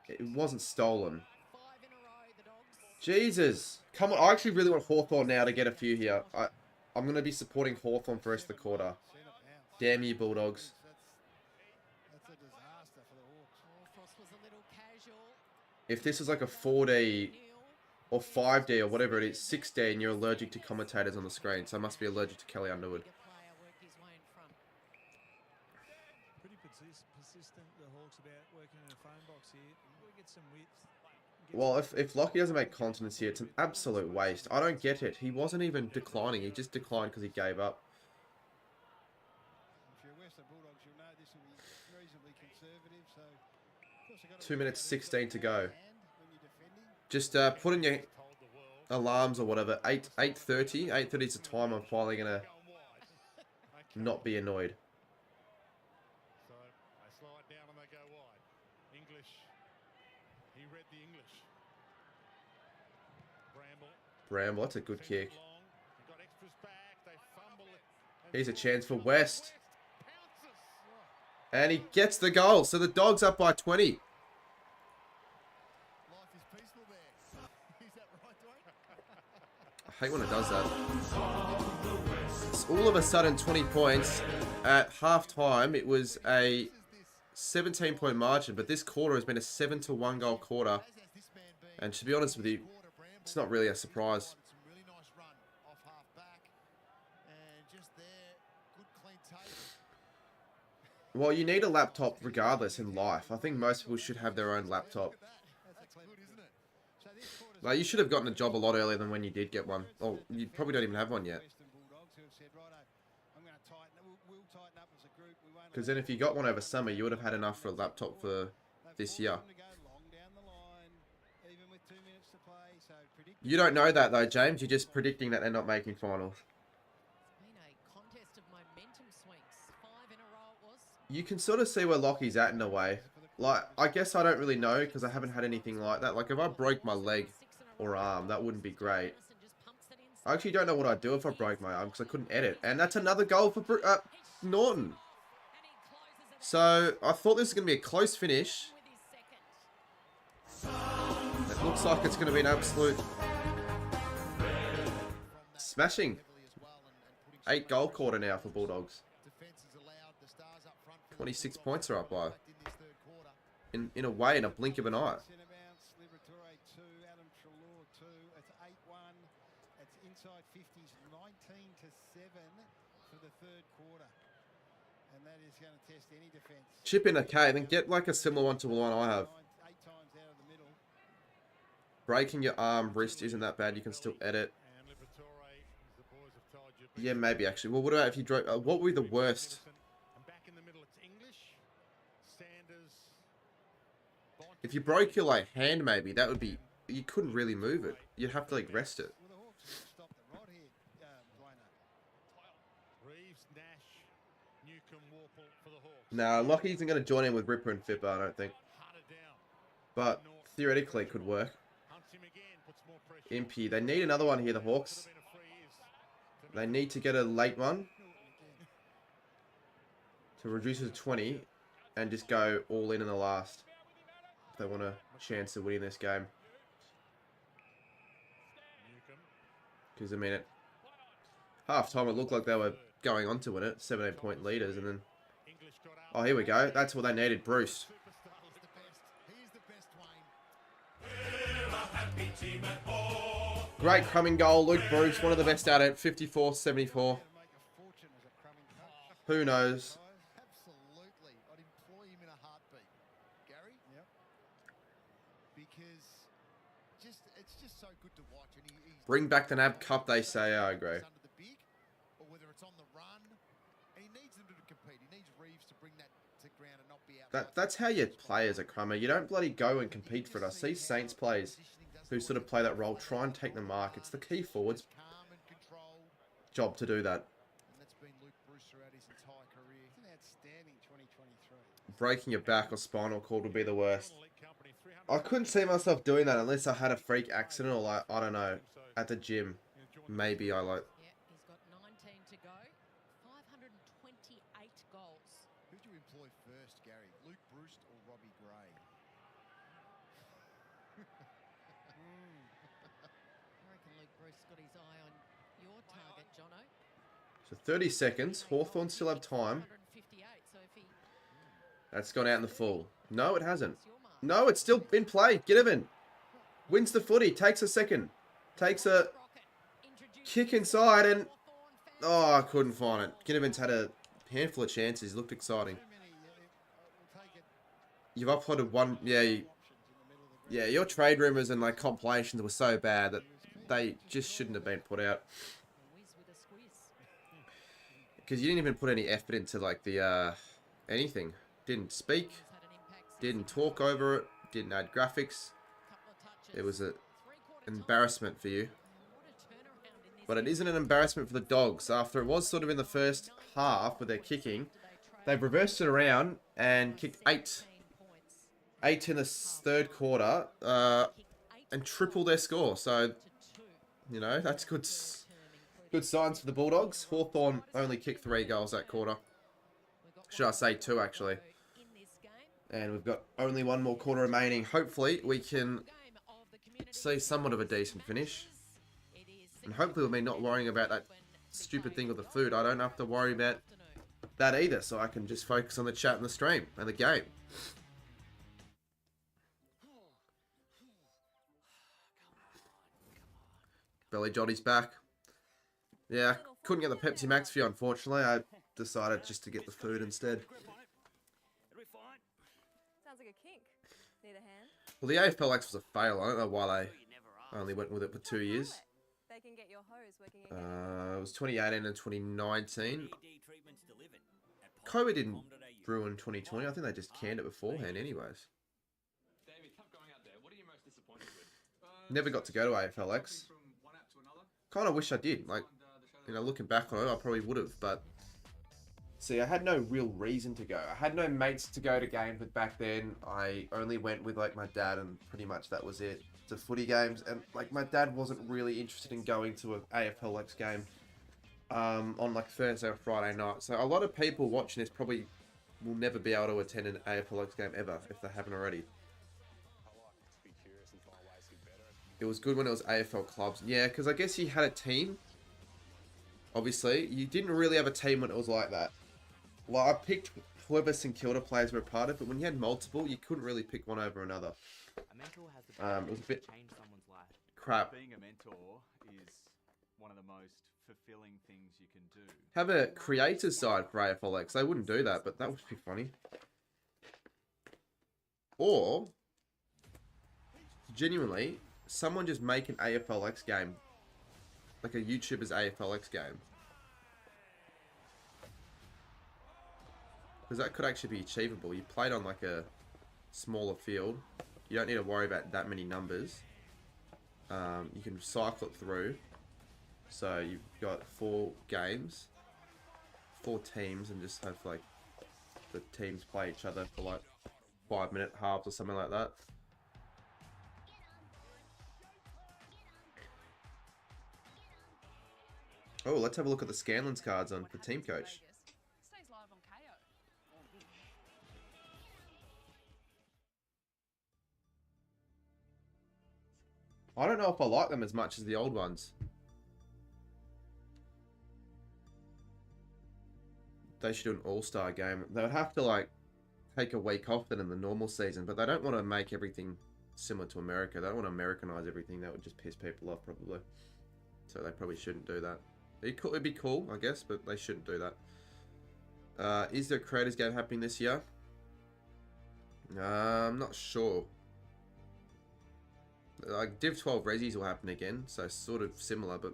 it wasn't stolen. Jesus. Come on. I actually really want Hawthorn now to get a few here. I'm going to be supporting Hawthorn for the rest of the quarter. Damn you, Bulldogs. If this is like a 4D or 5D or whatever it is, 6D, and you're allergic to commentators on the screen, so I must be allergic to Kelly Underwood. Pretty persistent, the Hawks, about working in a phone box here. We get some width. Well, if Lockie doesn't make content here, it's an absolute waste. I don't get it. He wasn't even declining. He just declined because he gave up. 2 minutes 16 to go. Just put in your alarms or whatever. 8:30. 8:30 is the time I'm finally gonna not be annoyed. So they slide down and they go wide. English. He read the English. Bramble, that's a good kick. Here's a chance for West. And he gets the goal. So the Dogs up by 20. I hate when it does that. It's all of a sudden 20 points. At half-time, it was a 17-point margin, but this quarter has been a 7-1 goal quarter. And to be honest with you, it's not really a surprise. Well, you need a laptop regardless in life. I think most people should have their own laptop. Like, you should have gotten a job a lot earlier than when you did get one. Oh, you probably don't even have one yet. Because then if you got one over summer, you would have had enough for a laptop for this year. You don't know that though, James. You're just predicting that they're not making finals. You can sort of see where Lockie's at in a way. Like, I guess I don't really know because I haven't had anything like that. Like, if I broke my leg or arm, that wouldn't be great. I actually don't know what I'd do if I broke my arm because I couldn't edit. And that's another goal for Norton. So, I thought this was going to be a close finish. It looks like it's going to be an absolute smashing. 8 goal quarter now for Bulldogs. 26 points are up by. In a way, in a blink of an eye. inside 50s, 19-7 for the third quarter. And that is going to test any defence. Chip in a K, then get like a similar one to the one I have. 8 times out of the middle. Breaking your arm, wrist isn't that bad. You can still edit. Yeah, maybe actually. Well, what about if you drove? What would be the worst? If you broke your like hand, maybe that would be. You couldn't really move it. You'd have to like rest it. Nah, Lockie isn't going to join in with Ripper and Fipper, I don't think. But theoretically, it could work. Impy. They need another one here, the Hawks. They need to get a late one to reduce it to 20 and just go all in the last if they want a chance of winning this game. Because, I mean, at half-time, it looked like they were going on to win it. 17-point leaders, and then... Oh, here we go. That's what they needed, Bruce. Great crumbing goal, Luke Bruce, one of the best at it, 54-74. Who knows? Absolutely. I'd employ him in a heartbeat. Gary? Yep. Because it's just so good to watch. And he's Bring back the NAB Cup, they say. I agree. under the big, or whether it's on the run. And he needs them to compete. He needs Reeves to bring that to ground and not be out. That's how you play as a crummer. You don't bloody go and compete for it. I see Saints players who sort of play that role, try and take the mark. It's the key forward's job to do that. And that's been Luke Bruce throughout his entire career. It's an outstanding 2023. Breaking your back or spinal cord would be the worst. I couldn't see myself doing that unless I had a freak accident or like, I don't know, at the gym. Maybe I like... Yeah, he's got 19 to go. 528 goals. Who do you employ first, Gary? Luke Bruce or Robbie Gray? I reckon Luke Bruce got his eye on your target, Jono. So 30 seconds. Hawthorn still have time. 158, so if he... That's gone out in the full. No, it hasn't. No, it's still in play. Get him in. Wins the footy. Takes a second. Takes a kick inside and... Oh, I couldn't find it. Ginnivan's had a handful of chances. Looked exciting. You've uploaded one... Yeah, yeah, your trade rumours and like compilations were so bad that they just shouldn't have been put out. Because you didn't even put any effort into like the... anything. Didn't speak. Didn't talk over it. Didn't add graphics. It was an embarrassment for you. But it isn't an embarrassment for the Dogs. After it was sort of in the first half with their kicking, they've reversed it around and kicked 8 in the third quarter and tripled their score. So, you know, that's good signs for the Bulldogs. Hawthorn only kicked 3 goals that quarter. Should I say 2, actually. And we've got only 1 more quarter remaining. Hopefully, we can see somewhat of a decent finish. And hopefully, we'll be not worrying about that stupid thing with the food. I don't have to worry about that either. So I can just focus on the chat and the stream and the game. Belly Jotty's back. Yeah, couldn't get the Pepsi Max for you, unfortunately. I decided just to get the food instead. Sounds like a kink. Need a hand? Well, the AFL X was a fail. I don't know why they only went with it for 2 years. They can get your hose working again. It was 2018 and 2019. COVID didn't ruin 2020. I think they just canned it beforehand anyways. Never got to go to AFL X. Kind of wish I did. Like, you know, looking back on it, I probably would have, but... See, I had no real reason to go. I had no mates to go to games with back then. I only went with, like, my dad, and pretty much that was it. To footy games, and, like, my dad wasn't really interested in going to an AFL X game on, like, Thursday or Friday night. So a lot of people watching this probably will never be able to attend an AFL X game ever, if they haven't already. It was good when it was AFL clubs. Yeah, because I guess you had a team. Obviously, you didn't really have a team when it was like that. Well, I picked whoever St Kilda players were a part of, but when you had multiple, you couldn't really pick one over another. It was a bit crap. Being a mentor is one of the most fulfilling things you can do. Have a creator side for AFLX. They wouldn't do that, but that would be funny. Or, genuinely, someone just make an AFLX game. Like a YouTuber's AFLX game. Because that could actually be achievable. You played on like a smaller field. You don't need to worry about that many numbers. You can cycle it through. So you've got 4 games, 4 teams, and just have like the teams play each other for like 5-minute halves or something like that. Oh, let's have a look at the Scanlon's cards on the team coach. I don't know if I like them as much as the old ones. They should do an all-star game. They would have to like take a week off then in the normal season, but they don't want to make everything similar to America. They don't want to Americanize everything. That would just piss people off probably. So they probably shouldn't do that. It'd be cool, I guess, but they shouldn't do that. Is there a creators game happening this year? I'm not sure. Like Div 12 Resis will happen again, so sort of similar, but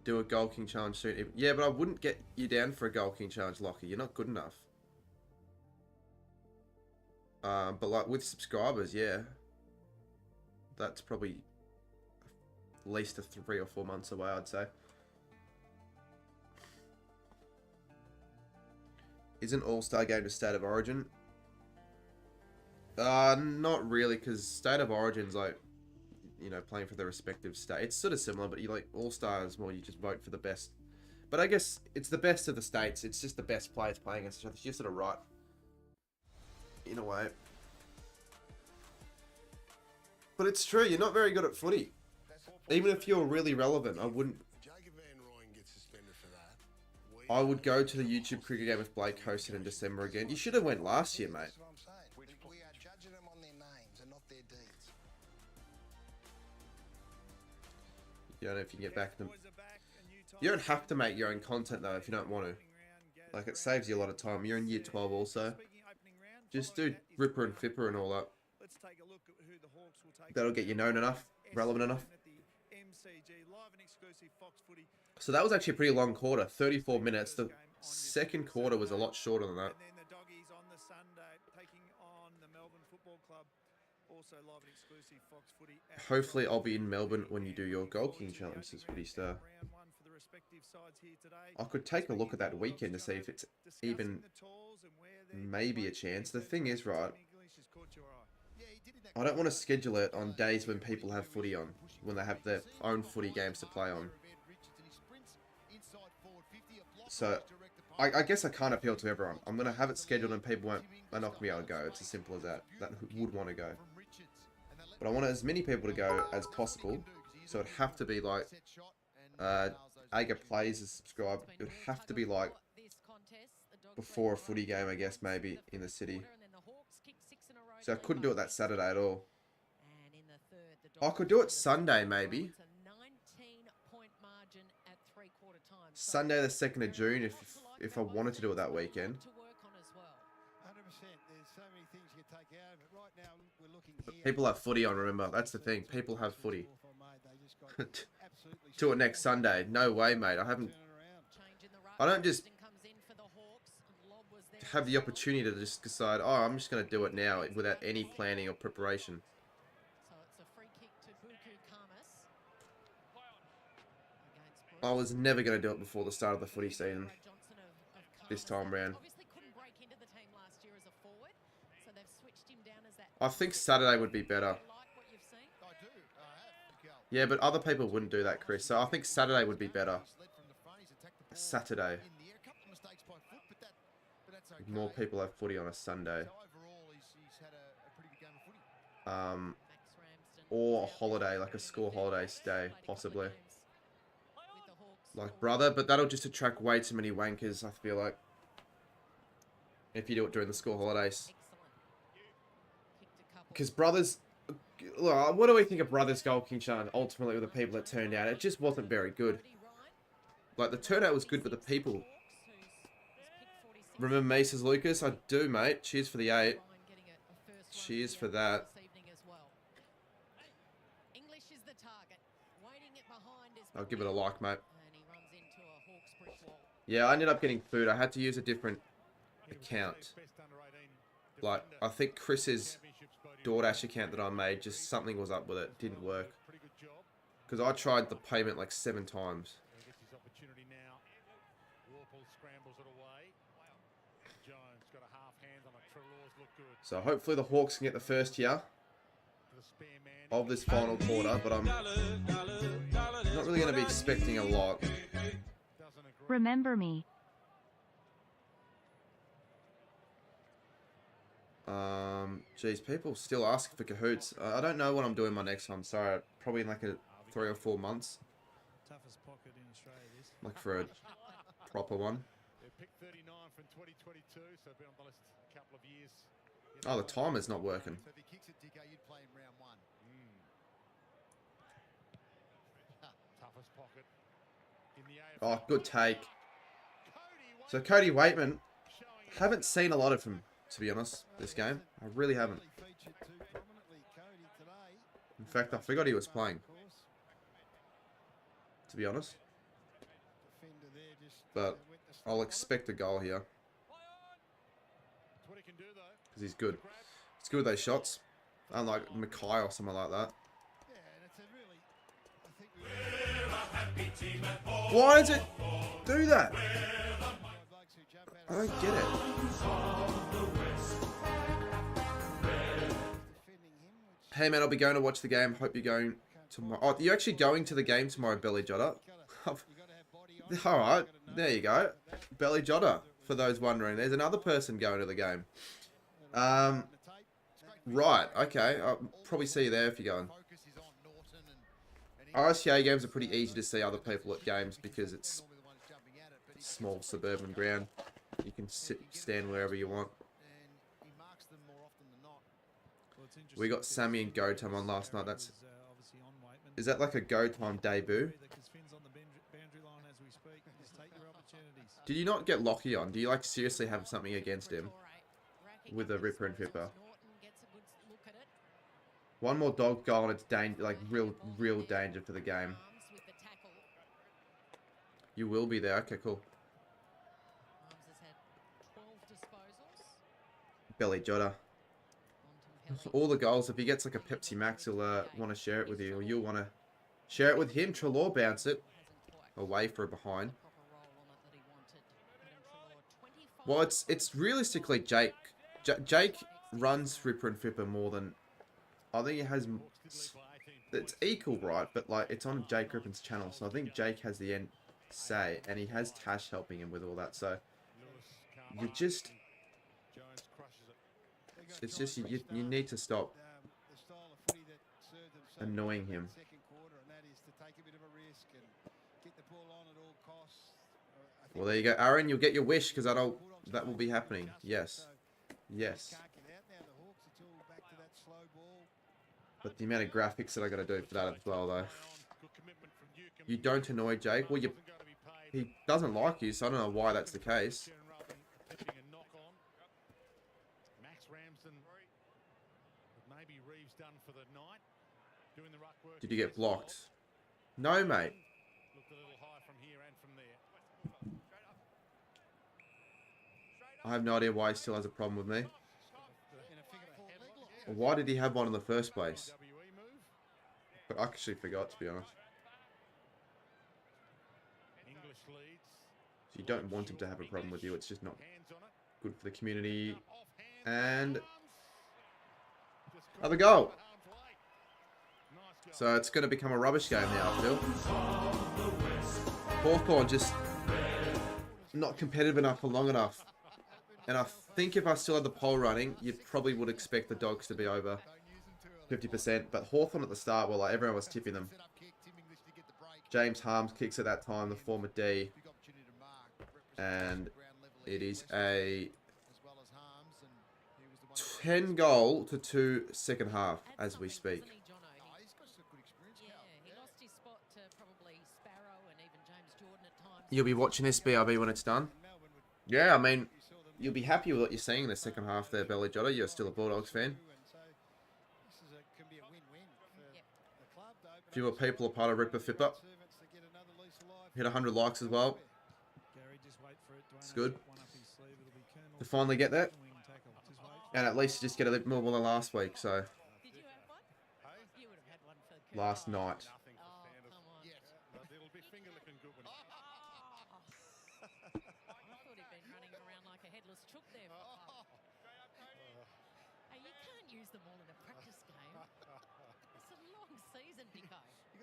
do a Goal King challenge soon. Yeah, but I wouldn't get you down for a Goal King challenge, Lockie. You're not good enough. But like with subscribers, yeah, that's probably at least a 3 or 4 months away, I'd say. Is an all-star game to State of Origin? Not really, because State of Origin's like, you know, playing for the respective state. It's sort of similar, but you like all-stars more, you just vote for the best. But I guess it's the best of the states. It's just the best players playing against each other. You're sort of right, in a way. But it's true, you're not very good at footy. Even if you're really relevant, I wouldn't. I would go to the YouTube cricket game with Blake hosted in December again. You should have went last year, mate. You don't know if you can get back to them. You don't have to make your own content though if you don't want to. Like it saves you a lot of time. You're in year 12 also. Just do Ripper and Fipper and all that. That'll get you known enough, relevant enough. So that was actually a pretty long quarter, 34 minutes. The second quarter was a lot shorter than that. Hopefully I'll be in Melbourne when you do your Goal King challenge, says Footy Star. I could take a look at that weekend to see if it's even maybe a chance. The thing is, right, I don't want to schedule it on days when people have footy on, when they have their own footy games to play on. So, I guess I can't appeal to everyone. I'm going to have it scheduled and people won't not be able to go. It's as simple as that. That would want to go. But I want as many people to go as possible. So it'd have to be like, Aga Plays is subscribed. It would have to be like before a footy game, I guess, maybe in the city. So I couldn't do it that Saturday at all. I could do it Sunday, maybe. Sunday the 2nd of June, if I wanted to do it that weekend. But people have footy on, remember. That's the thing. People have footy. Do it next Sunday. No way, mate. I don't just have the opportunity to just decide, oh, I'm just going to do it now without any planning or preparation. I was never going to do it before the start of the footy season this time round. I think Saturday would be better. Yeah, but other people wouldn't do that, Chris. So I think Saturday would be better. Saturday. More people have footy on a Sunday. Or a holiday, like a school holiday stay, possibly. Like brother, but that'll just attract way too many wankers, I feel like. If you do it during the school holidays. Because brothers, look, what do we think of Brothers Goal King Shaun? Ultimately, with the people that turned out, it just wasn't very good. Like, the turnout was good, but the people... Remember me, says Lucas? I do, mate. Cheers for the 8. Cheers for that. I'll give it a like, mate. Yeah, I ended up getting food. I had to use a different account. Like, I think Chris's DoorDash account that I made, just something was up with it. Didn't work. Because I tried the payment like 7 times. So hopefully the Hawks can get the first here of this final quarter, but I'm not really going to be expecting a lot. Remember me. Geez, people still asking for cahoots. I don't know what I'm doing my next one. Sorry, probably in like 3 or 4 months. Toughest pocket in Australia, this. Like for a proper one. Oh, the timer's not working. Oh, good take. So Cody Waitman, haven't seen a lot of him, to be honest, this game. I really haven't. In fact, I forgot he was playing, to be honest. But I'll expect a goal here. Because he's good. He's good with those shots. Unlike Mackay or something like that. Why does it do that? I don't get it. Hey man, I'll be going to watch the game. Hope you're going tomorrow. Oh, you're actually going to the game tomorrow, Belly Jotter? Alright, there you go. Belly Jotter, for those wondering. There's another person going to the game. Right, okay. I'll probably see you there if you're going. RSCA games are pretty easy to see other people at games because it's small suburban ground. You can stand wherever you want. We got Sammy and Go Time on last night. Is that like a Go Time debut? Did you not get Lockie on? Do you like seriously have something against him? With a Ripper and Pipper. One more dog goal and it's danger, like real danger for the game. You will be there. Okay, cool. Belly Jotter. All the goals. If he gets like a Pepsi Max, he'll want to share it with you, or you'll want to share it with him. Trelaw bounce it away for a behind. Well, it's realistically Jake. Jake runs Ripper and Fipper more than. I think it has. It's equal, right? But like, it's on Jake Rippen's channel, so I think Jake has the end say, and he has Tash helping him with all that. So you just. It's just you need to stop annoying him. Well, there you go, Aaron. You'll get your wish because that will be happening. Yes, yes. But the amount of graphics that I got to do for that as well, though. You don't annoy Jake. Well, he doesn't like you, so I don't know why that's the case. Did you get blocked? No, mate. I have no idea why he still has a problem with me. Or why did he have one in the first place? But I actually forgot, to be honest. So you don't want him to have a problem with you. It's just not good for the community. And another goal. So it's going to become a rubbish game now, I feel. Hawthorn just not competitive enough for long enough. And I think if I still had the poll running, you probably would expect the Dogs to be over 50%. But Hawthorn at the start, well, like, everyone was tipping them. James Harms kicks at that time, the former D. And it is a 10 goal to 2 second half as we speak. You'll be watching this BRB when it's done. Yeah, I mean, you'll be happy with what you're seeing in the second half there, Belly Jotter. You're still a Bulldogs fan. Fewer people are part of Ripper Fipper. Hit 100 likes as well. It's good to finally get that. And at least just get a little more than last week, so. Last night.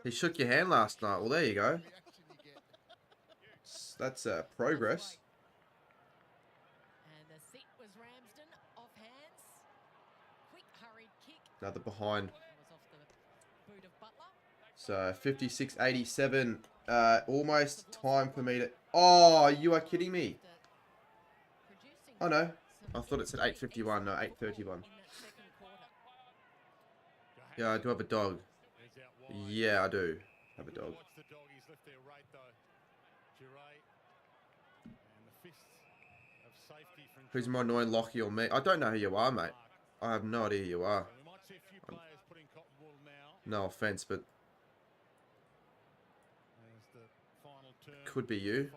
He shook your hand last night. Well, there you go. That's progress. Another behind. So 56-87. Almost time for me to. Oh, you are kidding me. Oh no, I thought it said 8:51. No, 8:31. Yeah, I do have a dog. Yeah, I do have a dog. Who's more annoying, Lockie or me? I don't know who you are, mate. I have no idea who you are. No offense, but could be you.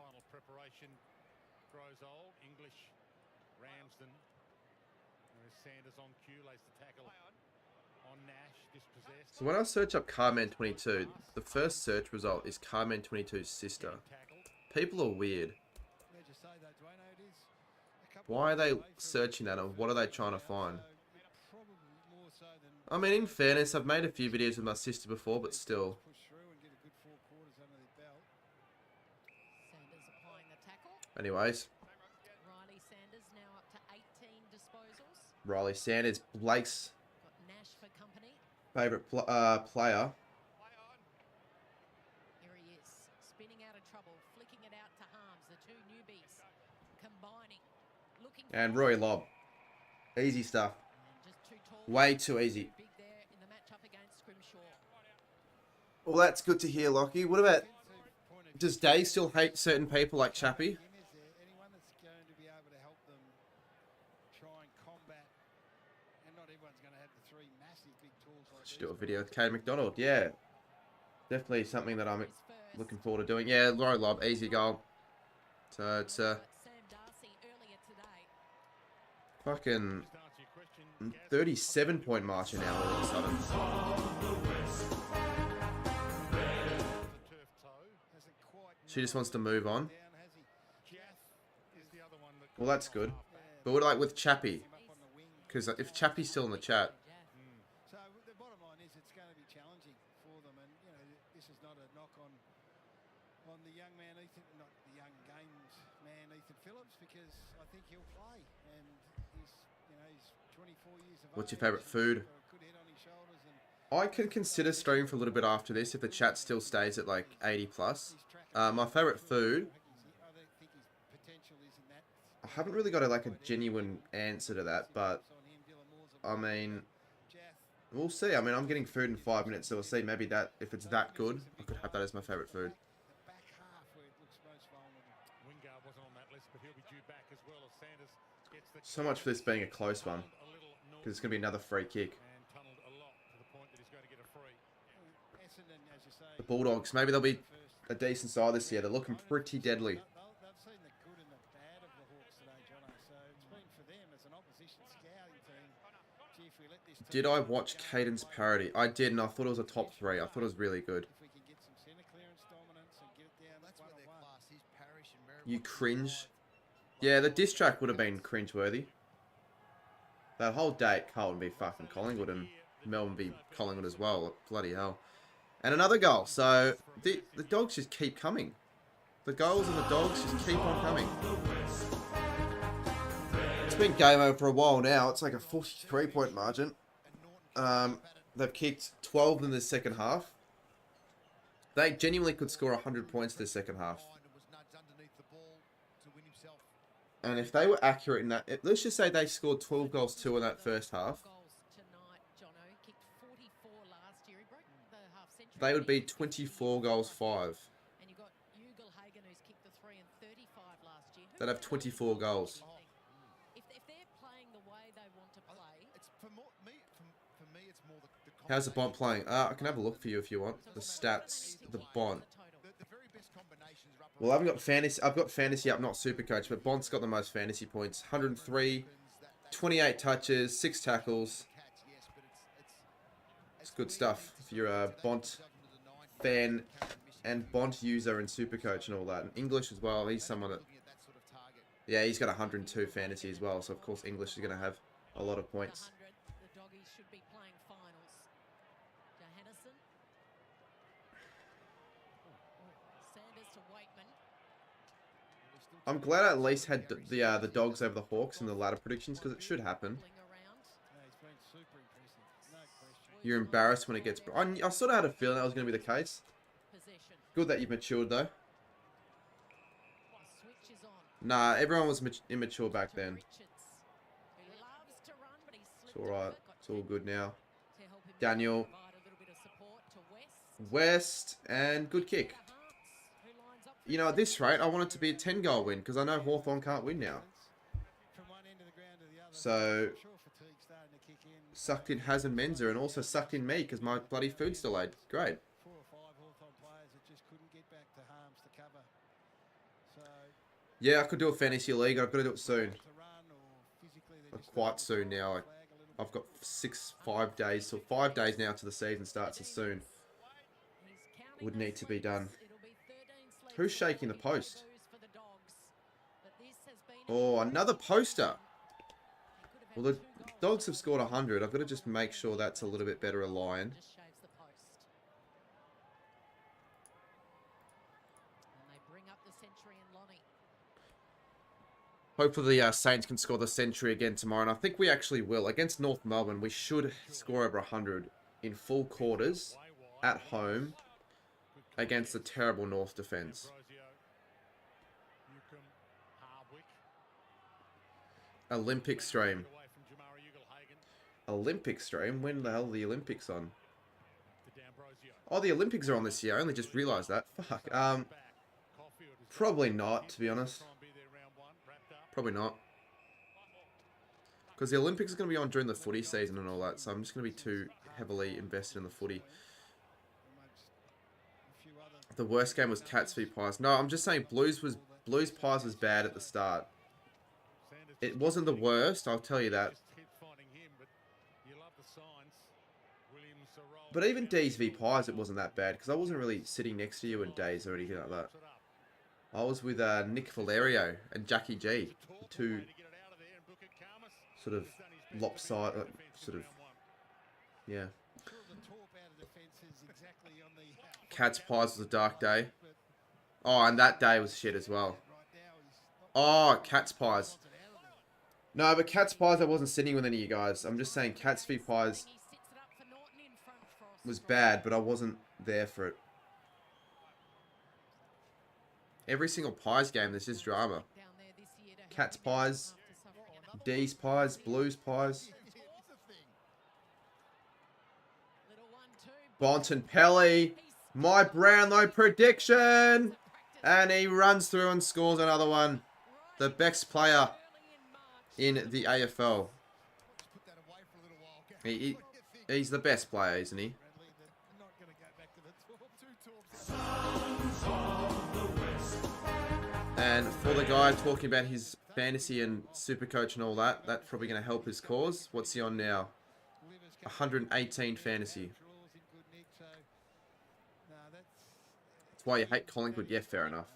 So when I search up Carman22, the first search result is Carman22's sister. People are weird. Why are they searching that, and what are they trying to find? I mean, in fairness, I've made a few videos with my sister before, but still. Anyways. Riley Sanders, Blake's favourite player. Here he is, spinning out of trouble, flicking it out to Harms, the two newbies combining, looking. And Roy Lobb. Easy stuff. Way too easy. Well, that's good to hear, Lockie. What about... Does Day still hate certain people like Chappie? Should do a video with McDonald. Yeah. Definitely something that I'm looking forward to doing. Yeah, Roy Lobb, easy goal. So it's fucking 37-point margin now all of a sudden. She just wants to move on. Well, that's good. But what like with Chappie? Because if Chappie's still in the chat. So the bottom line is it's going to be challenging for them, and you know this is not a knock on the young man Ethan, not the young games man Ethan Phillips, because I think he'll play, and he's 24 years of age. What's your favourite food? I can consider streaming for a little bit after this if the chat still stays at like 80 plus. My favourite food. I haven't really got a genuine answer to that, but I mean, we'll see. I mean, I'm getting food in 5 minutes, so we'll see. Maybe that, if it's that good, I could have that as my favourite food. So much for this being a close one, because it's going to be another free kick. The Bulldogs, maybe they'll be a decent side this year. They're looking pretty deadly. Did I watch Caden's parody? I did, and I thought it was a top 3. I thought it was really good. You cringe? Yeah, the diss track would have been cringe-worthy. That whole day at Carlton would be fucking Collingwood, and Melbourne would be Collingwood as well. Bloody hell. And another goal. So, the Dogs just keep coming. The goals and the Dogs just keep on coming. It's been game over for a while now. It's like a 43-point margin. They've kicked 12 in the second half. They genuinely could score 100 points this second half. And if they were accurate in that, let's just say they scored 12 goals 2 in that first half. They would be 24 goals 5. that have 24 goals. If they're playing the way they want to play, It's for me, it's more the How's the Bont playing? I can have a look for you if you want. The stats, the Bont. the very best combinations are up. Well, I haven't got fantasy. I've got fantasy up, not Supercoach, but Bont's got the most fantasy points. 103, 28 touches, 6 tackles. It's good stuff if you're a Bont fan and Bont user in Supercoach and all that. And English as well. He's someone that... Yeah, he's got 102 fantasy as well. So, of course, English is going to have a lot of points. the doggies should be playing finals. Johannesson. Sanders to Wakeman. I'm glad I at least had the Dogs over the Hawks in the ladder predictions because it should happen. You're embarrassed when it gets... I sort of had a feeling that was going to be the case. Good that you've matured, though. Nah, everyone was immature back then. It's alright. It's all good now. Daniel. West. And good kick. You know, at this rate, I want it to be a 10-goal win because I know Hawthorn can't win now. So... Sucked in Haz and Menzer and also sucked in me because my bloody food's delayed. Great. Yeah, I could do a fantasy league. I've got to do it soon. Quite soon now. I've got 5 days. So 5 days now to the season starts. So soon. Would need to be done. Who's shaking the post? Oh, another poster. Well, the Dogs have scored 100. I've got to just make sure that's a little bit better aligned. Hopefully the Saints can score the century again tomorrow, and I think we actually will. Against North Melbourne, we should score over 100 in full quarters at home against the terrible North defence. Olympic stream. Olympic stream? When the hell are the Olympics on? Oh, the Olympics are on this year. I only just realised that. Fuck. Probably not, to be honest. Probably not. Because the Olympics is going to be on during the footy season and all that, so I'm just going to be too heavily invested in the footy. The worst game was Cats v Pies. No, I'm just saying Blues Pies was bad at the start. It wasn't the worst, I'll tell you that. But even D's v Pies, it wasn't that bad, because I wasn't really sitting next to you in Days or anything like that. I was with Nick Valerio and Jackie G. Two sort of lopsided, yeah. Cats Pies was a dark day. Oh, and that day was shit as well. Oh, Cats Pies. No, but Cats Pies, I wasn't sitting with any of you guys. I'm just saying Cats v Pies was bad, but I wasn't there for it. Every single Pies game, there's just drama. Cats Pies, D's Pies, Blues Pies. Bontempelli, my Brownlow prediction! And he runs through and scores another one. The best player in the AFL. He's the best player, isn't he? And for the guy talking about his fantasy and Supercoach and all that, that's probably going to help his cause. What's he on now? 118 fantasy. That's why you hate Collingwood. Yeah, fair enough.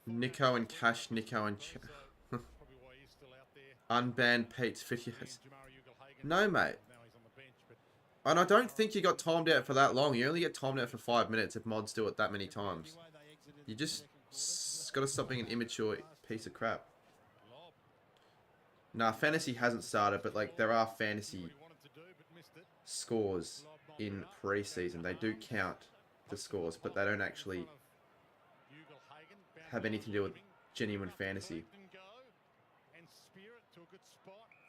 Nico and Cash, Nico and... Unbanned Pete's 50. No, mate. And I don't think you got timed out for that long. You only get timed out for 5 minutes if mods do it that many times. You just got to stop being an immature piece of crap. Nah, fantasy hasn't started, but like there are fantasy scores in pre-season. They do count the scores, but they don't actually have anything to do with genuine fantasy.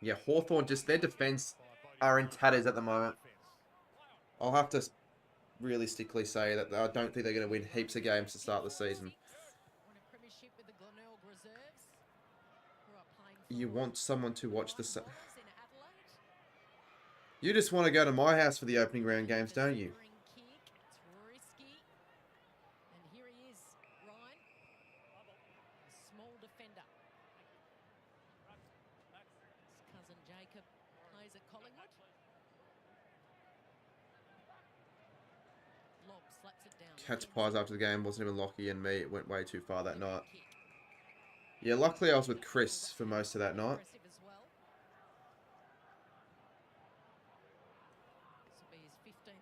Yeah, Hawthorn, just their defence are in tatters at the moment. I'll have to realistically say that I don't think they're going to win heaps of games to start the season. You want someone to watch the... You just want to go to my house for the opening round games, don't you? Catch pies after the game, wasn't even Lockie and me. It went way too far that night. Yeah, luckily I was with Chris for most of that night.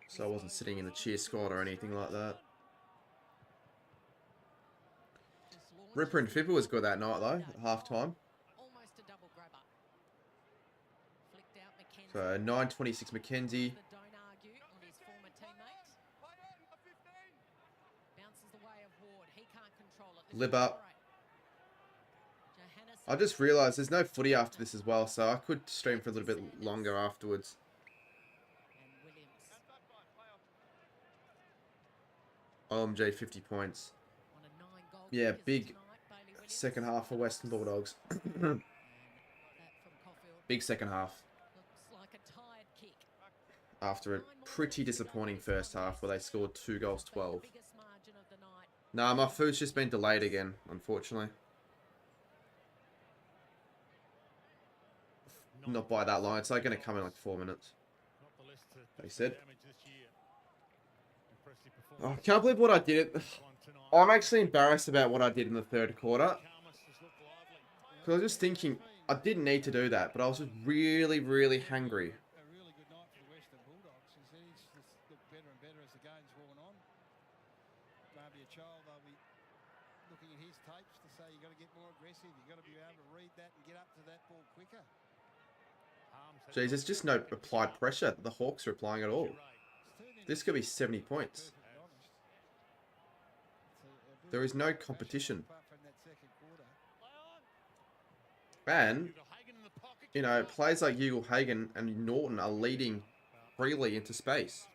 So I wasn't sitting in the cheer squad or anything like that. Ripper and Fipper was good that night though, at half time. So 9:26 McKenzie. Lib up. I just realised there's no footy after this as well, so I could stream for a little bit longer afterwards. OMG 50 points. Yeah, big second half for Western Bulldogs. Big second half. After a pretty disappointing first half where they scored 2 goals 12. Nah, my food's just been delayed again, unfortunately. Not by that long. It's like going to come in like 4 minutes. They said. Oh, I can't believe what I did. I'm actually embarrassed about what I did in the third quarter. Because I was just thinking, I didn't need to do that, but I was just really, really hungry. Jeez, there's just no applied pressure that the Hawks are applying at all. This could be 70 points. There is no competition. And, you know, players like Eagle Hagen and Norton are leading freely into space.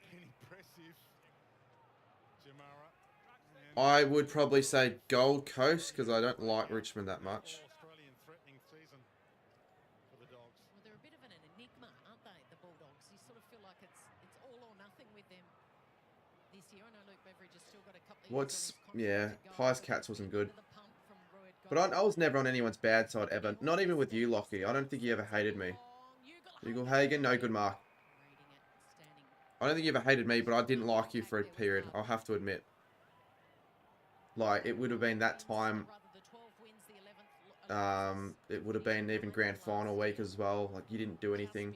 I would probably say Gold Coast because I don't like Richmond that much. What's... Yeah, Pies Cats wasn't good. But I was never on anyone's bad side ever. Not even with you, Lockie. I don't think you ever hated me. Eagle Hagen, no good mark. I don't think you ever hated me, but I didn't like you for a period. I'll have to admit. Like, it would have been that time. It would have been even grand final week as well. Like, you didn't do anything.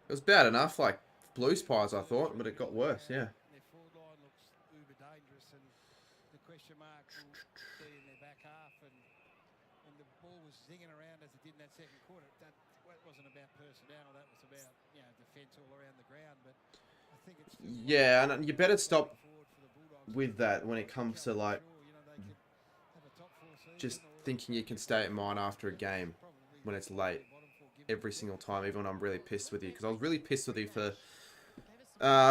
It was bad enough, like Blues Pies, I thought, but it got worse, yeah. Their forward line looks uber dangerous, and the question mark will be in their back half. And the ball was zinging around as it did in that second quarter. That wasn't about personnel. That was about, you know, defence all around the ground. But I think it's yeah, and you better stop with that when it comes to like just thinking you can stay at mine after a game when it's late. Every single time, even when I'm really pissed with you. Because I was really pissed with you for...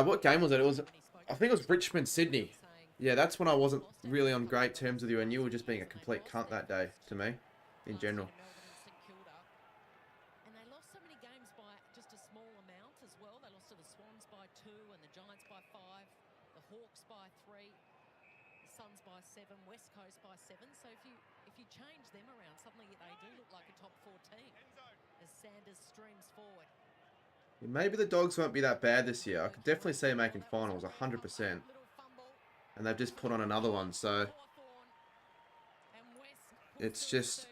what game was it? I think it was Richmond-Sydney. Yeah, that's when I wasn't really on great terms with you, and you were just being a complete cunt that day, to me, in general. And they lost so many games by just a small amount as well. They lost to the Swans by 2 and the Giants by 5, the Hawks by 3, the Suns by 7, West Coast by 7. So if you change them around, suddenly they do look like a top 4 team. As Sanders streams forward. Maybe the Dogs won't be that bad this year. I could definitely see them making finals, 100%. And they've just put on another one, so... It's just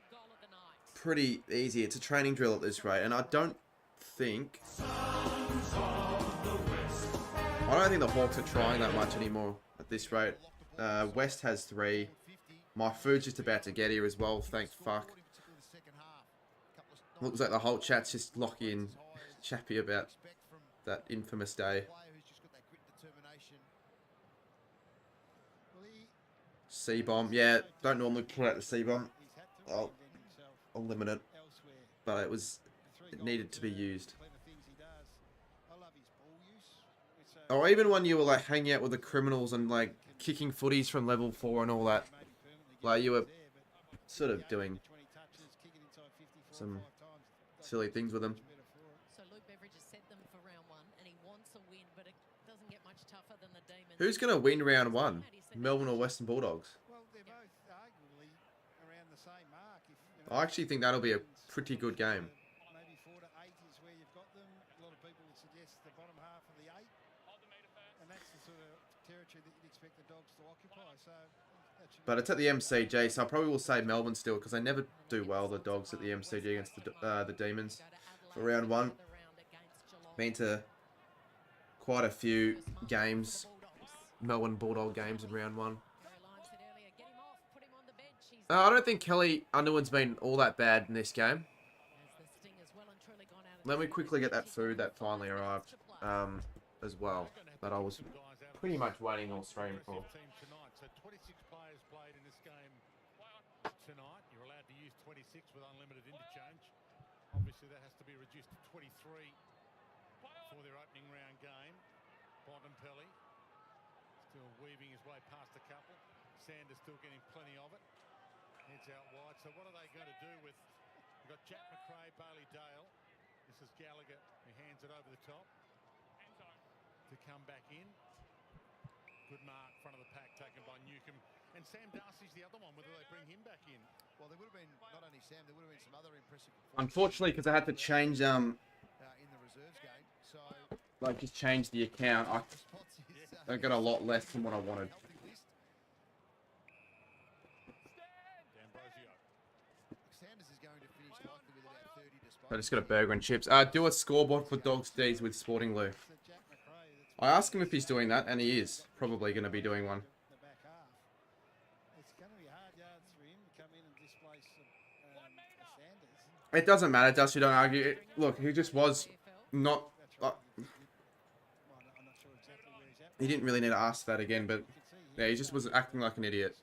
pretty easy. It's a training drill at this rate, and I don't think... I don't think the Hawks are trying that much anymore at this rate. West has 3. My food's just about to get here as well, thank fuck. Looks like the whole chat's just Lockie and Chappy about that infamous day. C-bomb. Yeah, don't normally put out the C-bomb. I'll limit it. But it needed to be used. Or even when you were like hanging out with the criminals and like kicking footies from level 4 and all that. Like you were sort of doing some silly things with them. So Luke Beveridge has set them for round 1 and he wants a win, but it doesn't get much tougher than the Demons. Who's going to win round 1? Melbourne or Western Bulldogs? Well, they're both arguably around the same mark. I actually think that'll be a pretty good game. Maybe 4 to 8 is where you've got them. A lot of people would suggest the bottom half of the 8. And that's the sort of territory that you'd expect the Dogs to occupy. So, but it's at the MCG, so I probably will say Melbourne still, because they never do well, the Dogs, at the MCG against the Demons for round 1. Been to quite a few games, Melbourne Bulldog games in round 1. I don't think Kelly Underwood's been all that bad in this game. Let me quickly get that food that finally arrived as well, that I was pretty much waiting on stream for. So 26 players played in this game tonight. You're allowed to use 26 with unlimited interchange. Obviously that has to be reduced to 23 for their opening round game. Bontempelli still weaving his way past a couple. Sanders still getting plenty of it. Heads out wide. So what are they going to do with... We've got Jack McRae, Bailey Dale. This is Gallagher who hands it over the top to come back in. Good mark, front of the pack taken by Newcomb. And Sam Darcy's the other one, whether they bring him back in. Well, there would have been, not only Sam, there would have been some other impressive performances. Unfortunately, because I had to change, in the reserves game. So, like just change the account, I got a lot less than what I wanted. Sanders is going to finish likely with about 30 despite. I just got a burger and chips. Do a scoreboard for Dogs D's with Sporting Lou. I asked him if he's doing that, and he is probably going to be doing one. it's going to be hard yards for him to come in and displace Sanders. It doesn't matter, Dusty, don't argue. Look, he just was not... he didn't really need to ask that again, but yeah, he just was acting like an idiot.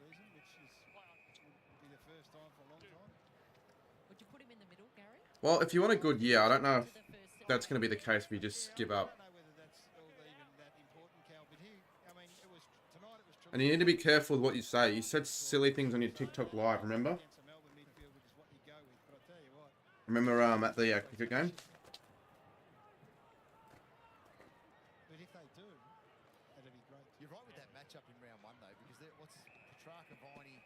Well, if you want a good year, I don't know if that's going to be the case if you just give up. And you need to be careful with what you say. You said silly things on your TikTok live, remember? Remember at the cricket game? But if they do, that'd be great. You're right with that matchup in round 1 though, because what's Petrarca, Viney,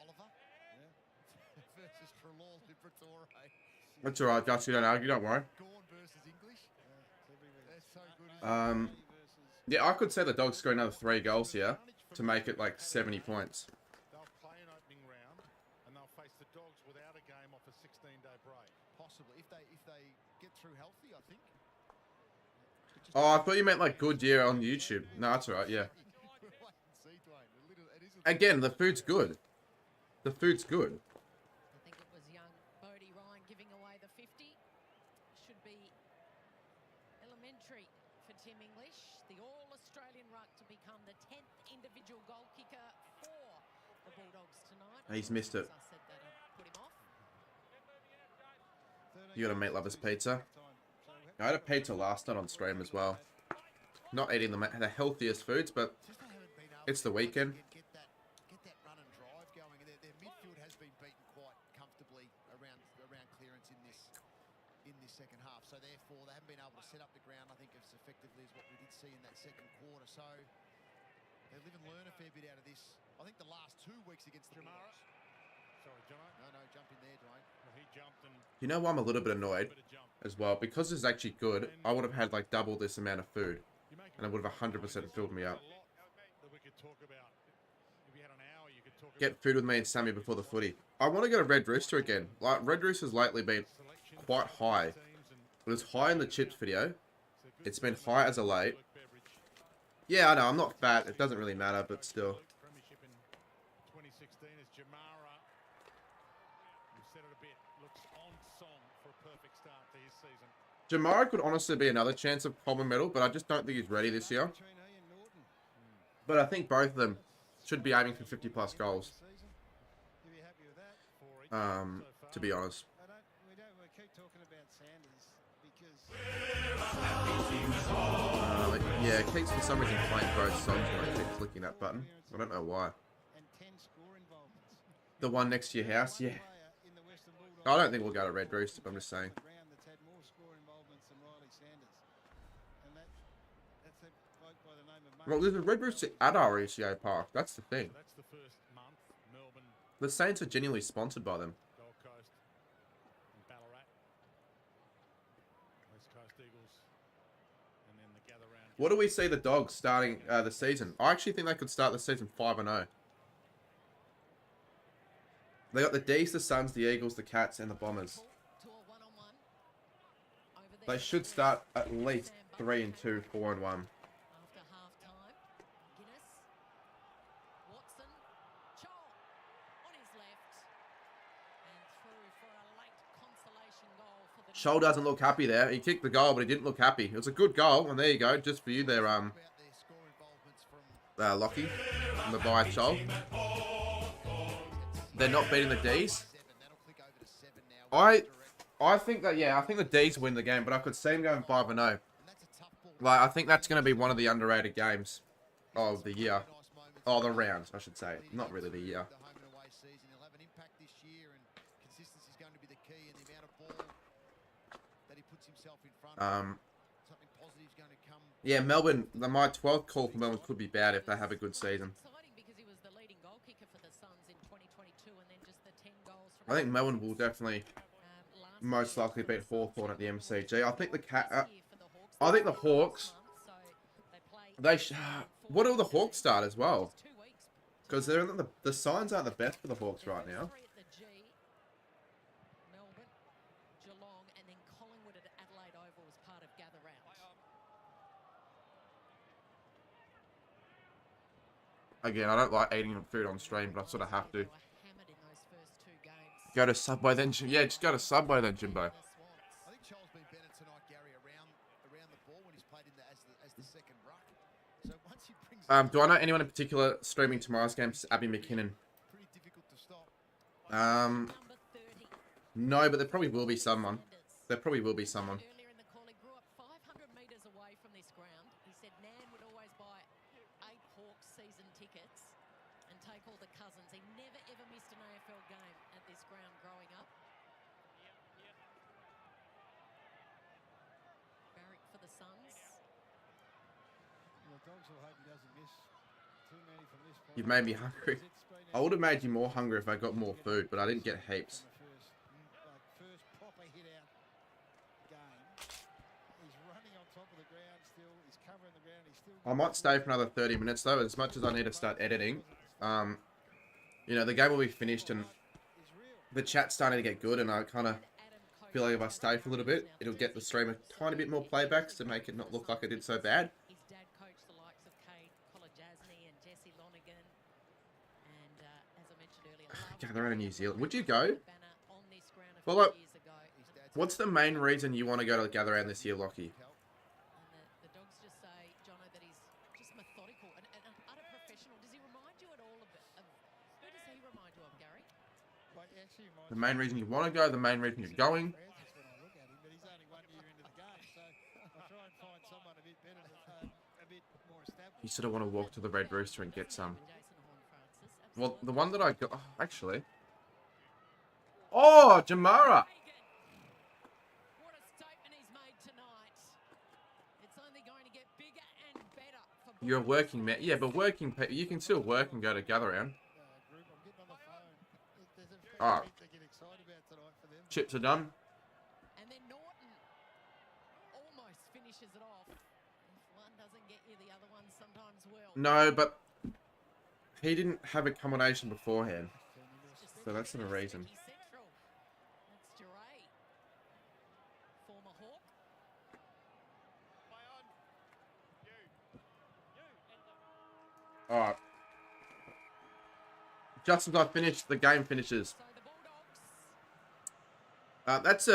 Oliver versus Trelaw, Liberatore. That's alright, Dusty, don't argue, don't worry. Gorn versus English. That's so good. Yeah, I could say the Dogs score another 3 goals here to make it like 70 points. They'll play an opening round and they'll face the Dogs without a game off a 16-day break. Possibly if they get through healthy, I think. Oh, I thought you meant like good year on YouTube. No, that's alright, yeah. Again, the food's good. The food's good. I think it was young Bodie Ryan giving away the 50. Should be elementary for Tim English, the All-Australian ruck, to become the 10th individual goal kicker for the Bulldogs tonight. He's missed it. As I said that, I put him off. You got a meat lovers pizza. I had a pizza last night on stream as well. Not eating the healthiest foods, but it's the weekend. Get that run and drive going. Their midfield has been beaten quite comfortably around clearance in this second half. So therefore, they haven't been able to set up the ground, I think, as effectively as what we did see in that second quarter. So they live and learn a fair bit out of this. I think the last 2 weeks against the Bulldogs. Sorry, Jono. No, jump in there, Dwayne. Well, he jumped and You know why I'm a little bit annoyed as well? Because it's actually good, I would have had like double this amount of food. And it would have 100% filled me up. that we could talk about. If we had an hour, you could talk about Get food with me and Sammy before the footy. I want to get a Red Rooster again. Like, Red Rooster's lately been quite high. It was high in the chips video. It's been high as a late. Yeah, I know, I'm not fat. It doesn't really matter, but still. Premiership in 2016 as Jamara, we've said it a bit, looks on song for a perfect start to his season. Jamara could honestly be another chance of Coleman medal, but I just don't think he's ready this year. But I think both of them Should be aiming for 50+ goals. To be honest. We keep talking about Sanders because Yeah, it keeps for some reason playing both songs when I keep clicking that button. I don't know why. The one next to your house, yeah. I don't think we'll go to Red Rooster, but I'm just saying. Well, there's a Red Rooster at RECA Park. That's the thing. That's the first month. Melbourne, The Saints are genuinely sponsored by them. Gold Coast, and Ballarat. West Coast Eagles, and then the gather round. What do we see the Dogs starting the season? I actually think they could start the season 5-0. They got the D's, the Suns, the Eagles, the Cats, and the Bombers. They should start at least 3-2, 4-1. Shaun doesn't look happy there. He kicked the goal, but he didn't look happy. It was a good goal, and there you go, just for you there, Lockie, from the by Shaun. They're not beating the D's. I think that, yeah, I think the D's win the game, but I could see them going 5-0. Like, I think that's going to be one of the underrated games of the year. Oh, the round, I should say. Not really the year. Yeah, Melbourne, my 12th call for Melbourne could be bad if they have a good season. I think Melbourne will definitely most likely beat Hawthorn at the MCG. I think I think the Hawks. What do the Hawks start as well? Because they're the signs aren't the best for the Hawks right now. Again, I don't like eating food on stream, but I sort of have to. Go to Subway then, yeah, just go to Subway then, Jimbo. I think Charles been better tonight, Gary, around the ball when he's played in as the second ruck. So once he brings do I know anyone in particular streaming tomorrow's game? Abby McKinnon. pretty difficult to stop. No, but there probably will be someone. There probably will be someone. You've made me hungry. I would have made you more hungry if I got more food, but I didn't get heaps. I might stay for another 30 minutes though, as much as I need to start editing. You know, the game will be finished and the chat's starting to get good, and I kind of feel like if I stay for a little bit, it'll get the stream a tiny bit more playbacks to make it not look like I did so bad. Gather around in New Zealand. Would you go? Well, like, what's the main reason you want to go to Gather Round this year, Lockie? The Dogs just say, Jono, that he's just methodical and utter professional. Does he remind you at all of who does he remind you of, Gary? The main reason you want to go, the main reason you're going. You sort of want to walk to the Red Rooster and get some. Well, the one that I got... Oh, actually. Oh, Jamara! What a statement he's made tonight. It's only going to get bigger and better for You're a working man. Yeah, but working people, you can still work and go to Gather Round. Alright. Chips are done. And then Norton almost finishes it off. If one doesn't get you, the other one sometimes will. No, but he didn't have a combination beforehand. So that's not a reason. That's Duray. Former Hawk. Alright. Just as I finish, the game finishes. That's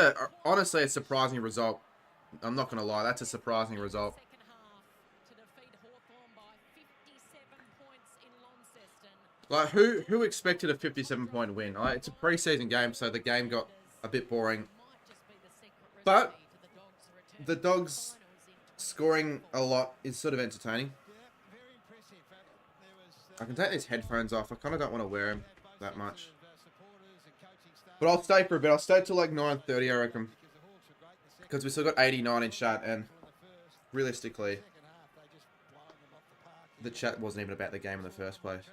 honestly a surprising result. I'm not going to lie, that's a surprising result. To defeat Hawthorn by 57 points in Launceston. Like, who expected a 57-point win? It's a preseason game, so the game got a bit boring. But the Dogs scoring a lot is sort of entertaining. I can take these headphones off. I kind of don't want to wear them that much. But I'll stay for a bit. I'll stay till like 9:30, I reckon. Because we still got 89 in chat, and realistically, the chat wasn't even about the game in the first place.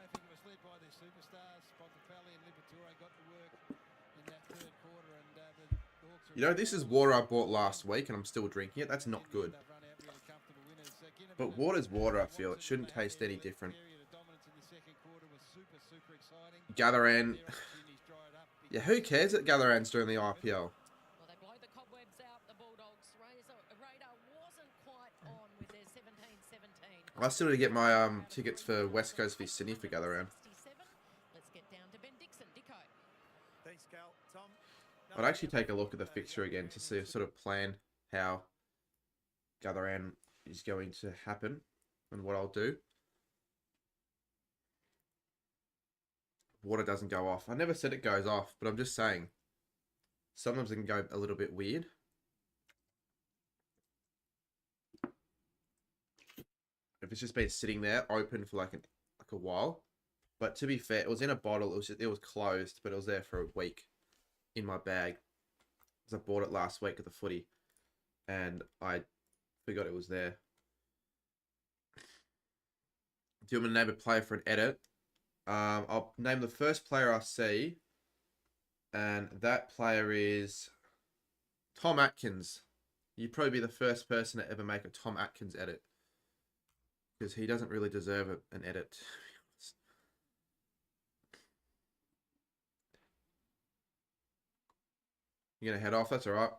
You know, this is water I bought last week, and I'm still drinking it. That's not good. But water's water, I feel. It shouldn't taste any different. Gatheran. Yeah, who cares at Gatherans during the IPL? Well, they blow the cobwebs out, the Bulldogs. Radar wasn't quite on with their 17-17. I still need to get my tickets for West Coast v Sydney for Gatherand. Let's get down to Ben Dixon. Dicko. Thanks, Cal. Tom. I'd actually take a look at the fixture again to see, sort of plan how Gatherand is going to happen and what I'll do. Water doesn't go off. I never said it goes off, but I'm just saying sometimes it can go a little bit weird. If it's just been sitting there open for like a while. But to be fair, it was in a bottle. It was closed, but it was there for a week in my bag. Because I bought it last week at the footy, and I forgot it was there. Do you want me to name a player for an edit? I'll name the first player I see, and that player is Tom Atkins. You'd probably be the first person to ever make a Tom Atkins edit, because he doesn't really deserve an edit, to be honest. You're gonna head off? That's alright.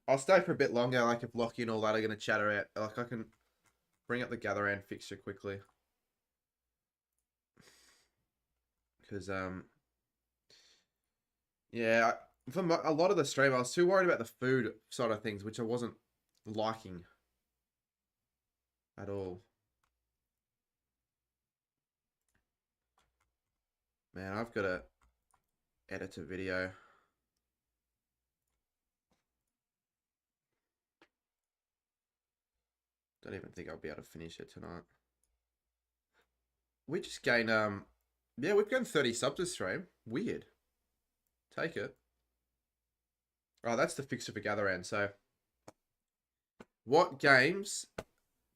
I'll stay for a bit longer. Like, if Lockie and all that are gonna chatter out, like, I can bring up the Gatherand fixture quickly. Because, yeah, for a lot of the stream, I was too worried about the food side of things, which I wasn't liking at all. Man, I've got to edit a video. Don't even think I'll be able to finish it tonight. We just gained, yeah, we've gained 30 subs this stream. Weird. Take it. Oh, that's the fixture for Gatherand. So, what games?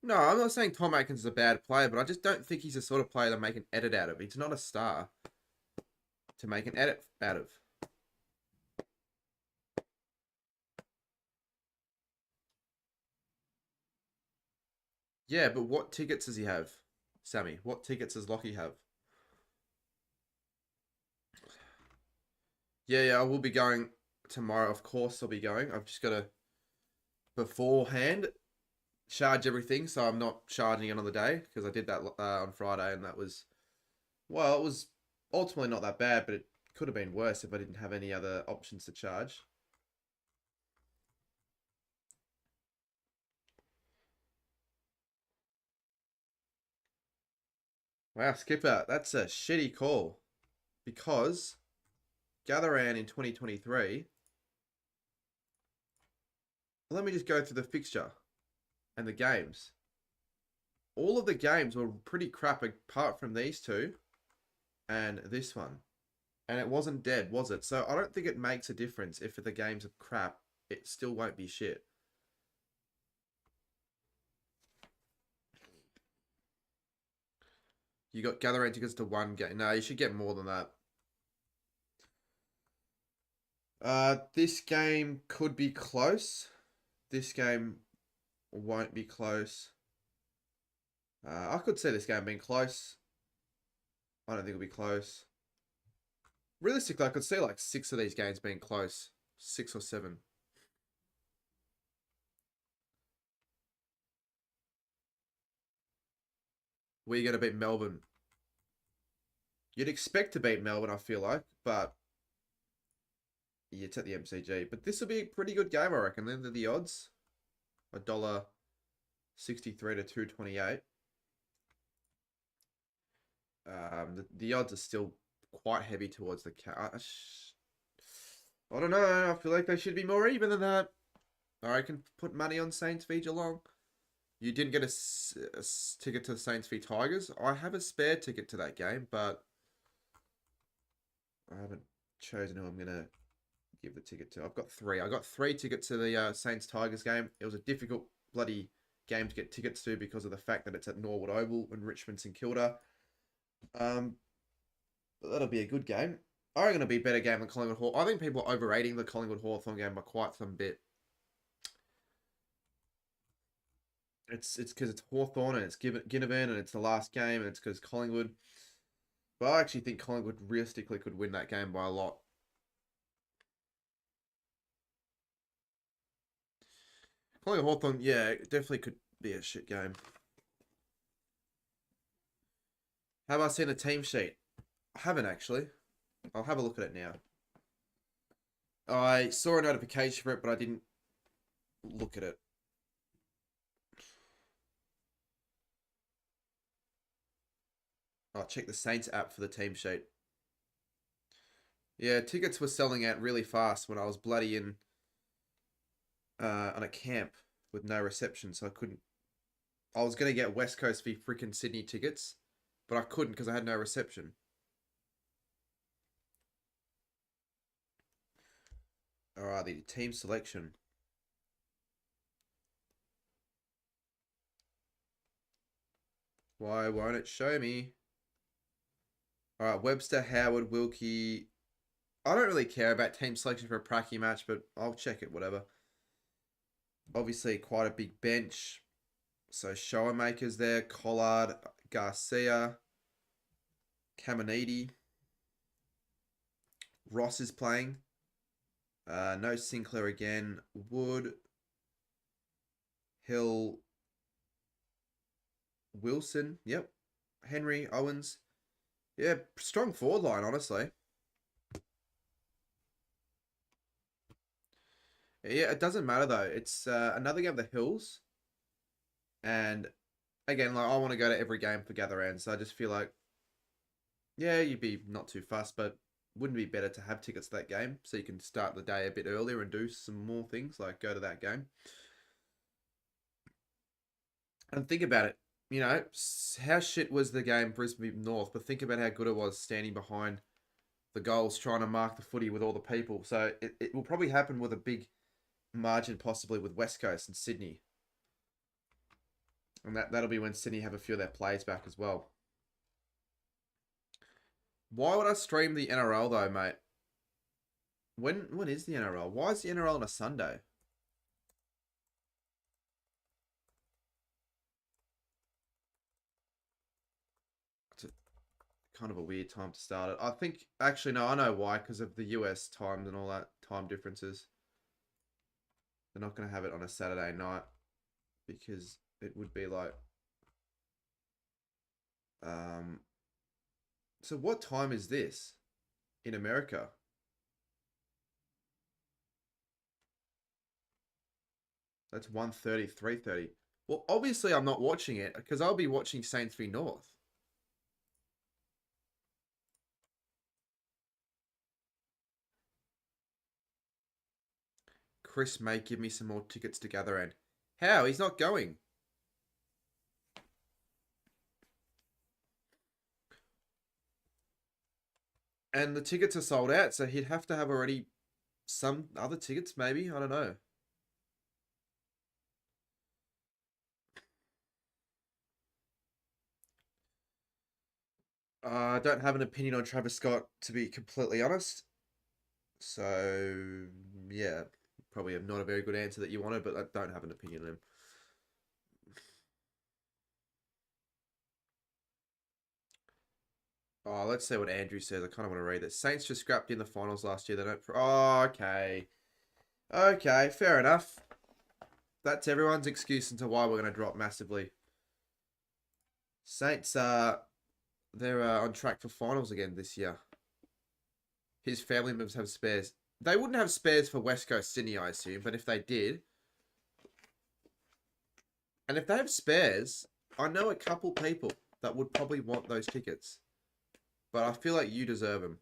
No, I'm not saying Tom Atkins is a bad player, but I just don't think he's the sort of player to make an edit out of. He's not a star to make an edit out of. Yeah, but what tickets does he have, Sammy? What tickets does Lockie have? Yeah, I will be going tomorrow. Of course, I'll be going. I've just got to, beforehand, charge everything, so I'm not charging it on the day, because I did that on Friday, and that was, well, it was ultimately not that bad, but it could have been worse if I didn't have any other options to charge. Wow, Skipper, that's a shitty call, because Gatherand in 2023, let me just go through the fixture and the games. All of the games were pretty crap apart from these two and this one. And it wasn't dead, was it? So I don't think it makes a difference if the games are crap. It still won't be shit. You got Gatherand tickets to one game. No, you should get more than that. This game could be close. This game won't be close. I could see this game being close. I don't think it'll be close. Realistically, I could see like 6 of these games being close. 6 or 7. We're going to beat Melbourne. You'd expect to beat Melbourne, I feel like, but yeah, it's at the MCG. But this will be a pretty good game, I reckon. Then the odds, $1.63 to 2.28. The odds are still quite heavy towards the I don't know. I feel like they should be more even than that. I can put money on Saints v Geelong. You didn't get a ticket to the Saints v Tigers. I have a spare ticket to that game, but I haven't chosen who I'm going to give the ticket to. I've got 3. I got 3 tickets to the Saints Tigers game. It was a difficult bloody game to get tickets to because of the fact that it's at Norwood Oval and Richmond St Kilda. But that'll be a good game. I reckon it'll be a better game than Collingwood Hawthorn. I think people are overrating the Collingwood Hawthorn game by quite some bit. It's because it's Hawthorn and it's Ginnivan and it's the last game and it's because Collingwood. But I actually think Collingwood realistically could win that game by a lot. Collingwood Hawthorn, yeah, it definitely could be a shit game. Have I seen the team sheet? I haven't actually. I'll have a look at it now. I saw a notification for it, but I didn't look at it. I'll check the Saints app for the team sheet. Yeah, tickets were selling out really fast when I was bloody in on a camp with no reception, so I couldn't. I was going to get West Coast v freaking Sydney tickets, but I couldn't because I had no reception. Alright, the team selection. Why won't it show me? Alright, Webster, Howard, Wilkie. I don't really care about team selection for a pracky match, but I'll check it, whatever. Obviously, quite a big bench. So, Showermaker's there, Collard, Garcia, Caminiti. Ross is playing. No Sinclair again. Wood, Hill, Wilson. Yep. Henry, Owens. Yeah, strong forward line, honestly. Yeah, it doesn't matter though. It's another game of the Hills. And again, like I want to go to every game for Gather Round, so I just feel like, yeah, you'd be not too fussed, but wouldn't it be better to have tickets to that game so you can start the day a bit earlier and do some more things, like go to that game? And think about it, you know, how shit was the game Brisbane North, but think about how good it was standing behind the goals trying to mark the footy with all the people. So it will probably happen with a big margin, possibly with West Coast and Sydney. And that'll be when Sydney have a few of their players back as well. Why would I stream the NRL though, mate? When is the NRL? Why is the NRL on a Sunday? It's kind of a weird time to start it. I think, actually, no, I know why, because of the US times and all that time differences. They're not going to have it on a Saturday night because it would be like... So what time is this in America? That's 1:30, 3:30. Well, obviously I'm not watching it because I'll be watching Saints v North. Chris may give me some more tickets to Gather Round. How? He's not going. And the tickets are sold out, so he'd have to have already some other tickets, maybe. I don't know. I don't have an opinion on Travis Scott, to be completely honest. So, yeah, probably not a very good answer that you wanted, but I don't have an opinion on him. Oh, let's see what Andrew says. I kind of want to read this. Saints just scrapped in the finals last year. They don't... Oh, okay. Okay, fair enough. That's everyone's excuse into why we're going to drop massively. Saints, they're on track for finals again this year. His family members have spares. They wouldn't have spares for West Coast Sydney, I assume, but if they did... And if they have spares, I know a couple people that would probably want those tickets. But I feel like you deserve them.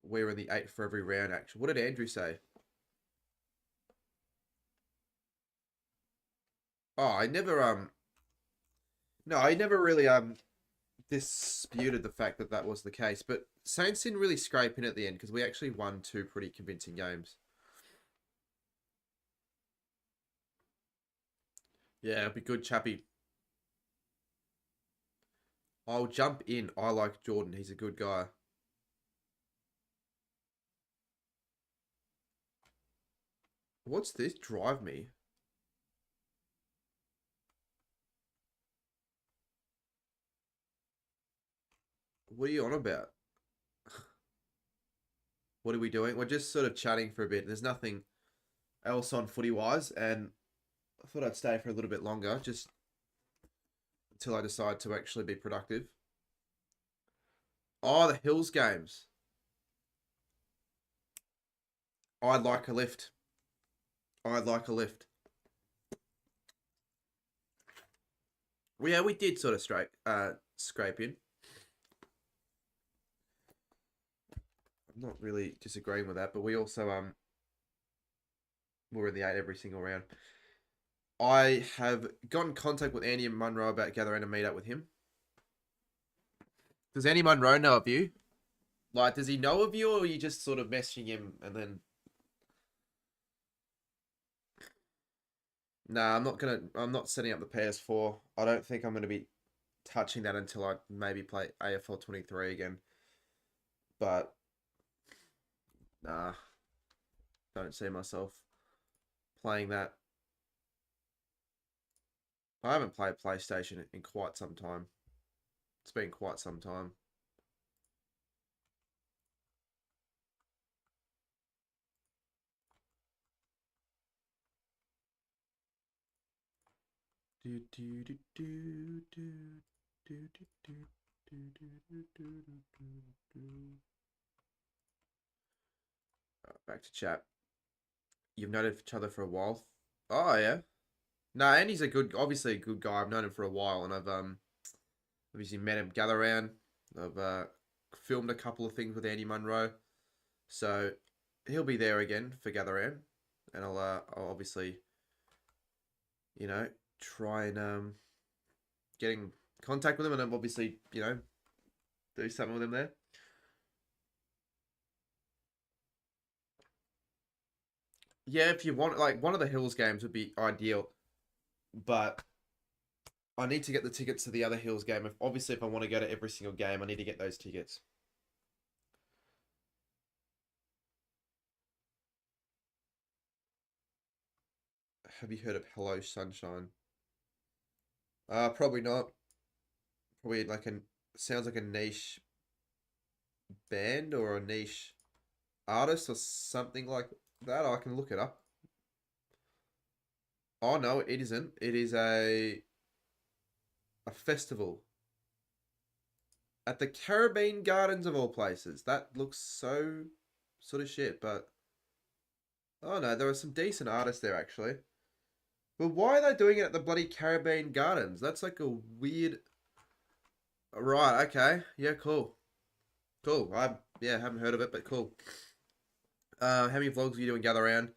We're in the 8 for every round, actually. What did Andrew say? Oh, I never, no, I never really, disputed the fact that that was the case. But Saints didn't really scrape in at the end because we actually won 2 pretty convincing games. Yeah, it'd be good, Chappy. I'll jump in. I like Jordan. He's a good guy. What's this? Drive me. What are you on about? What are we doing? We're just sort of chatting for a bit. There's nothing else on footy-wise, and I thought I'd stay for a little bit longer, just until I decide to actually be productive. Oh, the Hills games. I'd like a lift. I'd like a lift. Well, yeah, we did sort of scrape in. I'm not really disagreeing with that, but we also were in the 8 every single round. I have got in contact with Andy and Munro about gathering a meet up with him. Does Andy Munro know of you? Like, does he know of you, or are you just sort of messaging him and then? Nah, I'm not setting up the PS4. I don't think I'm gonna be touching that until I maybe play AFL 23 again. But nah, don't see myself playing that. I haven't played PlayStation in quite some time. It's been quite some time. Back to chat. You've known each other for a while. Oh yeah. No, Andy's obviously a good guy. I've known him for a while, and I've obviously met him gather around. I've filmed a couple of things with Andy Munro, so he'll be there again for gather around, and I'll obviously, you know, try and get in contact with him, and I'm obviously, you know, do something with him there. Yeah, if you want, like, one of the Hills games would be ideal, but I need to get the tickets to the other Hills game. Obviously, if I want to go to every single game, I need to get those tickets. Have you heard of Hello Sunshine? Probably not. Probably sounds like a niche band or a niche artist or something like that. I can look it up. Oh no, it isn't. It is a festival at the Caribbean Gardens of all places. That looks so sort of shit, but oh no, there are some decent artists there actually. But why are they doing it at the bloody Caribbean Gardens? That's like a weird. Right, okay. Yeah, cool. Cool. I haven't heard of it, but cool. How many vlogs are you doing gather around?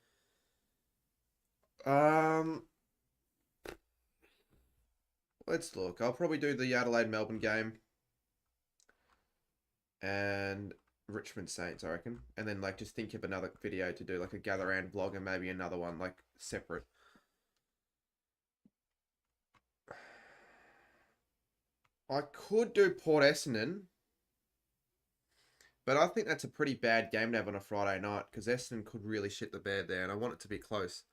Let's look. I'll probably do the Adelaide Melbourne game and Richmond Saints, I reckon. And then like just think of another video to do, like a gather around vlog, and maybe another one like separate. I could do Port Essendon, but I think that's a pretty bad game to have on a Friday night because Essendon could really shit the bed there, and I want it to be close.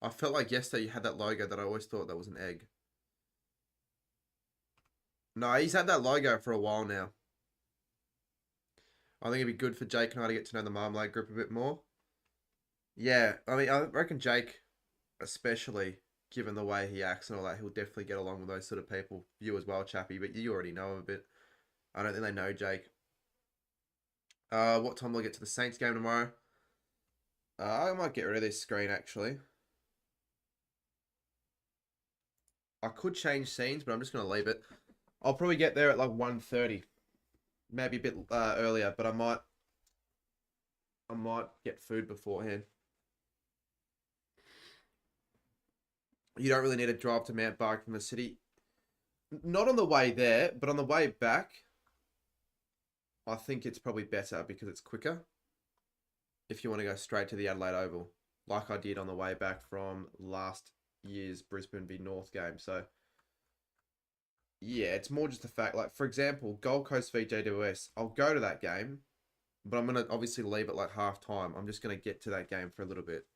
I felt like yesterday you had that logo that I always thought that was an egg. No, he's had that logo for a while now. I think it'd be good for Jake and I to get to know the Marmalade group a bit more. Yeah, I mean, I reckon Jake, especially given the way he acts and all that, he'll definitely get along with those sort of people. You as well, Chappy, but you already know him a bit. I don't think they know Jake. What time will I get to the Saints game tomorrow? I might get rid of this screen, actually. I could change scenes, but I'm just going to leave it. I'll probably get there at like 1:30. Maybe a bit earlier, but I might get food beforehand. You don't really need to drive to Mount Bark from the city. Not on the way there, but on the way back, I think it's probably better because it's quicker. If you want to go straight to the Adelaide Oval, like I did on the way back from last year's Brisbane v North game. So, yeah, it's more just the fact, like, for example, Gold Coast v GWS, I'll go to that game, but I'm going to obviously leave at like half time. I'm just going to get to that game for a little bit.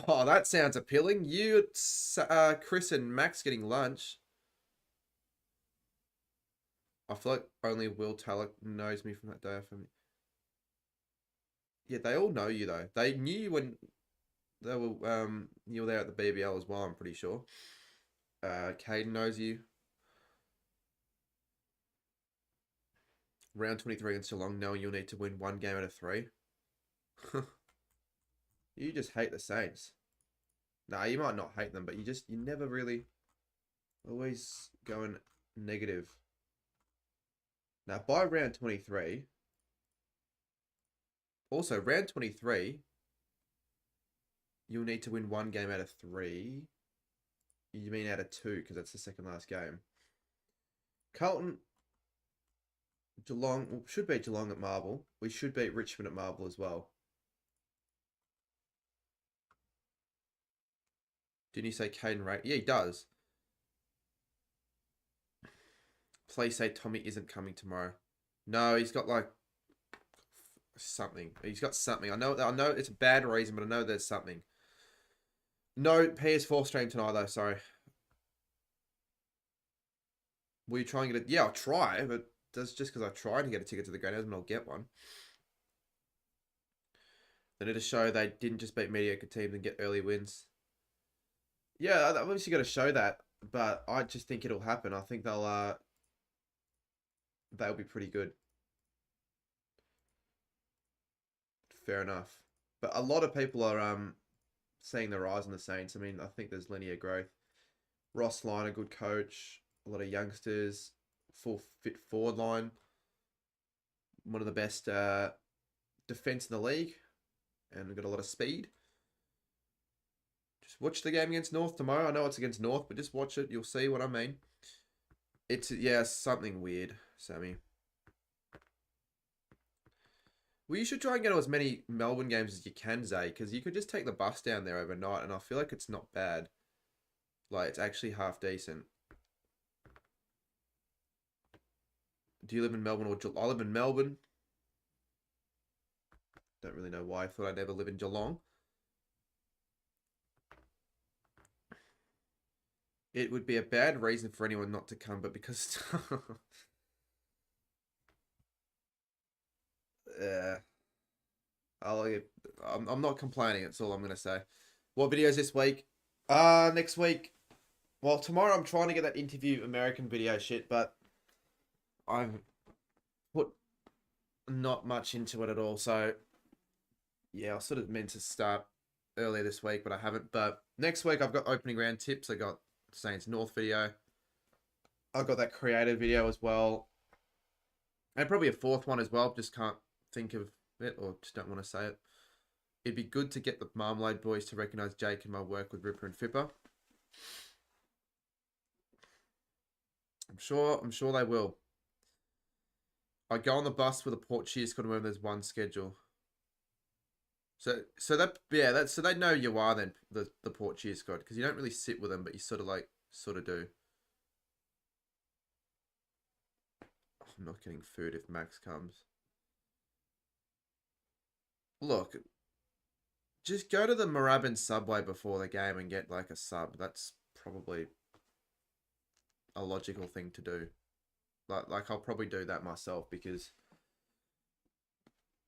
Oh, that sounds appealing. You, Chris and Max getting lunch. I feel like only Will Taylor knows me from that day. Yeah, they all know you though. They knew you when they were you were there at the BBL as well, I'm pretty sure. Caden knows you. Round 23 against Geelong, knowing you'll need to win 1 game out of 3. You just hate the Saints. Nah, you might not hate them, but you never really always going negative. Now, by round 23, also, round 23, you'll need to win 1 game out of 3. You mean out of 2, because that's the second last game. Carlton, Geelong, well, should beat Geelong at Marvel. We should beat Richmond at Marvel as well. Didn't you say Caden Ray? Yeah, he does. Please say Tommy isn't coming tomorrow. No, he's got like something. He's got something. I know it's a bad reason, but I know there's something. No PS4 stream tonight though, sorry. Will you try and get it? Yeah, I'll try, but that's just because I tried to get a ticket to the game doesn't mean I'll get one. They need to show they didn't just beat mediocre teams and get early wins. Yeah, I've obviously got to show that, but I just think it'll happen. I think they'll be pretty good. Fair enough. But a lot of people are seeing the rise in the Saints. I mean, I think there's linear growth. Ross Lyon, a good coach. A lot of youngsters. Full fit forward line. One of the best defense in the league. And we've got a lot of speed. Just watch the game against North tomorrow. I know it's against North, but just watch it. You'll see what I mean. It's, yeah, something weird, Sammy. Well, you should try and get to as many Melbourne games as you can, Zay, because you could just take the bus down there overnight, and I feel like it's not bad. Like, it's actually half decent. Do you live in Melbourne or Geelong? I live in Melbourne. Don't really know why I thought I'd never live in Geelong. It would be a bad reason for anyone not to come, but because... I'm not complaining, that's all I'm going to say. What videos this week? Next week. Well, tomorrow I'm trying to get that interview American video shit, but I've put not much into it at all. So, yeah, I sort of meant to start earlier this week, but I haven't. But next week I've got opening round tips. I got Saints North video. I've got that creative video as well. And probably a fourth one as well. Just can't think of it or just don't want to say it. It'd be good to get the Marmalade boys to recognise Jake and my work with Ripper and Fipper. I'm sure they will. I go on the bus with a Portuguese squad when there's one schedule. So they know you are then the Portuguese squad because you don't really sit with them, but you sort of do. I'm not getting food if Max comes. Look, just go to the Moorabbin Subway before the game and get like a sub. That's probably a logical thing to do. Like I'll probably do that myself because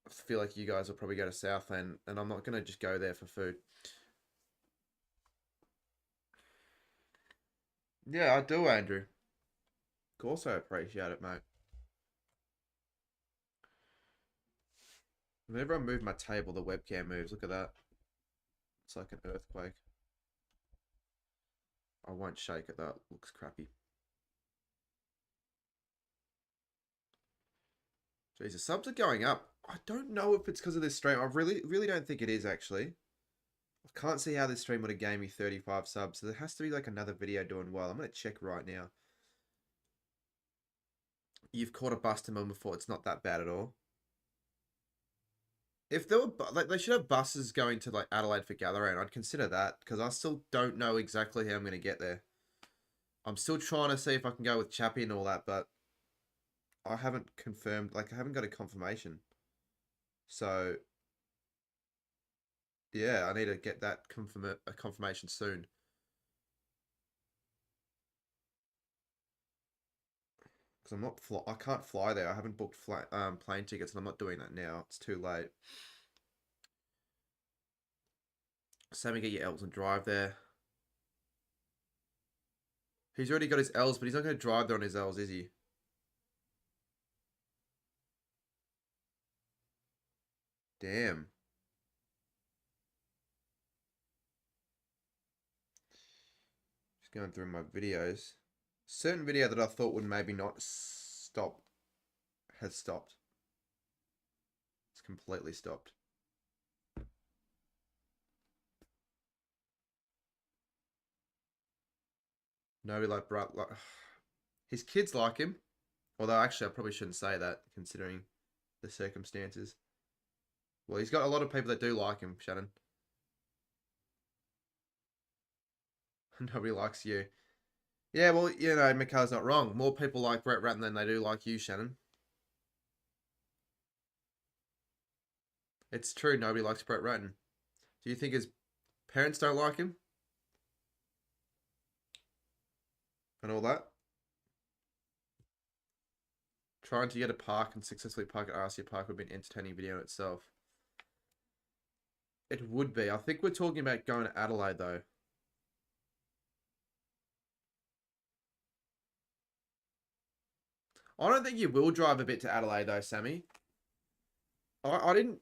I feel like you guys will probably go to Southland and I'm not going to just go there for food. Yeah, I do, Andrew. Of course I appreciate it, mate. Whenever I move my table, the webcam moves. Look at that. It's like an earthquake. I won't shake it. That looks crappy. Jesus, subs are going up. I don't know if it's because of this stream. I really don't think it is, actually. I can't see how this stream would have gave me 35 subs. So there has to be like another video doing well. I'm going to check right now. You've caught a bus in Melbourne before. It's not that bad at all. If there were, like, they should have buses going to like Adelaide for Gala Round. I'd consider that because I still don't know exactly how I'm going to get there. I'm still trying to see if I can go with Chappie and all that, but I haven't confirmed. Like, I haven't got a confirmation. So, yeah, I need to get that confirmation soon. Because I'm not I can't fly there. I haven't booked plane tickets, and I'm not doing that now. It's too late. Sammy, get your L's and drive there. He's already got his L's, but he's not going to drive there on his L's, is he? Damn. Just going through my videos. Certain video that I thought would maybe not stop has stopped. It's completely stopped. Nobody like Brett. Like, his kids like him. Although, actually, I probably shouldn't say that, considering the circumstances. Well, he's got a lot of people that do like him, Shannon. Nobody likes you. Yeah, well, you know, Mikhail's not wrong. More people like Brett Ratton than they do like you, Shannon. It's true, nobody likes Brett Ratton. Do you think his parents don't like him? And all that? Trying to get a park and successfully park at RC Park would be an entertaining video in itself. It would be. I think we're talking about going to Adelaide, though. I don't think you will drive a bit to Adelaide, though, Sammy. I didn't...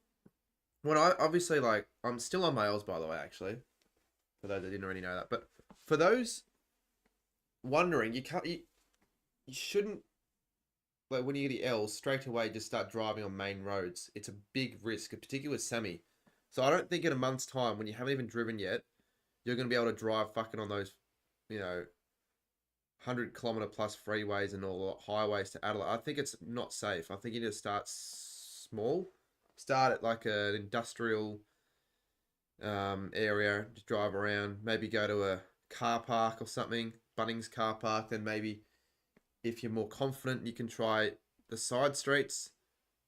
When I... Obviously, like... I'm still on my L's, by the way, actually. For those that didn't already know that. But for those wondering, you can't... You shouldn't... Like, when you get the L's, straight away just start driving on main roads. It's a big risk, particularly with Sammy. So I don't think in a month's time, when you haven't even driven yet, you're going to be able to drive fucking on those, you know, 100-kilometre plus freeways and all the highways to Adelaide. I think it's not safe. I think you need to start small. Start at like an industrial area, just drive around. Maybe go to a car park or something, Bunnings car park. Then maybe if you're more confident, you can try the side streets.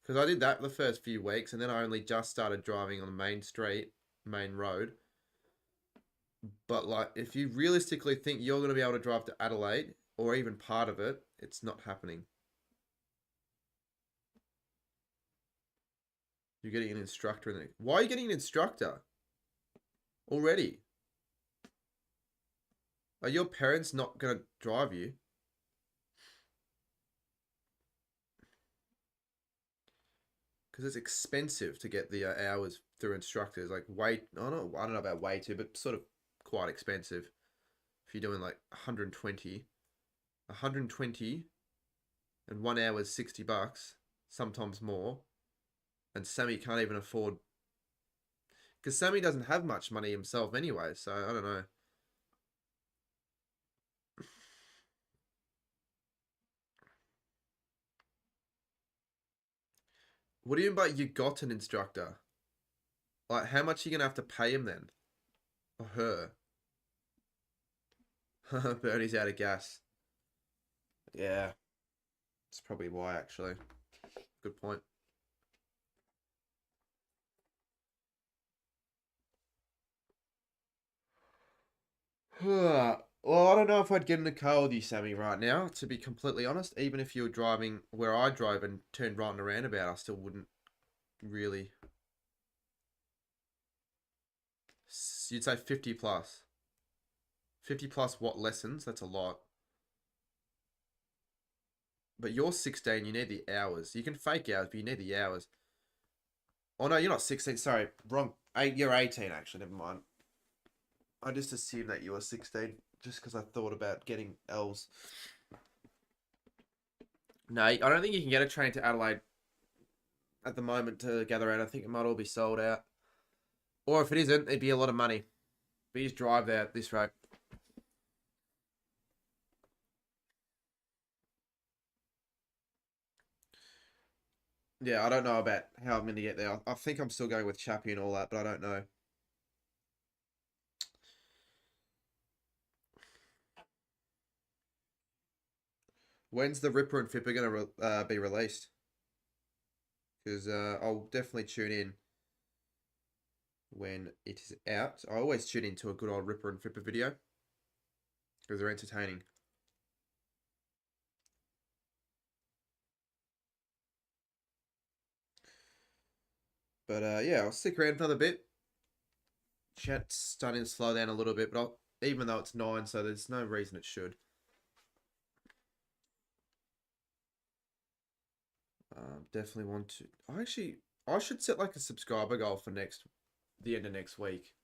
Because I did that the first few weeks, and then I only just started driving on the main street, main road. But, like, if you realistically think you're going to be able to drive to Adelaide, or even part of it, it's not happening. You're getting an instructor in there. Why are you getting an instructor? Already? Are your parents not going to drive you? Because it's expensive to get the hours through instructors. Like, I don't know about way too, but sort of quite expensive. If you're doing like 120 and 1 hour is $60, sometimes more. And Sammy can't even afford, because Sammy doesn't have much money himself anyway, so I don't know. What do you mean by you got an instructor? Like, how much are you going to have to pay him then? Or her? Bernie's out of gas. Yeah. That's probably why, actually. Good point. Well, I don't know if I'd get in a car with you, Sammy, right now, to be completely honest. Even if you were driving where I drove and turned right in a roundabout, I still wouldn't really. You'd say 50 plus. 50 plus what lessons? That's a lot. But you're 16, you need the hours. You can fake hours, but you need the hours. Oh, no, you're not 16. Sorry, wrong. You're 18, actually. Never mind. I just assumed that you were 16 just because I thought about getting L's. No, I don't think you can get a train to Adelaide at the moment to gather out. I think it might all be sold out. Or if it isn't, it'd be a lot of money. But you just drive there at this rate. Yeah, I don't know about how I'm going to get there. I think I'm still going with Chappie and all that, but I don't know. When's the Ripper and Fipper going to be released? Because I'll definitely tune in when it is out. I always tune into a good old Ripper and Fipper video because they're entertaining. But yeah, I'll stick around another bit. Chat's starting to slow down a little bit, but even though it's 9, so there's no reason it should. Definitely want to. I should set like a subscriber goal for the end of next week.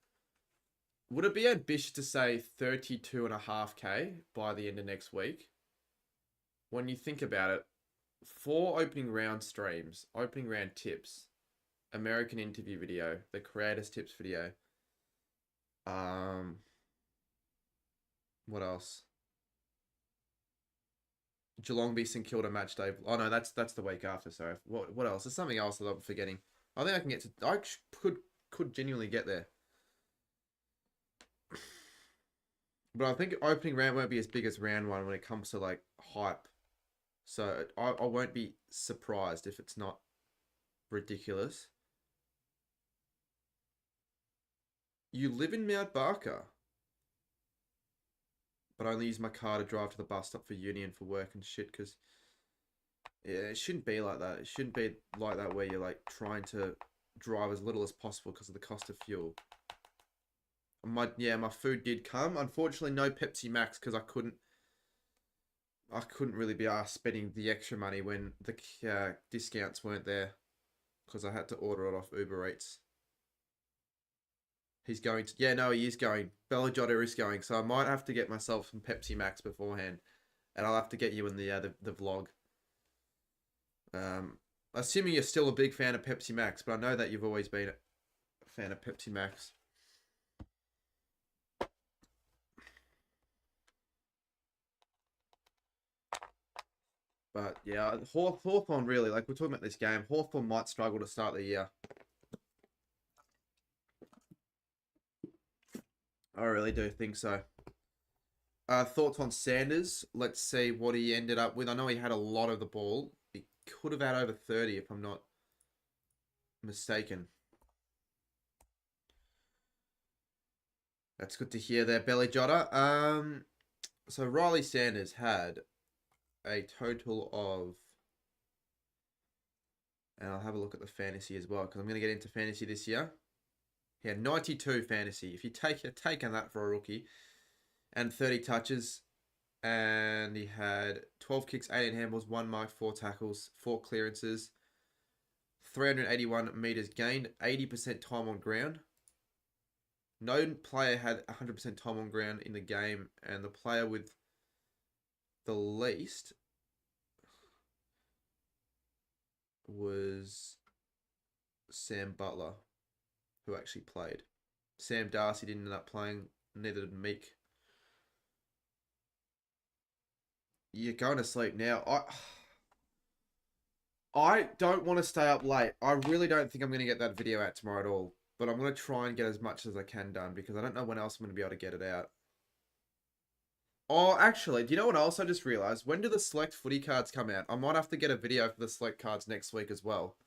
Would it be ambitious to say 32.5K by the end of next week? When you think about it, 4 opening round streams, opening round tips, American interview video, the creators tips video. What else? Geelong v St Kilda match day. Oh no, that's the week after. Sorry. What else? There's something else that I'm forgetting. I think I can get to. I could genuinely get there. But I think opening round won't be as big as round 1 when it comes to like hype. So I won't be surprised if it's not ridiculous. You live in Mount Barker, but I only use my car to drive to the bus stop for uni and for work and shit, because yeah, it shouldn't be like that. It shouldn't be like that where you're like trying to drive as little as possible because of the cost of fuel. My food did come. Unfortunately, no Pepsi Max because I couldn't really be asked spending the extra money when the discounts weren't there, because I had to order it off Uber Eats. He's going to... Yeah, no, he is going. Bella Jotta is going. So I might have to get myself some Pepsi Max beforehand. And I'll have to get you in the vlog. Assuming you're still a big fan of Pepsi Max. But I know that you've always been a fan of Pepsi Max. But yeah, Hawthorn really... Like, we're talking about this game. Hawthorn might struggle to start the year. I really do think so. Thoughts on Sanders? Let's see what he ended up with. I know he had a lot of the ball. He could have had over 30 if I'm not mistaken. That's good to hear there, Belly Jotter. So Riley Sanders had a total of... And I'll have a look at the fantasy as well, because I'm going to get into fantasy this year. He had 92 fantasy. If you take on that for a rookie, and 30 touches, and he had 12 kicks, 18 handballs, 1 mark, 4 tackles, 4 clearances, 381 meters gained, 80% time on ground. No player had 100% time on ground in the game, and the player with the least was Sam Butler, who actually played. Sam Darcy didn't end up playing, neither did Meek. You're going to sleep now. I don't want to stay up late. I really don't think I'm going to get that video out tomorrow at all. But I'm going to try and get as much as I can done, because I don't know when else I'm going to be able to get it out. Oh, actually, do you know what else I just realised? When do the select footy cards come out? I might have to get a video for the select cards next week as well,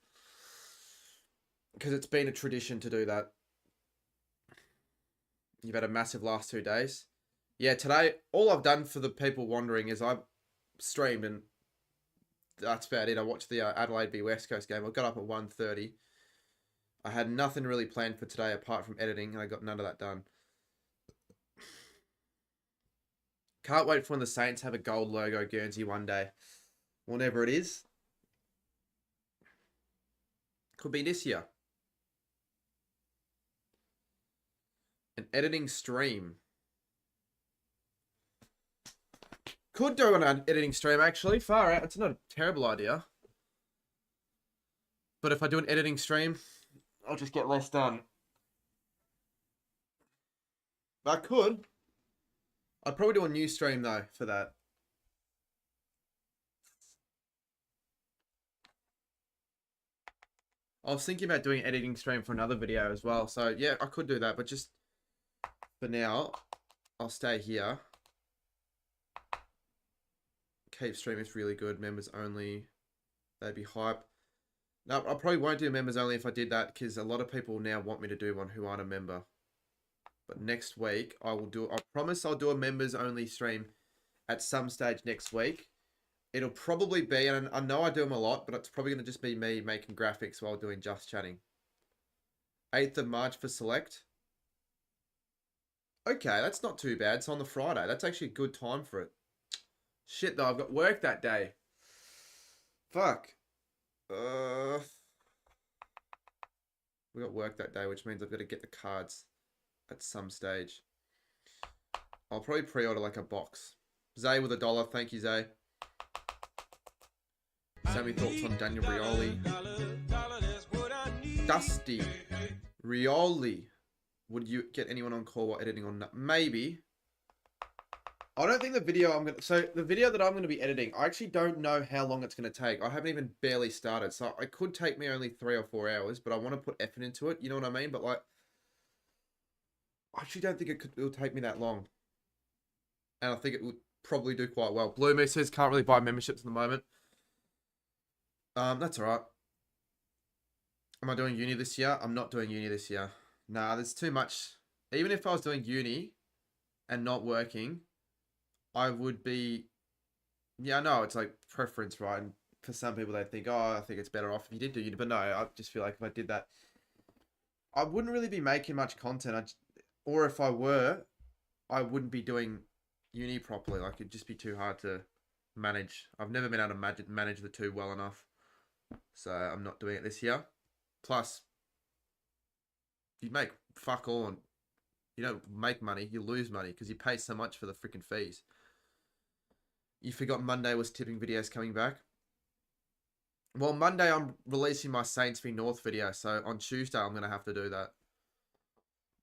because it's been a tradition to do that. You've had a massive last 2 days. Yeah, today, all I've done for the people wondering is I've streamed, and that's about it. I watched the Adelaide v West Coast game. I got up at 1:30. I had nothing really planned for today apart from editing, and I got none of that done. Can't wait for when the Saints have a gold logo Guernsey one day. Whenever it is. Could be this year. An editing stream. Could do an editing stream, actually. Far out. It's not a terrible idea. But if I do an editing stream, I'll just get less done. But I could. I'd probably do a new stream, though, for that. I was thinking about doing an editing stream for another video as well. So, yeah, I could do that. But just for now, I'll stay here. Keep stream is really good. Members only. They'd be hype. No, I probably won't do members only if I did that, because a lot of people now want me to do one who aren't a member. But next week, I will do. I promise I'll do a members only stream at some stage next week. It'll probably be, and I know I do them a lot, but it's probably going to just be me making graphics while doing Just Chatting. 8th of March for Select. Okay, that's not too bad. It's on the Friday. That's actually a good time for it. Shit, though, I've got work that day. Fuck. We got work that day, which means I've got to get the cards at some stage. I'll probably pre-order like a box. Zay with $1. Thank you, Zay. Sammy thoughts on Daniel Rioli. Dusty. Rioli. Would you get anyone on call while editing on? Maybe. I don't think the video the video that I'm going to be editing, I actually don't know how long it's going to take. I haven't even barely started. So it could take me only 3 or 4 hours, but I want to put effort into it. You know what I mean? But like, I actually don't think it'll take me that long. And I think it would probably do quite well. Blue Moose says can't really buy memberships at the moment. That's alright. Am I doing uni this year? I'm not doing uni this year. Nah, there's too much. Even if I was doing uni and not working, I would be, yeah, I know it's like preference, right? And for some people, they think, oh, I think it's better off if you did do uni. But no, I just feel like if I did that, I wouldn't really be making much content. Or if I were, I wouldn't be doing uni properly. Like, it'd just be too hard to manage. I've never been able to manage the two well enough. So I'm not doing it this year. Plus, you make fuck all and you don't make money, you lose money because you pay so much for the freaking fees. You forgot Monday was tipping videos coming back. Well, Monday I'm releasing my Saints v North video, so on Tuesday I'm going to have to do that.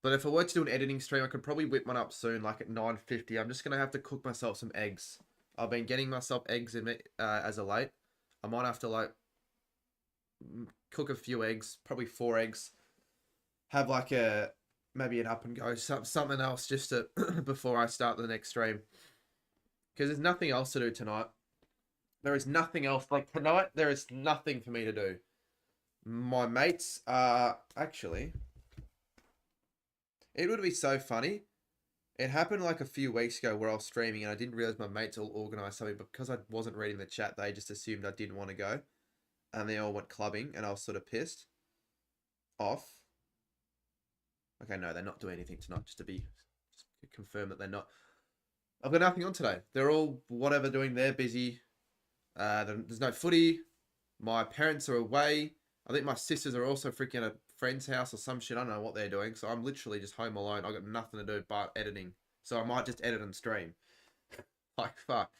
But if I were to do an editing stream, I could probably whip one up soon, like at 9:50. I'm just going to have to cook myself some eggs. I've been getting myself eggs in as of late. I might have to like cook a few eggs, probably 4 eggs. Have like maybe an up and go, something else just to before I start the next stream. Because there's nothing else to do tonight. There is nothing else. Like tonight, there is nothing for me to do. My mates are actually... It would be so funny. It happened like a few weeks ago where I was streaming and I didn't realize my mates all organised something, but because I wasn't reading the chat, they just assumed I didn't want to go. And they all went clubbing and I was sort of pissed off. Okay, no, they're not doing anything tonight, just to confirm that they're not. I've got nothing on today. They're all whatever doing. They're busy. There's no footy. My parents are away. I think my sisters are also freaking at a friend's house or some shit. I don't know what they're doing. So I'm literally just home alone. I've got nothing to do but editing. So I might just edit and stream. Like, fuck.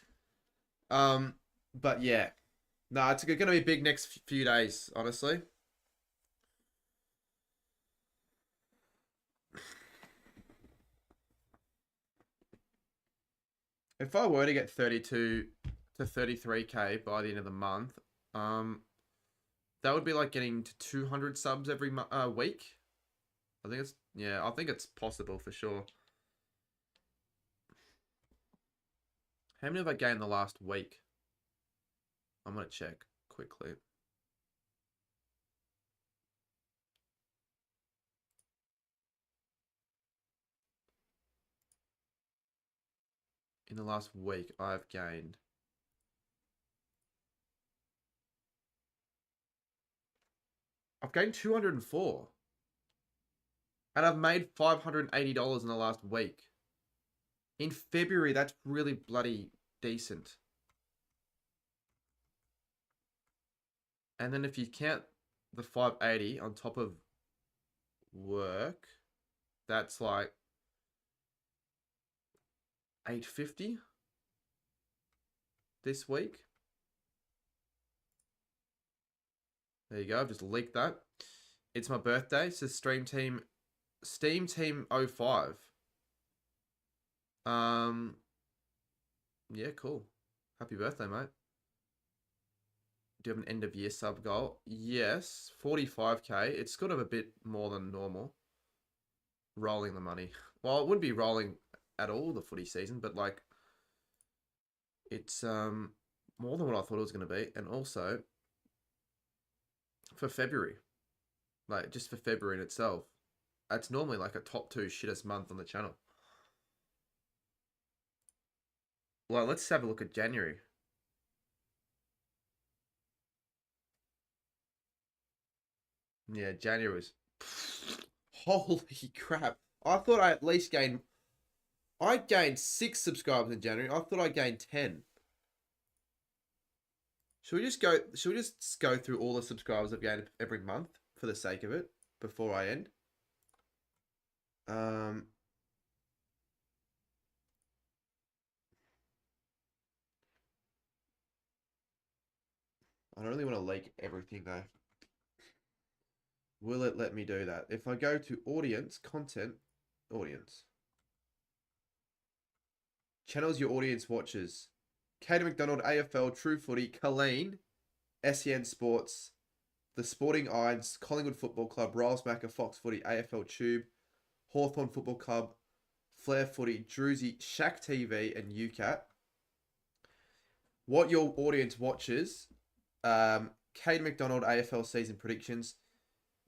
But yeah. No, it's going to be big next few days, honestly. If I were to get 32 to 33k by the end of the month, that would be like getting to 200 subs every week. I think it's possible for sure. How many have I gained the last week? I'm going to check quickly. In the last week, I've gained... I've gained 204. And I've made $580 in the last week. In February, that's really bloody decent. And then if you count the 580 on top of work, that's like 850 this week. There you go. I've just leaked that. It's my birthday. It says Steam Team 05. Yeah, cool. Happy birthday, mate. Do you have an end of year sub goal? Yes, 45k. It's got to a bit more than normal. Rolling the money. Well, it wouldn't be rolling at all the footy season, but like it's more than what I thought it was going to be, and also for February, like just for February in itself, it's normally like a top 2 shittest month on the channel. Well, let's have a look at January. Yeah, January was... Holy crap. I thought I at least gained... I gained 6 subscribers in January. I thought I gained 10. Should we just go through all the subscribers I've gained every month for the sake of it before I end? I don't really want to leak everything though. Will it let me do that? If I go to audience, content, audience. Channels your audience watches. Caden McDonald, AFL, True Footy, Colleen, SEN Sports, The Sporting Ides, Collingwood Football Club, Royals Macca, Fox Footy, AFL Tube, Hawthorn Football Club, Flair Footy, Druzy, Shack TV, and UCAT. What your audience watches. Caden McDonald, AFL season predictions.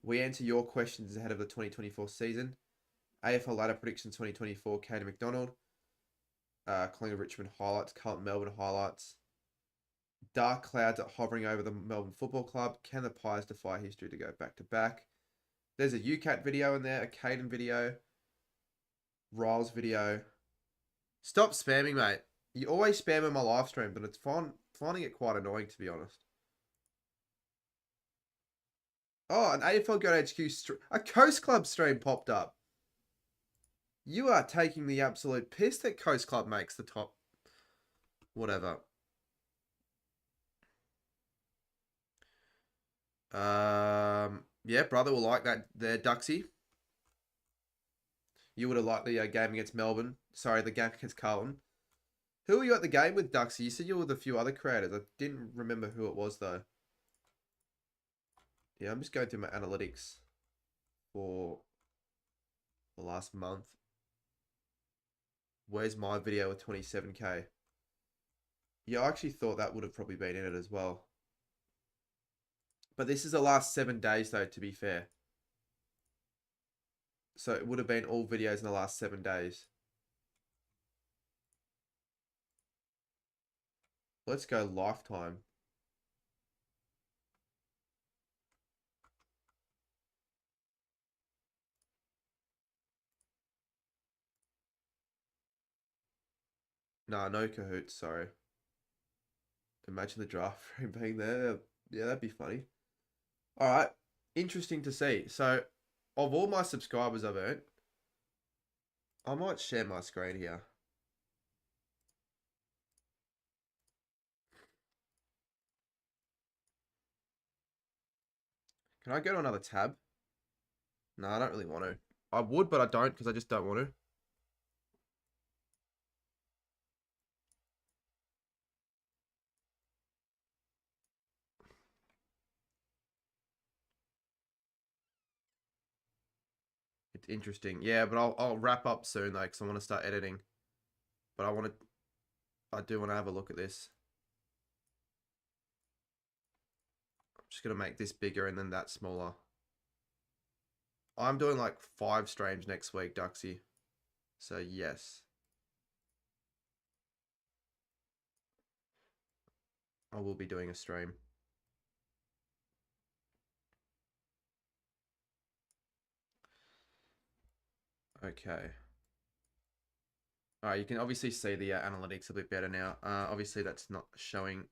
We answer your questions ahead of the 2024 season. AFL ladder predictions 2024, Caden McDonald. Collingwood Richmond highlights, Carlton Melbourne highlights. Dark clouds are hovering over the Melbourne Football Club. Can the Pies defy history to go back to back? There's a UCAT video in there, a Caden video, Riles video. Stop spamming, mate. You always spam in my live stream, but it's finding it quite annoying, to be honest. Oh, an AFL Go HQ a Coast Club stream popped up. You are taking the absolute piss that Coast Club makes the top. Whatever. Yeah, brother will like that there, Duxie. You would have liked the game against Melbourne. Sorry, the game against Carlton. Who were you at the game with, Duxie? You said you were with a few other creators. I didn't remember who it was, though. Yeah, I'm just going through my analytics for the last month. Where's my video with 27k? Yeah, I actually thought that would have probably been in it as well. But this is the last 7 days, though, to be fair. So it would have been all videos in the last 7 days. Let's go lifetime. Nah, no cahoots, sorry. Imagine the draft frame being there. Yeah, that'd be funny. Alright, interesting to see. So, of all my subscribers I've earned, I might share my screen here. Can I go to another tab? No, I don't really want to. I would, but I don't because I just don't want to. It's interesting. Yeah, but I'll wrap up soon though because I want to start editing. But I do want to have a look at this. I'm just going to make this bigger and then that smaller. I'm doing like 5 streams next week, Duxie. So yes. I will be doing a stream. Okay. Alright, you can obviously see the analytics a bit better now. Obviously that's not showing.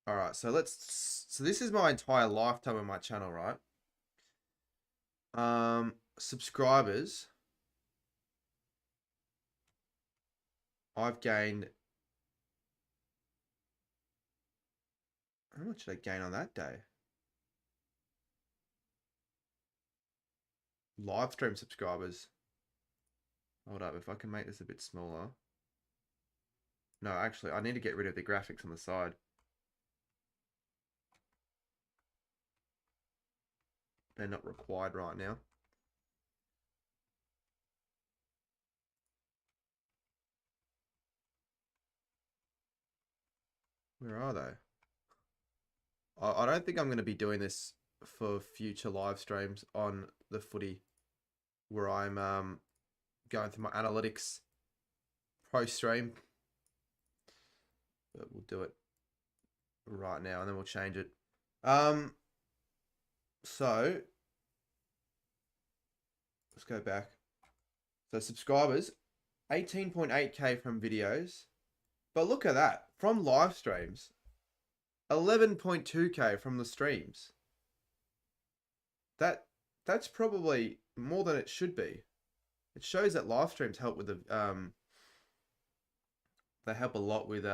Alright, so this is my entire lifetime on my channel, right? Subscribers. I've gained... How much did I gain on that day? Live stream subscribers. Hold up, if I can make this a bit smaller. No, actually, I need to get rid of the graphics on the side. They're not required right now. Where are they? I don't think I'm going to be doing this for future live streams on the footy, where I'm going through my analytics post stream. But we'll do it right now, and then we'll change it. So let's go back. So subscribers, 18.8k from videos, but look at that, from live streams, 11.2k from the streams. That's probably more than it should be. It shows that live streams help with the they help a lot with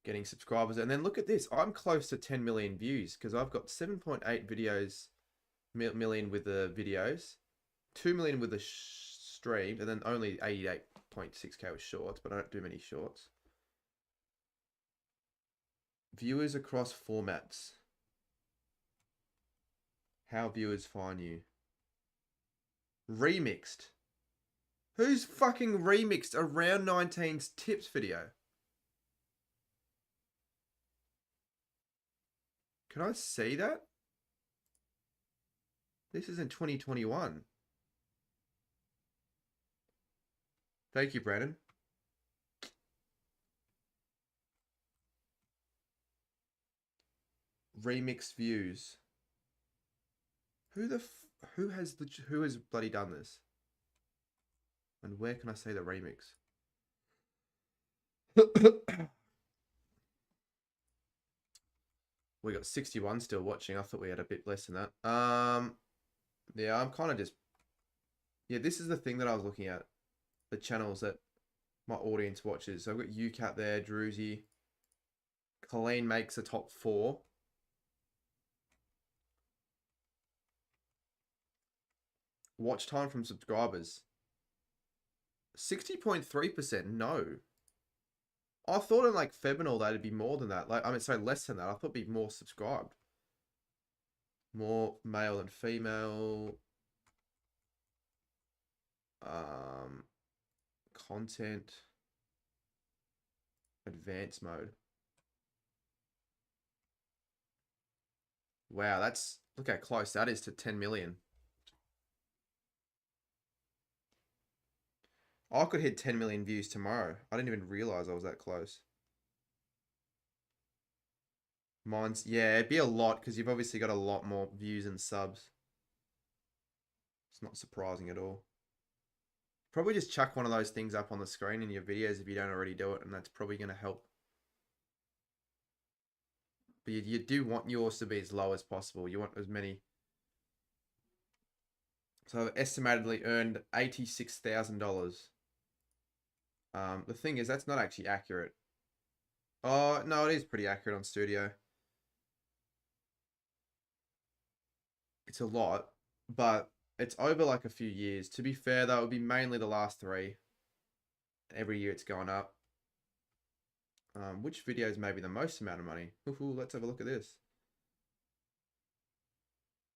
getting subscribers. And then look at this, I'm close to 10 million views because I've got 7.8 million with the videos, 2 million with the streams, and then only 88.6k with shorts, but I don't do many shorts. Viewers across formats. How viewers find you. Remixed. Who's fucking remixed a Round 19's tips video? Can I see that? This is in 2021. Thank you, Brandon. Remixed views. Who has bloody done this? And where can I see the remix? We got 61 still watching. I thought we had a bit less than that. Yeah, I'm kind of just... Yeah, this is the thing that I was looking at. The channels that my audience watches. So I've got UCAT there, Druzy. Colleen makes the top 4. Watch time from subscribers. 60.3%. No. I thought in like Feb and all that it'd be more than that. Like, I mean, sorry, less than that. I thought it'd be more subscribed. More male than female. Content. Advanced mode. Wow, that's... Look how close that is to 10 million. I could hit 10 million views tomorrow. I didn't even realize I was that close. Mine's... Yeah, it'd be a lot because you've obviously got a lot more views and subs. It's not surprising at all. Probably just chuck one of those things up on the screen in your videos if you don't already do it, and that's probably going to help. But you do want yours to be as low as possible. You want as many... So I've estimatedly earned $86,000. The thing is, that's not actually accurate. Oh, no, it is pretty accurate on Studio. It's a lot, but it's over like a few years. To be fair, though, it would be mainly the last 3. Every year it's gone up. Which videos maybe the most amount of money? Ooh, let's have a look at this.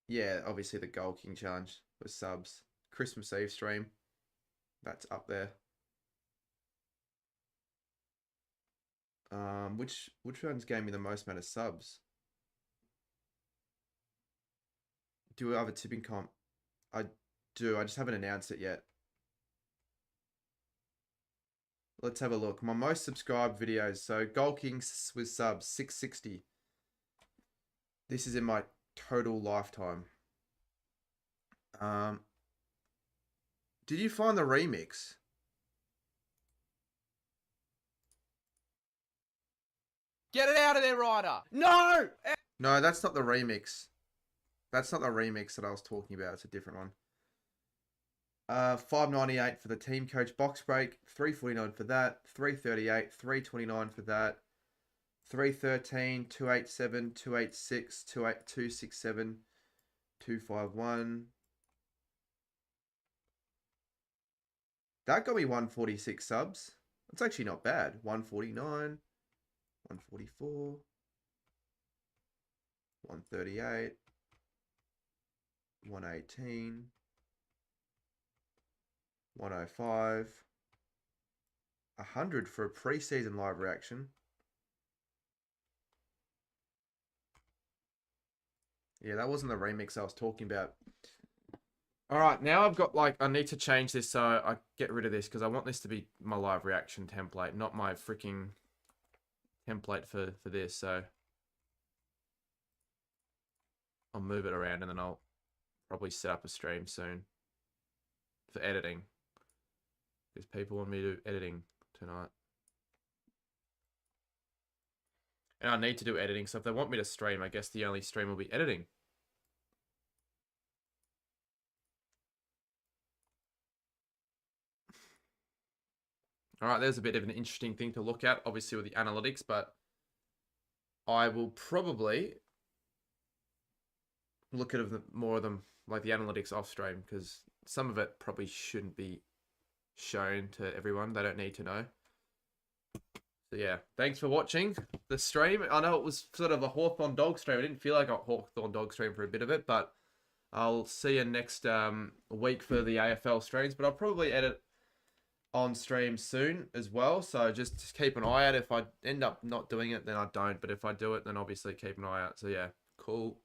Yeah, obviously the Gold King Challenge with subs. Christmas Eve stream. That's up there. Which ones gave me the most amount of subs? Do I have a tipping comp? I do. I just haven't announced it yet. Let's have a look. My most subscribed videos. So Gold Kings with subs, 660. This is in my total lifetime. Did you find the remix? Get it out of there, Ryder! No! No, that's not the remix. That's not the remix that I was talking about. It's a different one. $5.98 for the team coach box break, $3.49 for that, $3.38, $3.29 for that, $3.13, $2.87, $2.86, $2.67, $2.51. That got me 146 subs. That's actually not bad. 149, 144, 138, 118, 105, 100 for a preseason live reaction. Yeah, that wasn't the remix I was talking about. All right, now I've got I need to change this so I get rid of this because I want this to be my live reaction template, not my freaking template for this. So I'll move it around and then I'll probably set up a stream soon for editing because people want me to do editing tonight. And I need to do editing, so if they want me to stream, I guess the only stream will be editing. All right, there's a bit of an interesting thing to look at, obviously, with the analytics, but I will probably look at more of them, like the analytics off stream, because some of it probably shouldn't be shown to everyone. They don't need to know. So yeah, thanks for watching the stream. I know it was sort of a Hawthorn dog stream. I didn't feel like a Hawthorn dog stream for a bit of it, but I'll see you next week for the AFL streams, but I'll probably edit on stream soon as well, so just keep an eye out. If I end up not doing it, then I don't, but if I do it, then obviously keep an eye out. So yeah, cool.